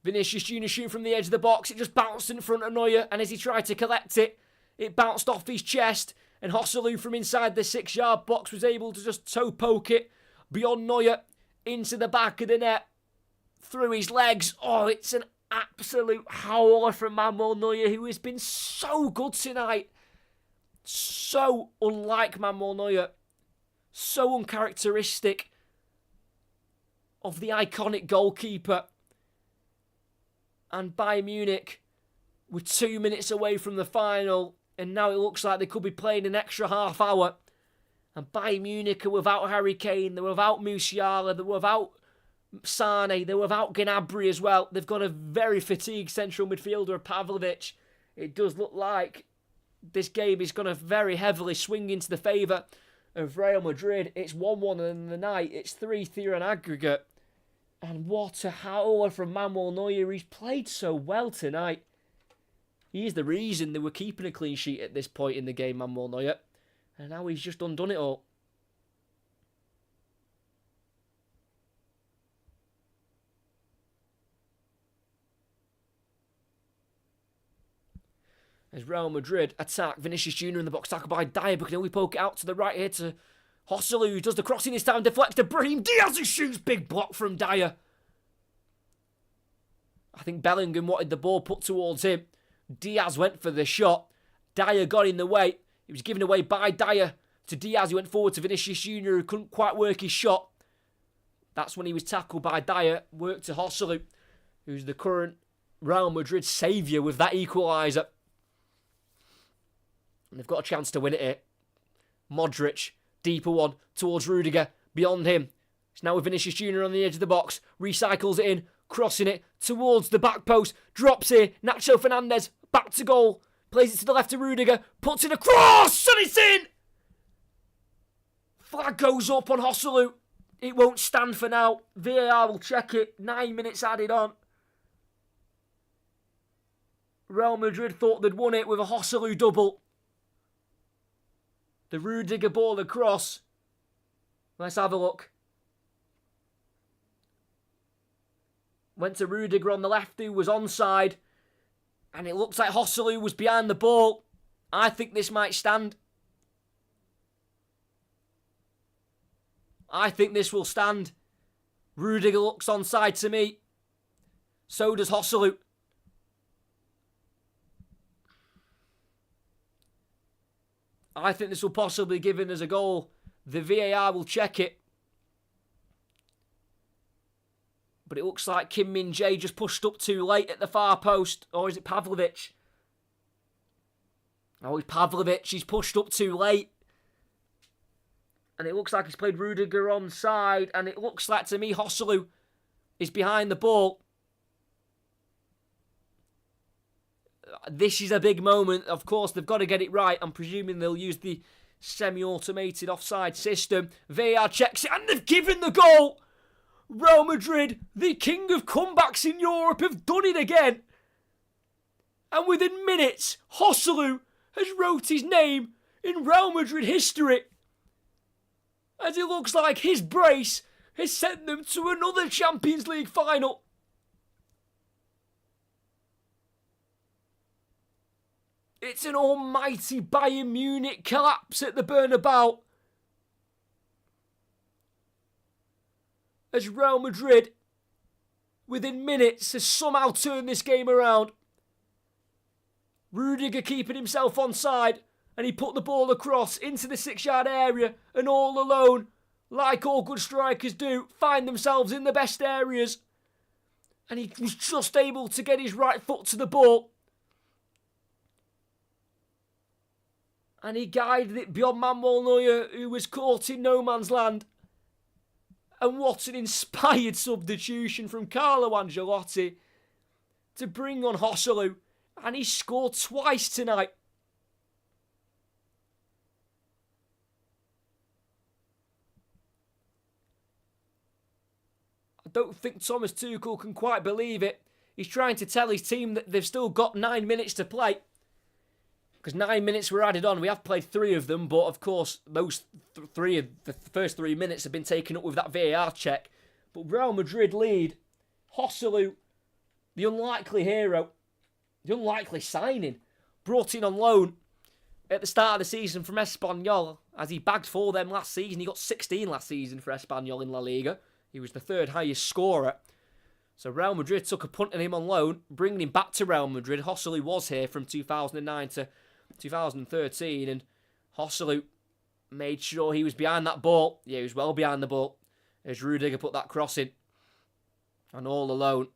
Vinicius Jr. shooting from the edge of the box. It just bounced in front of Neuer, and as he tried to collect it, it bounced off his chest, and Joselu from inside the 6-yard box was able to just toe poke it beyond Neuer into the back of the net through his legs. Oh, it's an absolute howler from Manuel Neuer, who has been so good tonight. So unlike Manuel Neuer. So uncharacteristic of the iconic goalkeeper. And Bayern Munich were 2 minutes away from the final, and now it looks like they could be playing an extra half hour And Bayern Munich are without Harry Kane, they're without Musiala, they're without Sane, they're without Gnabry as well. They've got a very fatigued central midfielder, Pavlovic. It does look like this game is going to very heavily swing into the favour of Real Madrid. It's 1-1 in the night. It's 3-3 on aggregate. And what a howler from Manuel Neuer. He's played so well tonight. He is the reason they were keeping a clean sheet at this point in the game, Manuel Neuer. And now he's just undone it all. As Real Madrid attack, Vinicius Jr. in the box, tackled by Dyer, but can only poke it out to the right here to Joselu, who does the crossing this time, deflects to Brahim Diaz, who shoots, big block from Dyer. I think Bellingham wanted the ball put towards him. Diaz went for the shot. Dyer got in the way. It was given away by Dyer to Diaz, who went forward to Vinicius Jr., who couldn't quite work his shot. That's when he was tackled by Dyer, worked to Joselu, who's the current Real Madrid saviour with that equaliser. And they've got a chance to win it here. Modric, deeper one towards Rudiger. Beyond him. It's now with Vinicius Jr. on the edge of the box. Recycles it in. Crossing it towards the back post. Drops here. Nacho Fernandez. Back to goal. Plays it to the left to Rudiger. Puts it across. And it's in. Flag goes up on Joselu. It won't stand for now. VAR will check it. 9 minutes added on. Real Madrid thought they'd won it with a Joselu double. The Rudiger ball across. Let's have a look. Went to Rudiger on the left, who was onside. And it looks like Joselu was behind the ball. I think this might stand. I think this will stand. Rudiger looks onside to me. So does Joselu. I think this will possibly give in as a goal. The VAR will check it. But it looks like Kim Min-jae just pushed up too late at the far post. Or is it Pavlovic? Oh, it's Pavlovic. He's pushed up too late. And it looks like he's played Rudiger onside. And it looks like, to me, Joselu is behind the ball. This is a big moment. Of course, they've got to get it right. I'm presuming they'll use the semi-automated offside system. VAR checks it, and they've given the goal. Real Madrid, the king of comebacks in Europe, have done it again. And within minutes, Joselu has wrote his name in Real Madrid history. As it looks like his brace has sent them to another Champions League final. It's an almighty Bayern Munich collapse at the Bernabeu. As Real Madrid, within minutes, has somehow turned this game around. Rudiger keeping himself onside, and he put the ball across into the 6-yard area, and all alone, like all good strikers do, find themselves in the best areas. And he was just able to get his right foot to the ball. And he guided it beyond Manuel Neuer, who was caught in no man's land. And what an inspired substitution from Carlo Ancelotti to bring on Joselu. And he scored twice tonight. I don't think Thomas Tuchel can quite believe it. He's trying to tell his team that they've still got 9 minutes to play. Because 9 minutes were added on. We have played 3 of them, but of course, those three of the first 3 minutes have been taken up with that VAR check. But Real Madrid lead. Joselu, the unlikely hero, the unlikely signing, brought in on loan at the start of the season from Espanyol, as he bagged for them last season. He got 16 last season for Espanyol in La Liga. He was the 3rd highest scorer. So Real Madrid took a punt on him on loan, bringing him back to Real Madrid. Joselu was here from 2009 to 2013, and Joselu made sure he was behind that ball. Yeah, he was well behind the ball as Rudiger put that cross in. And all alone,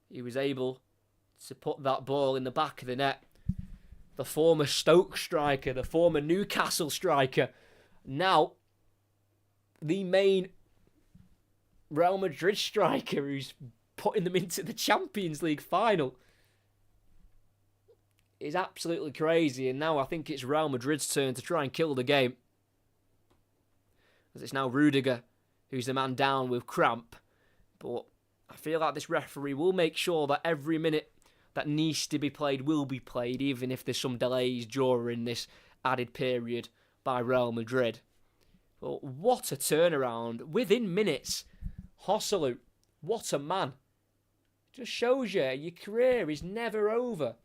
he was able to put that ball in the back of the net. The former Stoke striker, the former Newcastle striker, Now, the main Real Madrid striker who's putting them into the Champions League final is absolutely crazy. And now I think it's Real Madrid's turn to try and kill the game. As it's now Rudiger who's the man down with cramp. But I feel like this referee will make sure that every minute that needs to be played will be played, even if there's some delays during this added period by Real Madrid. But what a turnaround. Within minutes, Joselu, what a man. Just shows you your career is never over.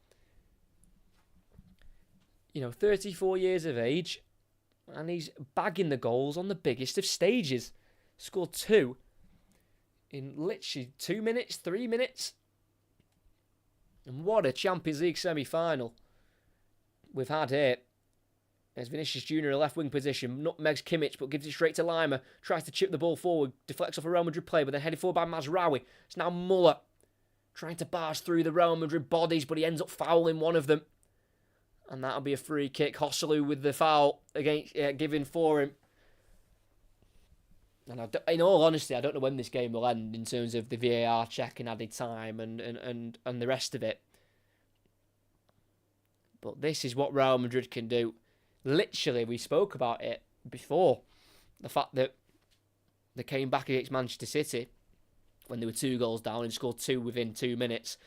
34 years of age, and he's bagging the goals on the biggest of stages. Scored 2 in literally 2 minutes, 3 minutes. And what a Champions League semi-final we've had here. There's Vinicius Jr. in a left wing position, nutmegs Kimmich, but gives it straight to Lima. Tries to chip the ball forward, deflects off a Real Madrid player, but then headed forward by Mazraoui. It's now Muller trying to barge through the Real Madrid bodies, but he ends up fouling one of them. And that'll be a free kick. Joselu with the foul against given for him. And in all honesty, I don't know when this game will end in terms of the VAR check and added time and the rest of it. But this is what Real Madrid can do. Literally, we spoke about it before. The fact that they came back against Manchester City when they were 2 goals down and scored 2 within 2 minutes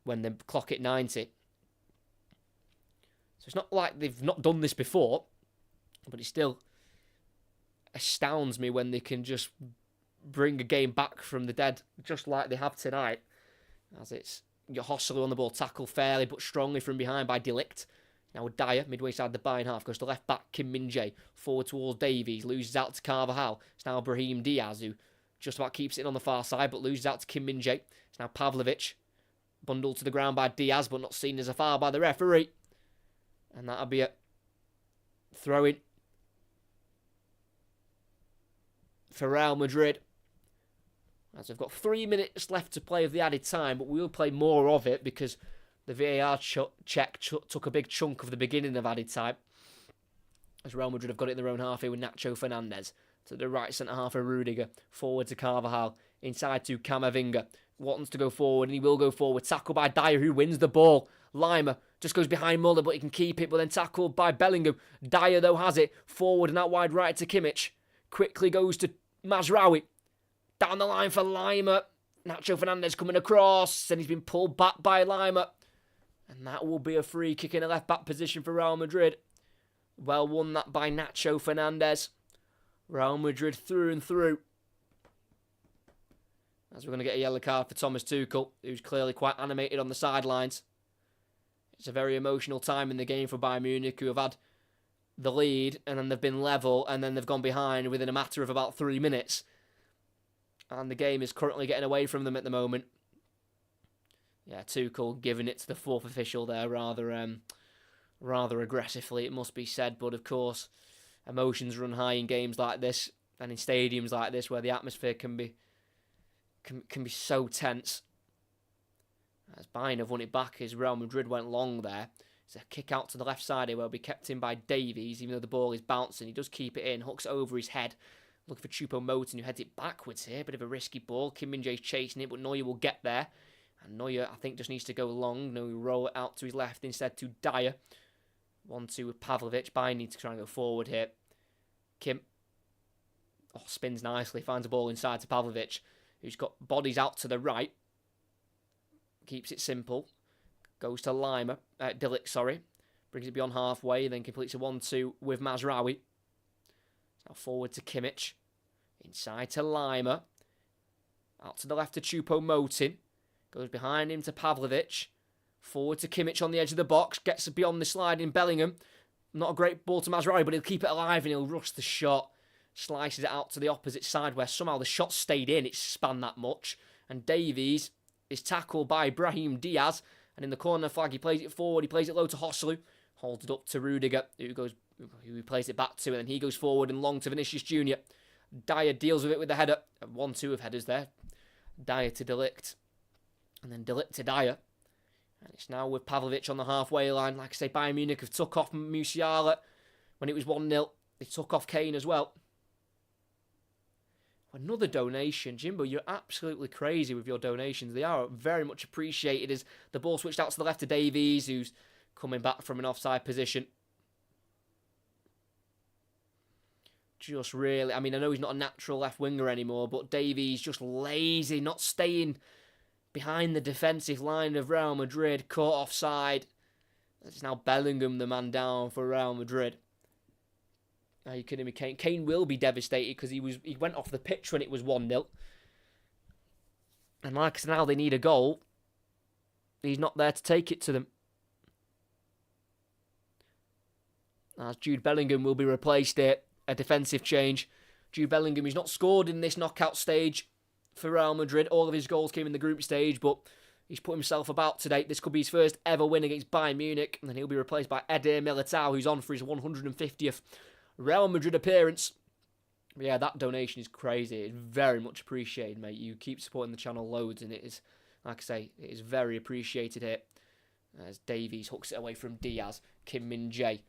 when the clock hit 90. So it's not like they've not done this before, but it still astounds me when they can just bring a game back from the dead, just like they have tonight. As it's Joselu on the ball, tackled fairly but strongly from behind by De Ligt. Now Dyer, midway side the Bayern half, goes to left back Kim Min-jae, forward towards Davies, loses out to Carvajal. It's now Brahim Diaz, who just about keeps it on the far side, but loses out to Kim Min-jae. It's now Pavlovic, bundled to the ground by Diaz, but not seen as a foul by the referee. And that'll be a throw-in for Real Madrid. As we've got 3 minutes left to play of the added time, but we will play more of it because the VAR check took a big chunk of the beginning of added time. As Real Madrid have got it in their own half here with Nacho Fernandez. To the right centre half of Rudiger. Forward to Carvajal. Inside to Camavinga. Wants to go forward and he will go forward. Tackled by Dyer who wins the ball. Lima just goes behind Muller but he can keep it. But then tackled by Bellingham. Dyer though has it. Forward and out wide right to Kimmich. Quickly goes to Mazraoui. Down the line for Lima. Nacho Fernandez coming across. And he's been pulled back by Lima. And that will be a free kick in a left back position for Real Madrid. Well won that by Nacho Fernandez. Real Madrid through and through. As we're going to get a yellow card for Thomas Tuchel, who's clearly quite animated on the sidelines. It's a very emotional time in the game for Bayern Munich, who have had the lead, and then they've been level, and then they've gone behind within a matter of about 3 minutes. And the game is currently getting away from them at the moment. Yeah, Tuchel giving it to the fourth official there rather aggressively, it must be said. But of course, emotions run high in games like this and in stadiums like this where the atmosphere can be so tense. As Bayern have won it back as Real Madrid went long there. It's a kick out to the left side here where it'll be kept in by Davies, even though the ball is bouncing. He does keep it in, hooks it over his head. Looking for Choupo-Moting, who heads it backwards here. Bit of a risky ball. Kim Min-jae's chasing it, but Neuer will get there. And Neuer, I think, just needs to go long. No, he'll roll it out to his left instead to Dyer. 1-2 with Pavlovic. Bayern needs to try and go forward here. Kim spins nicely. Finds a ball inside to Pavlovic, who's got bodies out to the right. Keeps it simple. Goes to Lima. De Ligt, sorry. Brings it beyond halfway. Then completes a 1-2 with Mazraoui. Now forward to Kimmich. Inside to Lima. Out to the left to Choupo-Moting. Goes behind him to Pavlovic. Forward to Kimmich on the edge of the box. Gets beyond the slide in Bellingham. Not a great ball to Mazraoui, but he'll keep it alive and he'll rush the shot. Slices it out to the opposite side where somehow the shot stayed in. It spanned that much. And Davies is tackled by Brahim Diaz. And in the corner flag, he plays it forward. He plays it low to Joselu. Holds it up to Rudiger, who he plays it back to. And then he goes forward and long to Vinicius Jr. Dyer deals with it with the header. 1-2 of headers there. Dyer to De Ligt. And then De Ligt to Dyer. And it's now with Pavlovic on the halfway line. Like I say, Bayern Munich have took off Musiala when it was 1-0. They took off Kane as well. Another donation. Jimbo, you're absolutely crazy with your donations. They are very much appreciated as the ball switched out to the left to Davies, who's coming back from an offside position. Just really, I mean, I know he's not a natural left winger anymore, but Davies just lazy, not staying behind the defensive line of Real Madrid, caught offside. It's now Bellingham, the man down for Real Madrid. Are you kidding me? Kane will be devastated because he went off the pitch when it was 1-0. And like I said, now they need a goal. He's not there to take it to them. As Jude Bellingham will be replaced here. A defensive change. Jude Bellingham, he's not scored in this knockout stage for Real Madrid. All of his goals came in the group stage, but he's put himself about today. This could be his first ever win against Bayern Munich, and then he'll be replaced by Eder Militao, who's on for his 150th Real Madrid appearance. But yeah, that donation is crazy. It's very much appreciated, mate. You keep supporting the channel loads, and it is, like I say, it is very appreciated here. As Davies hooks it away from Diaz. Kim Min-jae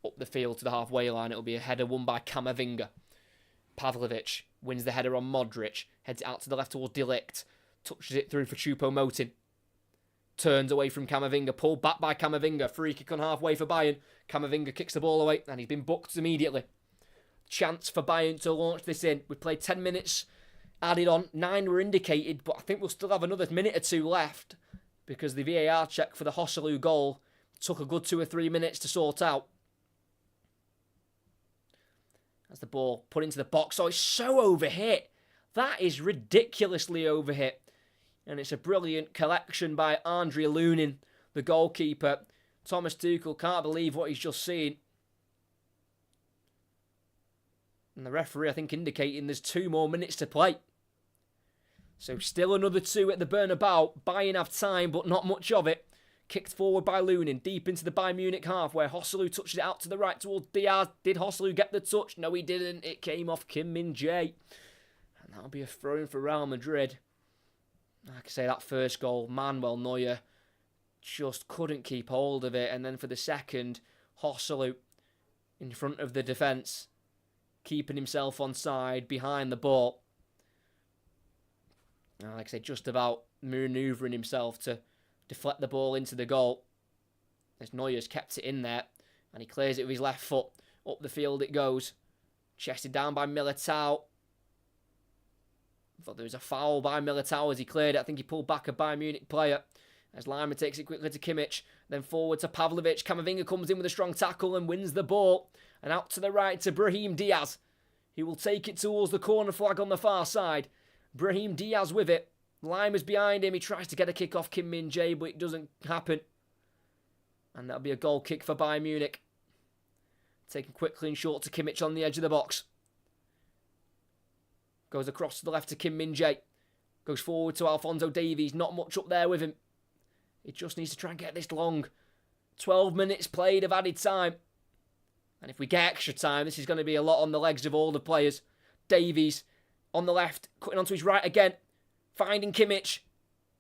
up the field to the halfway line. It'll be a header won by Camavinga. Pavlovic wins the header on Modric. Heads it out to the left towards De Ligt. Touches it through for Choupo-Moting. Turns away from Camavinga. Pulled back by Camavinga. Free kick on halfway for Bayern. Camavinga kicks the ball away and he's been booked immediately. Chance for Bayern to launch this in. We played 10 minutes added on. 9 were indicated, but I think we'll still have another minute or 2 left because the VAR check for the Joselu goal took a good 2 or 3 minutes to sort out. As the ball put into the box. Oh, it's so overhit. That is ridiculously overhit. And it's a brilliant collection by Andre Lunin, the goalkeeper. Thomas Tuchel can't believe what he's just seen. And the referee, I think, indicating there's 2 more minutes to play. So still another 2 at the Bernabeu. Bayern have time, but not much of it. Kicked forward by Lunin, deep into the Bayern Munich half, where Joselu touches it out to the right towards Diaz. Did Joselu get the touch? No, he didn't. It came off Kim Min-jae. And that'll be a throw-in for Real Madrid. Like I say, that first goal, Manuel Neuer just couldn't keep hold of it. And then for the second, Joselu in front of the defence, keeping himself onside behind the ball. And like I say, just about manoeuvring himself to deflect the ball into the goal. As Neuer's kept it in there. And he clears it with his left foot. Up the field it goes. Chested down by Militao. Thought there was a foul by Militao as he cleared it. I think he pulled back a Bayern Munich player. As Lima takes it quickly to Kimmich. Then forward to Pavlovic. Camavinga comes in with a strong tackle and wins the ball. And out to the right to Brahim Diaz. He will take it towards the corner flag on the far side. Brahim Diaz with it. Lima's behind him. He tries to get a kick off Kim Min-jae, but it doesn't happen. And that'll be a goal kick for Bayern Munich. Taken quickly and short to Kimmich on the edge of the box. Goes across to the left to Kim Min-jae. Goes forward to Alphonso Davies. Not much up there with him. He just needs to try and get this long. 12 minutes played of added time. And if we get extra time, this is going to be a lot on the legs of all the players. Davies on the left, cutting onto his right again. Finding Kimmich.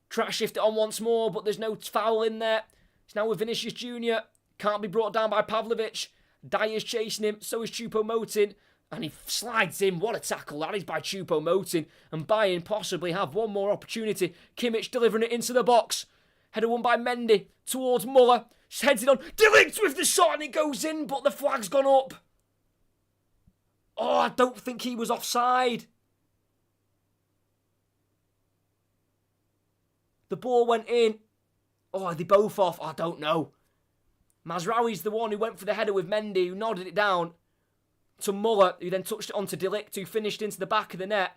Try to shift it on once more, but there's no foul in there. It's now with Vinicius Jr. Can't be brought down by Pavlovic. Dyer's chasing him, so is Choupo-Moting. And he slides in. What a tackle that is by Choupo-Moting. And Bayern possibly have one more opportunity. Kimmich delivering it into the box. Header won by Mendy towards Muller. Heads it on. De Ligt with the shot and it goes in, but the flag's gone up. Oh, I don't think he was offside. The ball went in. Oh, are they both off? I don't know. Mazraoui's the one who went for the header with Mendy, who nodded it down to Muller, who then touched it onto De Ligt, who finished into the back of the net.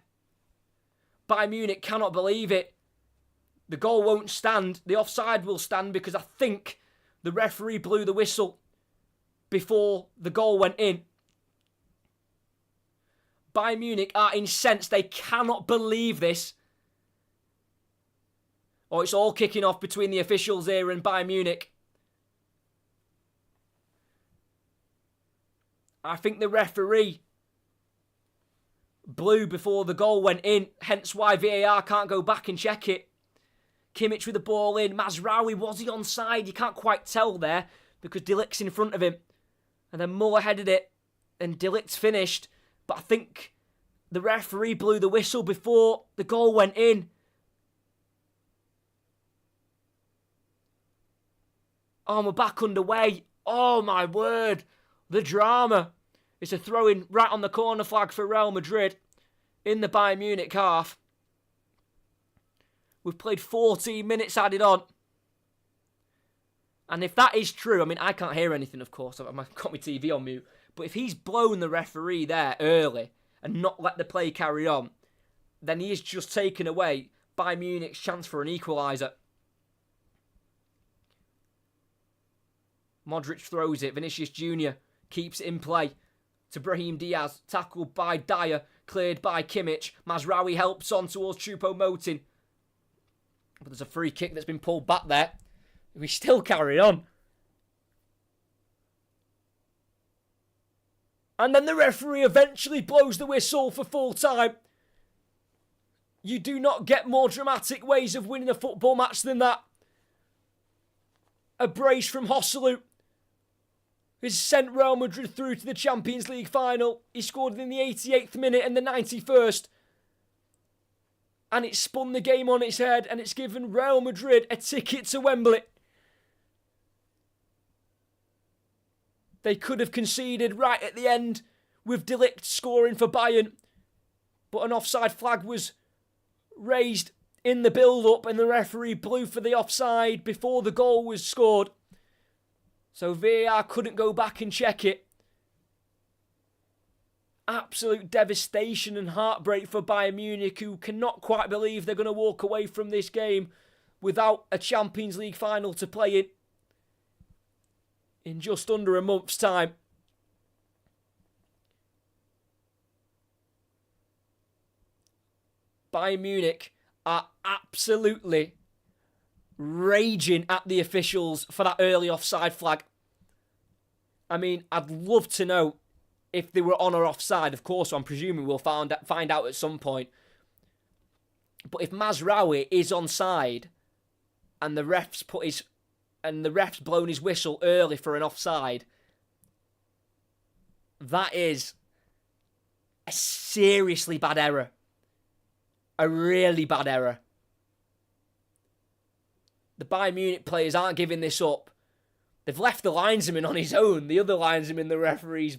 Bayern Munich cannot believe it. The goal won't stand. The offside will stand because I think the referee blew the whistle before the goal went in. Bayern Munich are incensed. They cannot believe this. Oh, it's all kicking off between the officials here and Bayern Munich. I think the referee blew before the goal went in, hence why VAR can't go back and check it. Kimmich with the ball in. Mazraoui, was he onside? You can't quite tell there because De Ligt's in front of him. And then Muller headed it. and De Ligt's finished, but I think the referee blew the whistle before the goal went in. Oh, we're back underway. Oh, my word. The drama. It's a throw-in right on the corner flag for Real Madrid in the Bayern Munich half. We've played 14 minutes added on. And if that is true, I mean, I can't hear anything, of course. I've got my TV on mute. But if he's blown the referee there early and not let the play carry on, then he is just taken away Bayern Munich's chance for an equaliser. Modric throws it. Vinicius Jr. keeps it in play to Brahim Diaz. Tackled by Dyer. Cleared by Kimmich. Mazraoui helps on towards Choupo-Moting. But there's a free kick that's been pulled back there. We still carry on. And then the referee eventually blows the whistle for full time. You do not get more dramatic ways of winning a football match than that. A brace from Joselu has sent Real Madrid through to the Champions League final. He scored in the 88th minute and the 91st. And it spun the game on its head, and it's given Real Madrid a ticket to Wembley. They could have conceded right at the end with De Ligt scoring for Bayern. But an offside flag was raised in the build-up, and the referee blew for the offside before the goal was scored. So VAR couldn't go back and check it. Absolute devastation and heartbreak for Bayern Munich, who cannot quite believe they're going to walk away from this game without a Champions League final to play in just under a month's time. Bayern Munich are absolutely raging at the officials for that early offside flag. I mean, I'd love to know if they were on or offside. Of course, I'm presuming we'll find out at some point. But if Mazraoui is onside and the ref's blown his whistle early for an offside, that is a seriously bad error. A really bad error. The Bayern Munich players aren't giving this up. They've left the linesman on his own. The other linesman, the referees,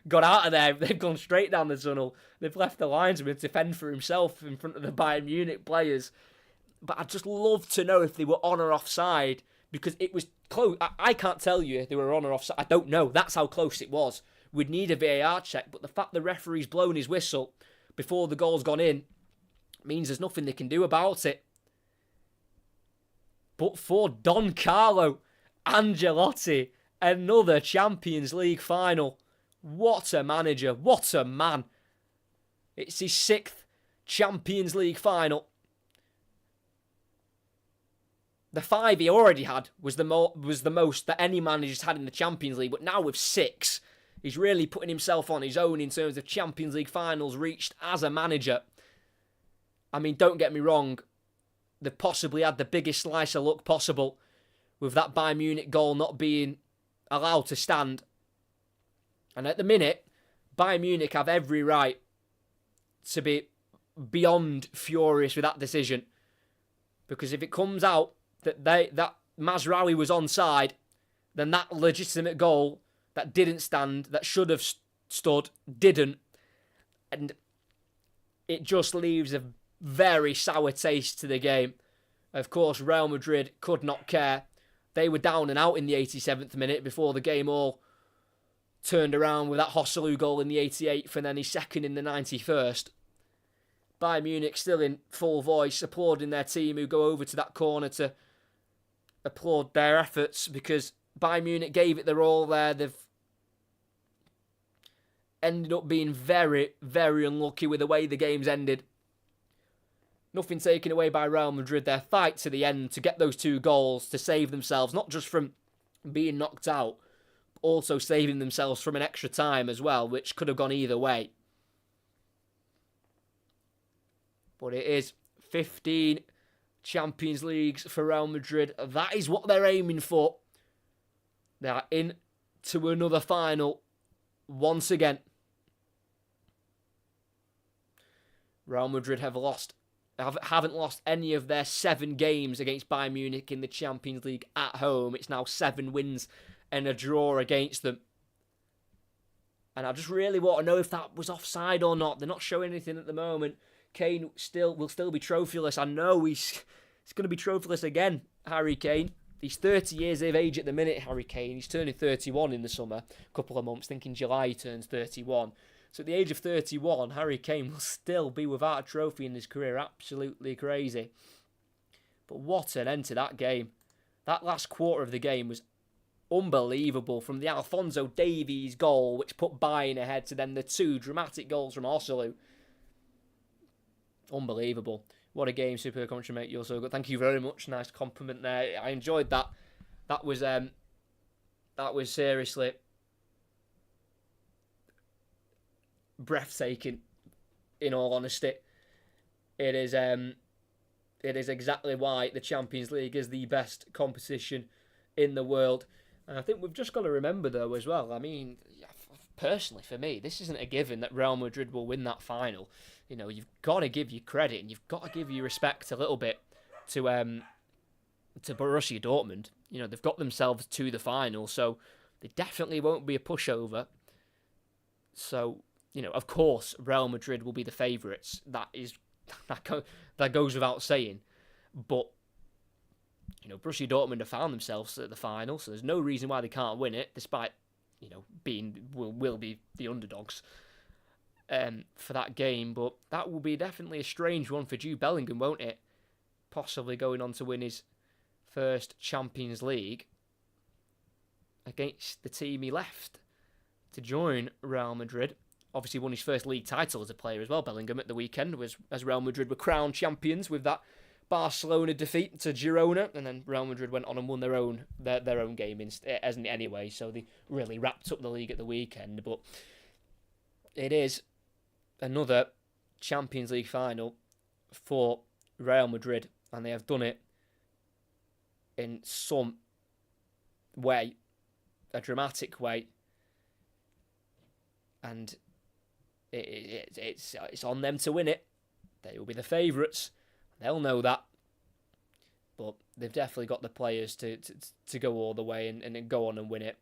got out of there. They've gone straight down the tunnel. They've left the linesman to fend for himself in front of the Bayern Munich players. But I'd just love to know if they were on or offside, because it was close. I can't tell you if they were on or offside. I don't know. That's how close it was. We'd need a VAR check. But the fact the referee's blown his whistle before the goal's gone in means there's nothing they can do about it. But for Don Carlo Ancelotti, another Champions League final. What a manager. What a man. It's his 6th Champions League final. The 5 he already had was the most that any manager's had in the Champions League. But now with 6, he's really putting himself on his own in terms of Champions League finals reached as a manager. I mean, don't get me wrong. They've possibly had the biggest slice of luck possible with that Bayern Munich goal not being allowed to stand. And at the minute, Bayern Munich have every right to be beyond furious with that decision. Because if it comes out that Mazraoui was onside, then that legitimate goal that didn't stand, that should have stood, didn't. And it just leaves a very sour taste to the game. Of course, Real Madrid could not care. They were down and out in the 87th minute before the game all turned around with that Joselu goal in the 88th and then his second in the 91st. Bayern Munich still in full voice, applauding their team who go over to that corner to applaud their efforts, because Bayern Munich gave it their all there. They've ended up being very, very unlucky with the way the game's ended. Nothing taken away by Real Madrid. Their fight to the end to get those 2 goals to save themselves, not just from being knocked out, but also saving themselves from an extra time as well, which could have gone either way. But it is 15 Champions Leagues for Real Madrid. That is what they're aiming for. They are in to another final once again, Real Madrid haven't lost any of their 7 games against Bayern Munich in the Champions League at home. It's now 7 wins and a draw against them. And I just really want to know if that was offside or not. They're not showing anything at the moment. Kane will still be trophyless. I know he's going to be trophyless again, Harry Kane. He's 30 years of age at the minute, Harry Kane. He's turning 31 in the summer, a couple of months. I think in July he turns 31. So at the age of 31, Harry Kane will still be without a trophy in his career. Absolutely crazy. But what an end to that game. That last quarter of the game was unbelievable. From the Alphonso Davies goal, which put Bayern ahead, to then the 2 dramatic goals from Orsolu. Unbelievable. What a game, Super Country, mate. You're so good. Thank you very much. Nice compliment there. I enjoyed that. That was seriously breathtaking, in all honesty. It is exactly why the Champions League is the best competition in the world. And I think we've just got to remember, though, as well, I mean, personally, for me, this isn't a given that Real Madrid will win that final. You know, you've got to give you credit and you've got to give you respect a little bit to Borussia Dortmund. You know, they've got themselves to the final, so they definitely won't be a pushover. So, you know, of course, Real Madrid will be the favourites. That goes without saying. But, you know, Borussia Dortmund have found themselves at the final, so there's no reason why they can't win it, despite, you know, will be the underdogs for that game. But that will be definitely a strange one for Jude Bellingham, won't it? Possibly going on to win his first Champions League against the team he left to join Real Madrid. Obviously won his first league title as a player as well, Bellingham, at the weekend, as Real Madrid were crowned champions with that Barcelona defeat to Girona, and then Real Madrid went on and won their own game anyway, so they really wrapped up the league at the weekend. But it is another Champions League final for Real Madrid, and they have done it in some way, a dramatic way, and it's on them to win it. They will be the favourites. They'll know that. But they've definitely got the players to go all the way and go on and win it.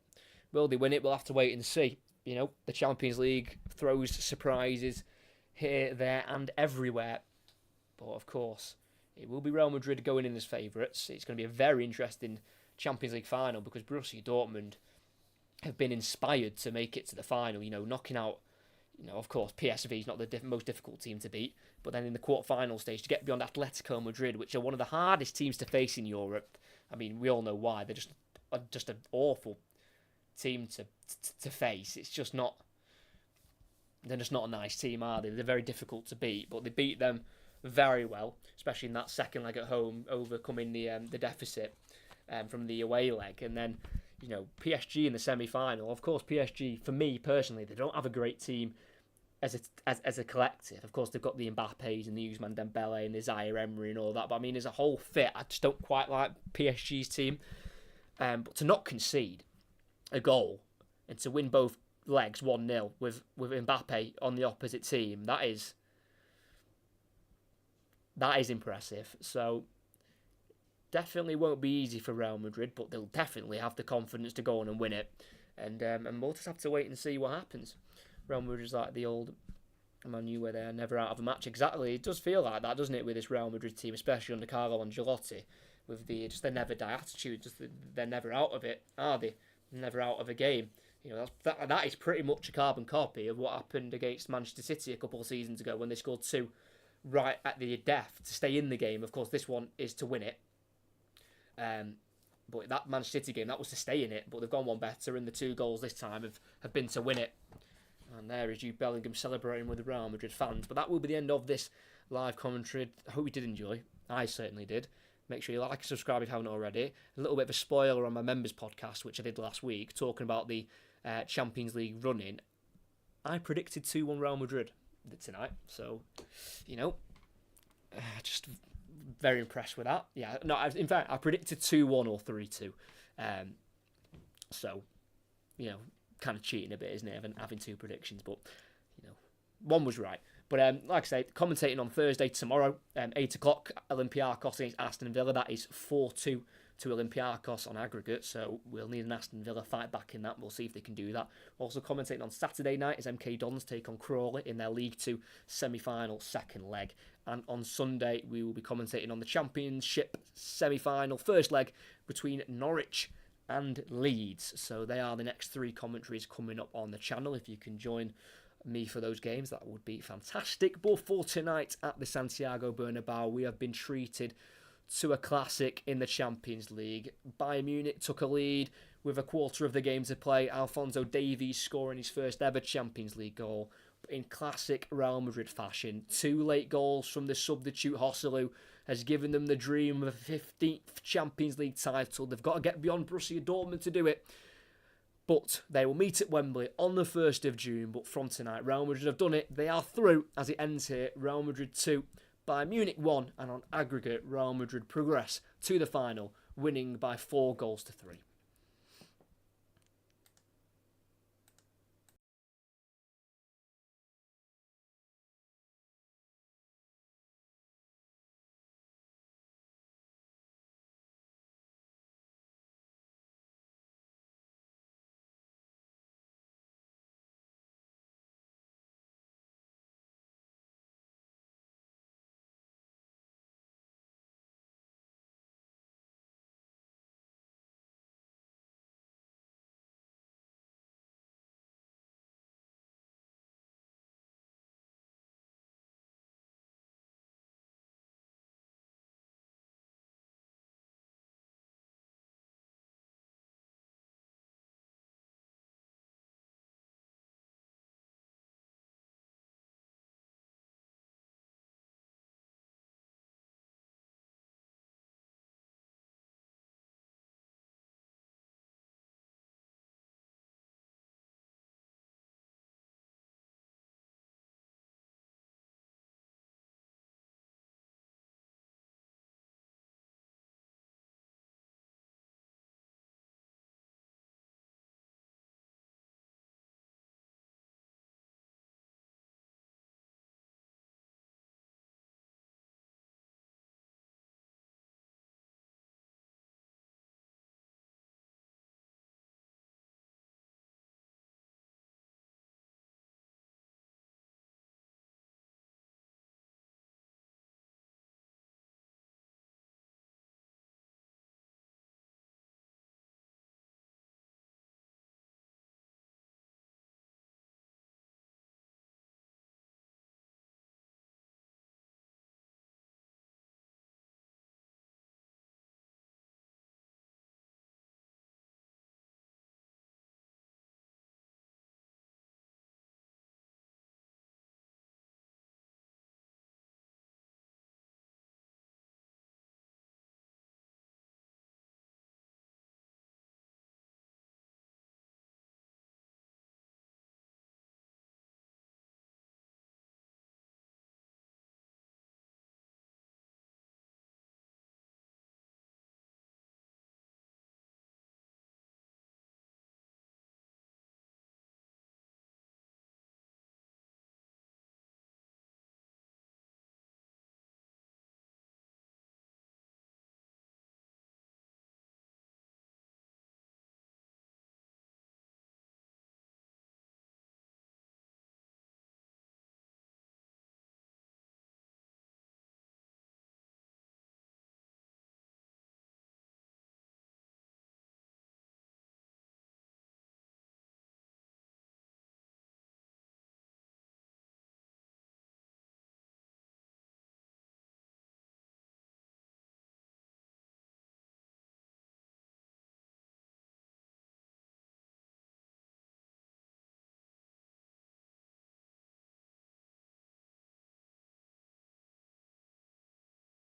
Will they win it? We'll have to wait and see. You know, the Champions League throws surprises here, there and everywhere. But of course, it will be Real Madrid going in as favourites. It's going to be a very interesting Champions League final because Borussia Dortmund have been inspired to make it to the final. You know, knocking out, you know, of course, PSV is not the most difficult team to beat. But then in the quarter-final stage, to get beyond Atletico Madrid, which are one of the hardest teams to face in Europe. I mean, we all know why. They're just an awful team to face. It's just not... They're just not a nice team, are they? They're very difficult to beat. But they beat them very well, especially in that second leg at home, overcoming the deficit from the away leg. And then, you know, PSG in the semi-final. Of course, PSG, for me personally, they don't have a great team as a collective. Of course, they've got the Mbappés and the Ousmane Dembele and the Zaire Emery and all that. But I mean, as a whole fit, I just don't quite like PSG's team. But to not concede a goal and to win both legs 1-0 with Mbappe on the opposite team, that is impressive. So definitely won't be easy for Real Madrid, but they'll definitely have the confidence to go on and win it. And we'll just have to wait and see what happens. Real Madrid's like the old Man U where they're never out of a match. Exactly, it does feel like that, doesn't it, with this Real Madrid team, especially under Carlo Ancelotti, with the never die attitude. They're never out of it, are they? Never out of a game. You know, that is pretty much a carbon copy of what happened against Manchester City a couple of seasons ago when they scored 2 right at the death to stay in the game. Of course, this one is to win it. But that Manchester City game, that was to stay in it. But they've gone one better, and the 2 goals this time have been to win it. And there is Jude Bellingham celebrating with the Real Madrid fans. But that will be the end of this live commentary. I hope you did enjoy. I certainly did. Make sure you like and subscribe if you haven't already. A little bit of a spoiler on my members podcast, which I did last week, talking about the Champions League run-in. I predicted 2-1 Real Madrid tonight. So, you know, just very impressed with that. Yeah, no, in fact, I predicted 2-1 or 3-2. So, you know, kind of cheating a bit, isn't it, having 2 predictions? But, one was right. But like I say, commentating on Thursday tomorrow, 8 o'clock, Olympiacos against Aston Villa. That is 4-2 to Olympiacos on aggregate, so we'll need an Aston Villa fight back in that. We'll see if they can do that. Also commentating on Saturday night is MK Dons take on Crawley in their League 2 semi-final second leg. And on Sunday, we will be commentating on the Championship semi-final first leg between Norwich and Leeds. So they are the next 3 commentaries coming up on the channel. If you can join me for those games, that would be fantastic. But for tonight at the Santiago Bernabeu, we have been treated to a classic in the Champions League. Bayern Munich took a lead with a quarter of the game to play. Alphonso Davies scoring his first ever Champions League goal. But in classic Real Madrid fashion, 2 late goals from the substitute Joselu has given them the dream of a 15th Champions League title. They've got to get beyond Borussia Dortmund to do it. But they will meet at Wembley on the 1st of June. But from tonight, Real Madrid have done it. They are through as it ends here. Real Madrid 2, Bayern Munich 1. And on aggregate, Real Madrid progress to the final, winning by 4 goals to 3.